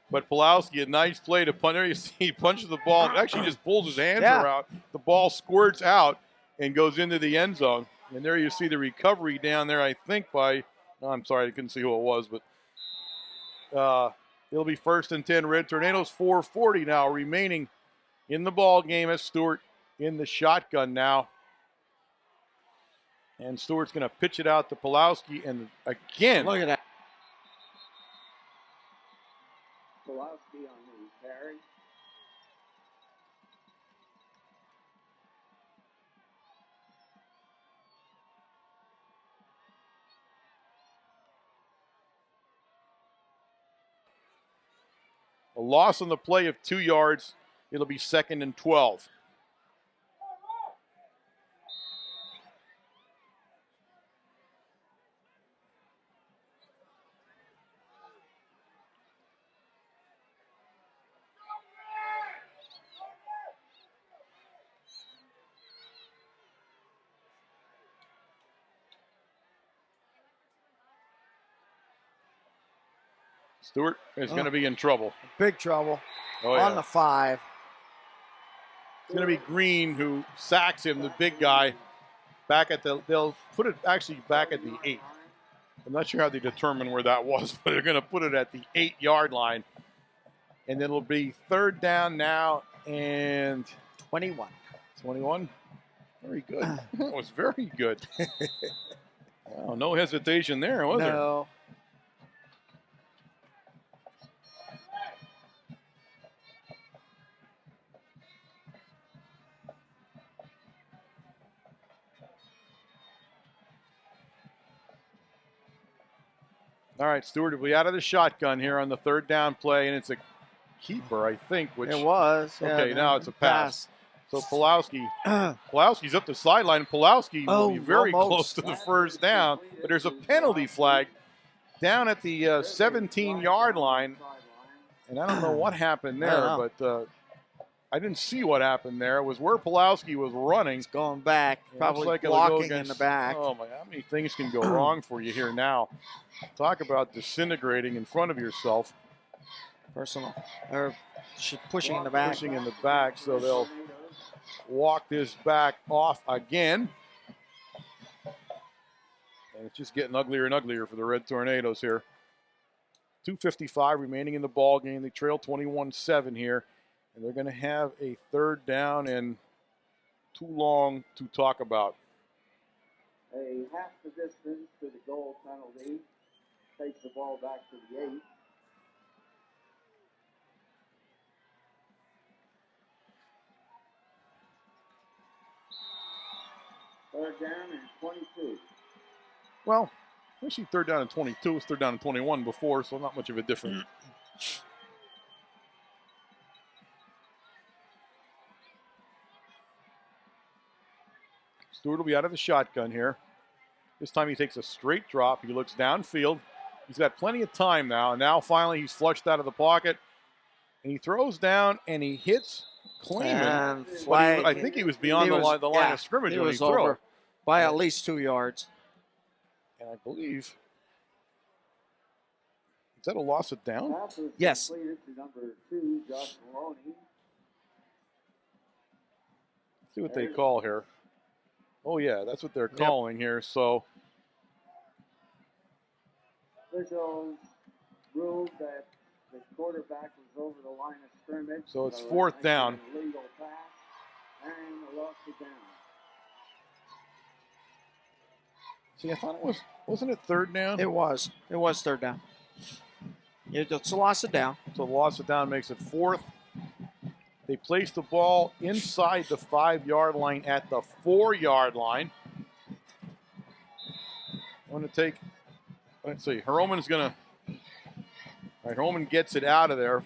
But Pulowski, a nice play to punch. There you see he punches the ball. Actually just pulls his hands around. The ball squirts out and goes into the end zone. And there you see the recovery down there, I think, by, I'm sorry, I couldn't see who it was, but it'll be 1st and 10 Red Tornadoes. 4:40 now remaining in the ball game as Stewart in the shotgun now. And Stewart's going to pitch it out to Pulowski, and again. Look at that. Pulowski on the carry. A loss on the play of 2 yards. It'll be 2nd and 12. Stewart is going to be in trouble. Big trouble. On the 5. It's going to be Green who sacks him, the big guy, back at they'll put it actually back at the 8. I'm not sure how they determine where that was, but they're going to put it at the 8-yard line. And then it'll be 3rd down now and 21. 21? Very good. That was very good. Wow, no hesitation there, was there? No. All right, Stewart will be out of the shotgun here on the 3rd down play, and it's a keeper, I think. Which it was. Okay, now it's a pass. So Pulowski's up the sideline. Pulowski will be very close to the 1st down, but there's a penalty flag down at the 17-yard line, and I don't know what happened there, but I didn't see what happened there. It was where Pulowski was running. He's going back, probably like blocking in the back. Oh, my, how many things can go wrong for you here now? Talk about disintegrating in front of yourself. Personal. Or pushing in the back. Pushing in the back, so they'll walk this back off again. And it's just getting uglier and uglier for the Red Tornadoes here. 2:55 remaining in the ball game. They trail 21-7 here. And they're going to have a 3rd down and too long to talk about. A half the distance to the goal penalty. Takes the ball back to the 8. Third down and 22. Well, actually third down and 22. It's third down and 21 before, so not much of a difference. Stewart will be out of the shotgun here. This time he takes a straight drop. He looks downfield. He's got plenty of time now. And now finally he's flushed out of the pocket. And he throws down and he hits Klayman. But I think he was beyond the line of scrimmage when he threw. Over by at least 2 yards. And I believe, is that a loss of down? Yes. To number 2, Josh Maloney. Let's see what they call here. Oh, yeah, that's what they're calling here. So, Officials ruled that the quarterback was over the line of scrimmage. So it's fourth down. Legal pass and a loss of down. See, I thought wasn't it third down? It was third down. It's a loss of down. So loss of down makes it fourth. They place the ball inside the 5-yard line at the 4-yard line. I'm going to take, let's see, Heroman's going to, all right, Heroman gets it out of there.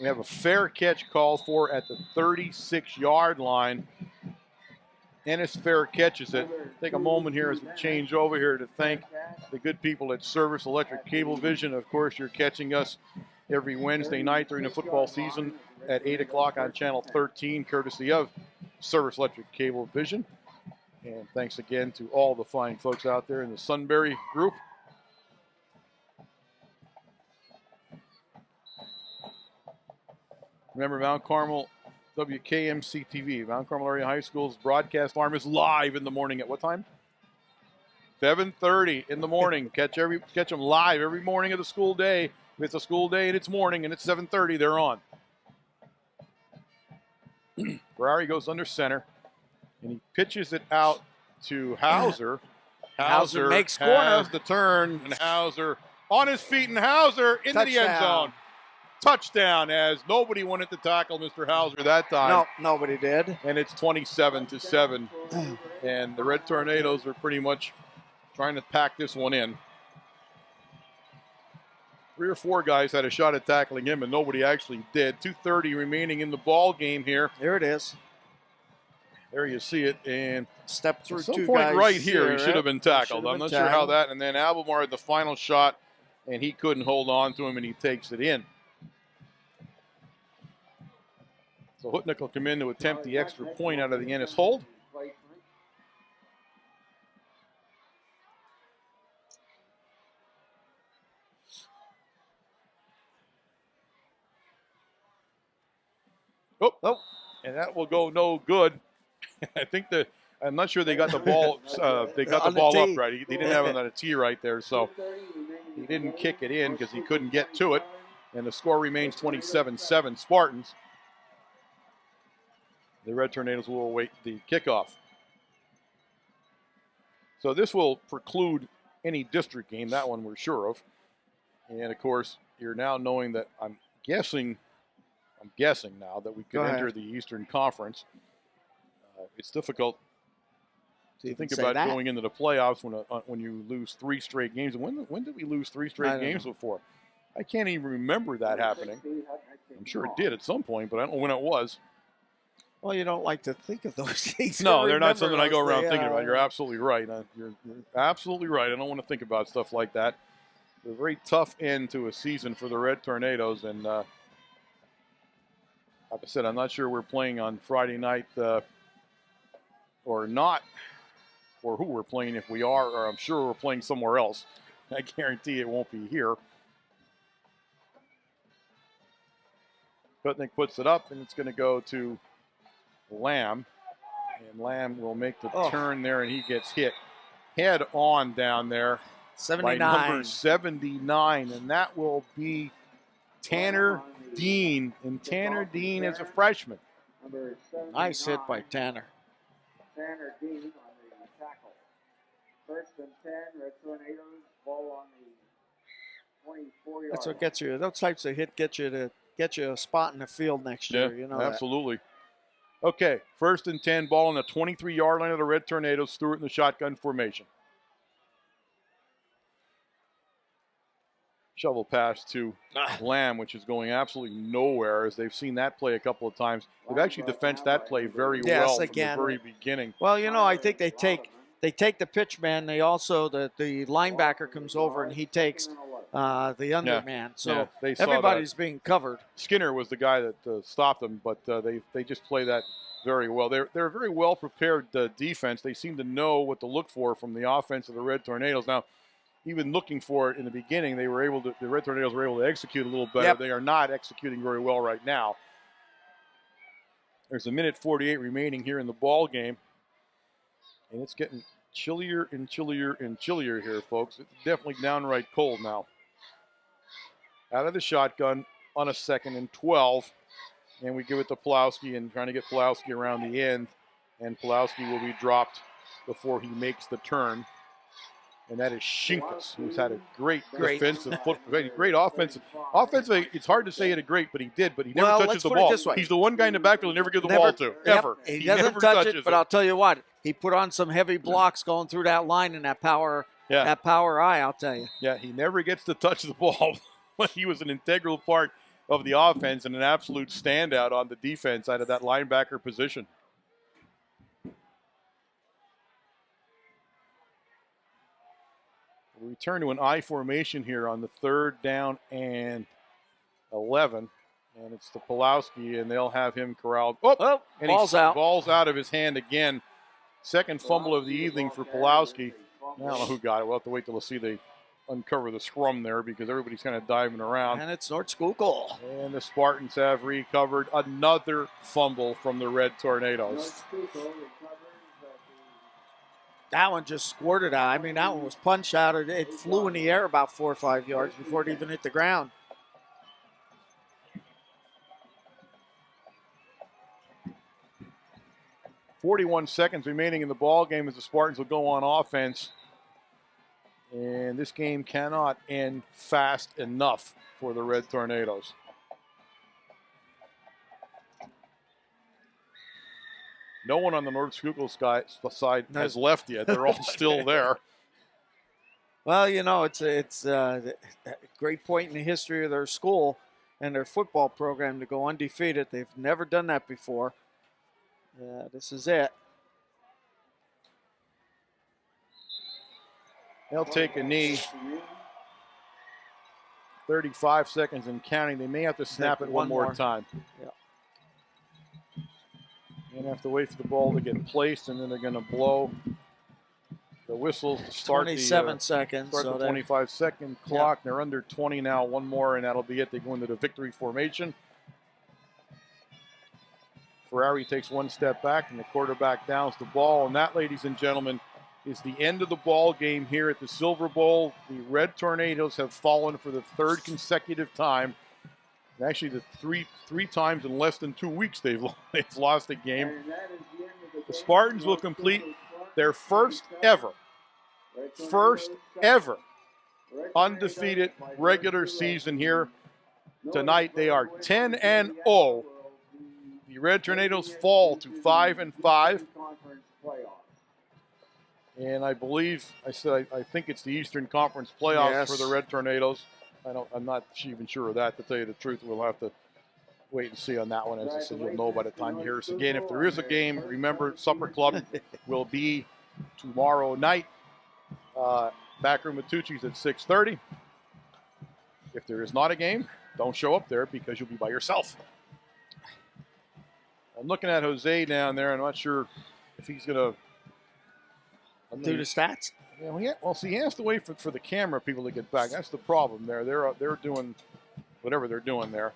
We have a fair catch called for at the 36-yard line. Ennis Fair catches it. Take a moment here as we change over here to thank the good people at Service Electric Cablevision. Of course, you're catching us every Wednesday night during the football season at 8 o'clock on Channel 13, courtesy of Service Electric Cablevision. And thanks again to all the fine folks out there in the Sunbury group. Remember, Mount Carmel WKMC TV, Mount Carmel Area High School's broadcast arm is live in the morning at what time? 7:30 in the morning. Catch them live every morning of the school day. If it's a school day and it's morning and it's 7:30, they're on. Ferrari goes under center, and he pitches it out to Hauser. Hauser makes has corner. the turn, and Hauser on his feet, and Hauser into the end zone. Touchdown, as nobody wanted to tackle Mr. Hauser that time. No, nobody did. And it's 27-7, and the Red Tornadoes are pretty much trying to pack this one in. 3 or 4 guys had a shot at tackling him, and nobody actually did. 2:30 remaining in the ball game here. There it is. There you see it, and Step through at some 2 point guys right here, he should have been tackled. Should have I'm been not sure how tackled. that, and then Albemarle had the final shot, and he couldn't hold on to him, and he takes it in. So Hutnick will come in to attempt the extra point out of the Ennis hold. Oh, and that will go no good. I think I'm not sure they got the ball. They got the ball up right. He didn't have it on a tee right there, so he didn't kick it in because he couldn't get to it. And the score remains 27-7 Spartans. The Red Tornadoes will await the kickoff. So this will preclude any district game. That one we're sure of. And of course, you're now knowing that I'm guessing now that we could enter the Eastern Conference. It's difficult to think about going into the playoffs when you lose 3 straight games. When did we lose 3 straight games before? I can't even remember that happening. I'm sure it did at some point, but I don't know when it was. Well, you don't like to think of those things. No, they're not something I go around thinking about. You're absolutely right. You're absolutely right. I don't want to think about stuff like that. It's a very tough end to a season for the Red Tornadoes, and like I said, I'm not sure we're playing on Friday night or not, or who we're playing if we are, or I'm sure we're playing somewhere else. I guarantee it won't be here. Putnick puts it up, and it's going to go to Lamb. And Lamb will make the turn there, and he gets hit head on down there 79. by number 79, and that will be Tanner Dean. And Tanner Dean is a freshman. Nice hit by Tanner. Tanner Dean on the tackle. First and 10, Red Tornadoes, ball on the 24-yard That's what gets you. Those types of hit get you a spot in the field next year. You know absolutely. Okay, first and 10, ball on the 23-yard line of the Red Tornadoes. Stewart in the shotgun formation. Shovel pass to Lamb, which is going absolutely nowhere, as they've seen that play a couple of times. They've actually defensed that play very well from the very beginning. Well, you know, I think they take the pitch man. They also the linebacker comes over and he takes the underman. So everybody's being covered. Skinner was the guy that stopped them, but they just play that very well. They're a very well prepared defense. They seem to know what to look for from the offense of the Red Tornadoes. Now, even looking for it in the beginning, the Red Tornadoes were able to execute a little better. Yep. They are not executing very well right now. There's a minute 48 remaining here in the ball game, and it's getting chillier and chillier and chillier here, folks. It's definitely downright cold now. Out of the shotgun on a 2nd and 12, and we give it to Pulowski, and trying to get Pulowski around the end, and Pulowski will be dropped before he makes the turn. And that is Schuylkill, who's had a great defensive football, great offensive. Offensively, it's hard to say it a great, but he never touches the ball. He's the one guy in the backfield who never give the ball to, ever. He doesn't touch it, but I'll tell you what, he put on some heavy blocks going through that line and that power eye, I'll tell you. Yeah, he never gets to touch the ball, but he was an integral part of the offense and an absolute standout on the defense out of that linebacker position. We return to an I formation here on the 3rd down and 11. And it's to Pulowski, and they'll have him corralled. Oh, and ball's out. Ball's out of his hand again. Second fumble of the evening for Pulowski. I don't know who got it. We'll have to wait till they uncover the scrum there, because everybody's kind of diving around. And it's North Schuylkill. And the Spartans have recovered another fumble from the Red Tornadoes. That one just squirted out. I mean, that one was punched out. It flew in the air about 4 or 5 yards before it even hit the ground. .41 seconds remaining in the ball game as the Spartans will go on offense. And this game cannot end fast enough for the Red Tornadoes. No one on the North Schuylkill side has left yet. They're all still there. Well, you know, it's a great point in the history of their school and their football program to go undefeated. They've never done that before. This is it. They'll take a knee. 35 seconds and counting. They may have to snap it one more time. Yeah. They have to wait for the ball to get placed, and then they're going to blow the whistles to start 27 seconds. Start the 25-second clock. They're under 20 now. One more, and that'll be it. They go into the victory formation. Ferrari takes one step back, and the quarterback downs the ball. And that, ladies and gentlemen, is the end of the ball game here at the Silver Bowl. The Red Tornadoes have fallen for the 3rd consecutive time. And actually, the three times in less than 2 weeks they've lost a game. The Spartans will complete their first ever undefeated regular season here tonight. They are 10-0. The Red Tornadoes fall to 5-5. And I believe I think it's the Eastern Conference playoffs for the Red Tornadoes. I'm not even sure of that, to tell you the truth. We'll have to wait and see on that one. As I said, you'll know by the time you hear us again. If there is a game, remember, Supper Club will be tomorrow night. Backroom at Tucci's at 6:30. If there is not a game, don't show up there, because you'll be by yourself. I'm looking at Jose down there. I'm not sure if he's going to do the stats. Yeah, well, see, he has to wait for the camera people to get back. That's the problem there. They're doing whatever they're doing there.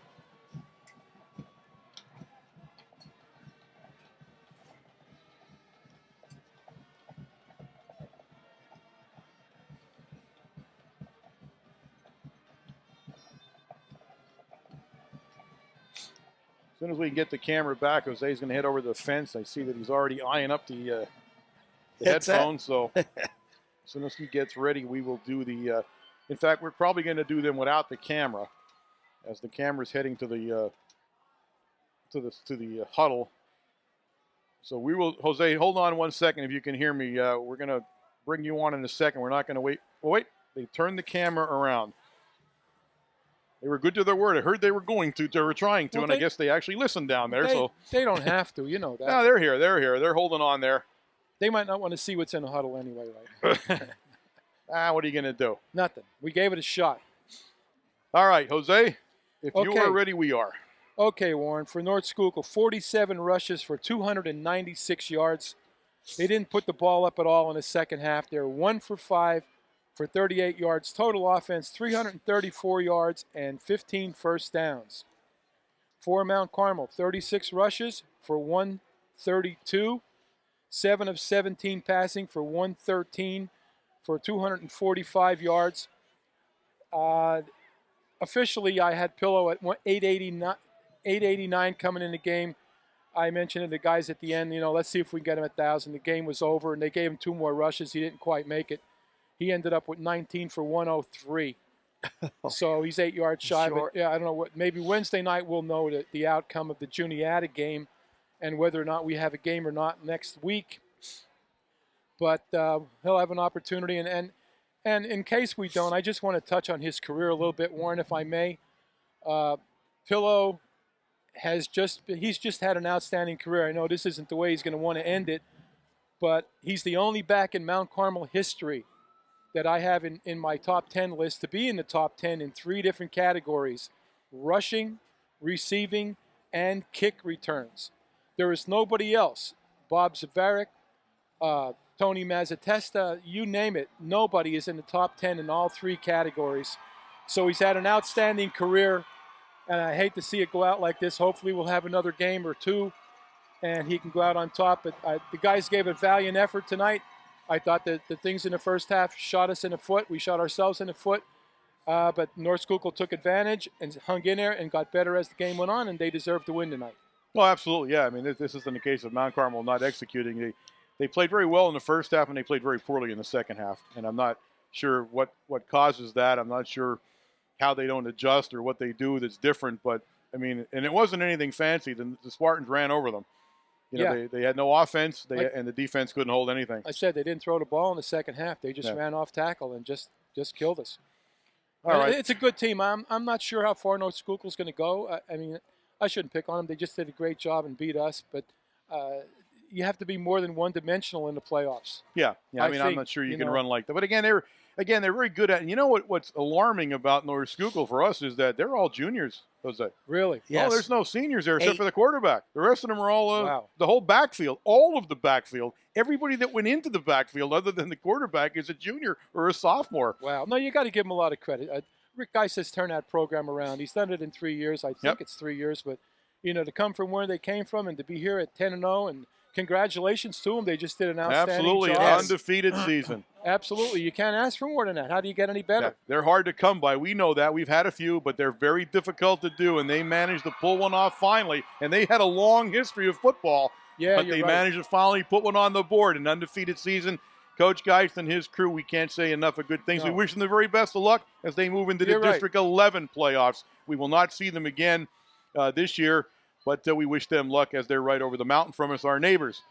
As soon as we get the camera back, Jose's going to head over to the fence. I see that he's already eyeing up the headphones, so As soon as he gets ready, we will do the. In fact, we're probably going to do them without the camera, as the camera's heading to the huddle. So we will, Jose. Hold on 1 second, if you can hear me. We're going to bring you on in a second. We're not going to wait. Oh, wait, they turned the camera around. They were good to their word. I heard they were going to. They were trying to, Well, and I guess they actually listened down there. They don't have to, you know that. No, they're here. They're here. They're holding on there. They might not want to see what's in the huddle anyway, right? What are you going to do? Nothing. We gave it a shot. All right, Jose. If you Okay. are ready, we are. Okay, Warren. For North Schuylkill, 47 rushes for 296 yards. They didn't put the ball up at all in the second half. They were 1 for 5 for 38 yards. Total offense, 334 yards and 15 first downs. For Mount Carmel, 36 rushes for 132. 7 of 17 passing for 113 for 245 yards. Officially, I had Pillow at 889 coming in the game. I mentioned to the guys at the end, let's see if we can get him 1,000. The game was over, and they gave him 2 more rushes. He didn't quite make it. He ended up with 19 for 103. So he's 8 yards shy. Sure. But, yeah, I don't know what. Maybe Wednesday night we'll know the outcome of the Juniata game and whether or not we have a game or not next week. But he'll have an opportunity. And in case we don't, I just want to touch on his career a little bit, Warren, if I may. Pillow he's just had an outstanding career. I know this isn't the way he's going to want to end it, but he's the only back in Mount Carmel history that I have in my top 10 list to be in the top 10 in 3 different categories: rushing, receiving, and kick returns. There is nobody else. Bob Zavarik, Tony Mazzatesta, you name it, nobody is in the top 10 in all 3 categories. So he's had an outstanding career, and I hate to see it go out like this. Hopefully we'll have another game or 2, and he can go out on top. But the guys gave a valiant effort tonight. I thought that the things in the first half shot us in the foot. We shot ourselves in the foot. But North Schuylkill took advantage and hung in there and got better as the game went on, and they deserved to win tonight. Well, absolutely, yeah. I mean, this isn't a case of Mount Carmel not executing. They played very well in the first half, and they played very poorly in the second half. And I'm not sure what causes that. I'm not sure how they don't adjust or what they do that's different. But, I mean, and it wasn't anything fancy. The Spartans ran over them. They had no offense, and the defense couldn't hold anything. I said they didn't throw the ball in the second half. They just ran off tackle and just killed us. All right. It's a good team. I'm not sure how far North Schuylkill's going to go. I mean, I shouldn't pick on them. They just did a great job and beat us. But you have to be more than one-dimensional in the playoffs. Yeah. I mean, I'm not sure you can run like that. But again, they're very good at it. And you know what's alarming about North Schuylkill for us is that they're all juniors, Jose. Really? Yes. Oh, there's no seniors there except for the quarterback. The rest of them are all Wow. the whole backfield, all of the backfield. Everybody that went into the backfield other than the quarterback is a junior or a sophomore. Wow. No, you got to give him a lot of credit. Rick Geis has turned that program around. He's done it in 3 years. I think it's 3 years. But, to come from where they came from and to be here at 10-0, and congratulations to them. They just did an outstanding Absolutely, job. an undefeated season. Absolutely. You can't ask for more than that. How do you get any better? Yeah, they're hard to come by. We know that. We've had a few, but they're very difficult to do, and they managed to pull one off finally. And they had a long history of football, but they managed to finally put one on the board, an undefeated season. Coach Geist and his crew, we can't say enough of good things. No. We wish them the very best of luck as they move into the District 11 playoffs. We will not see them again this year, but we wish them luck as they're right over the mountain from us, our neighbors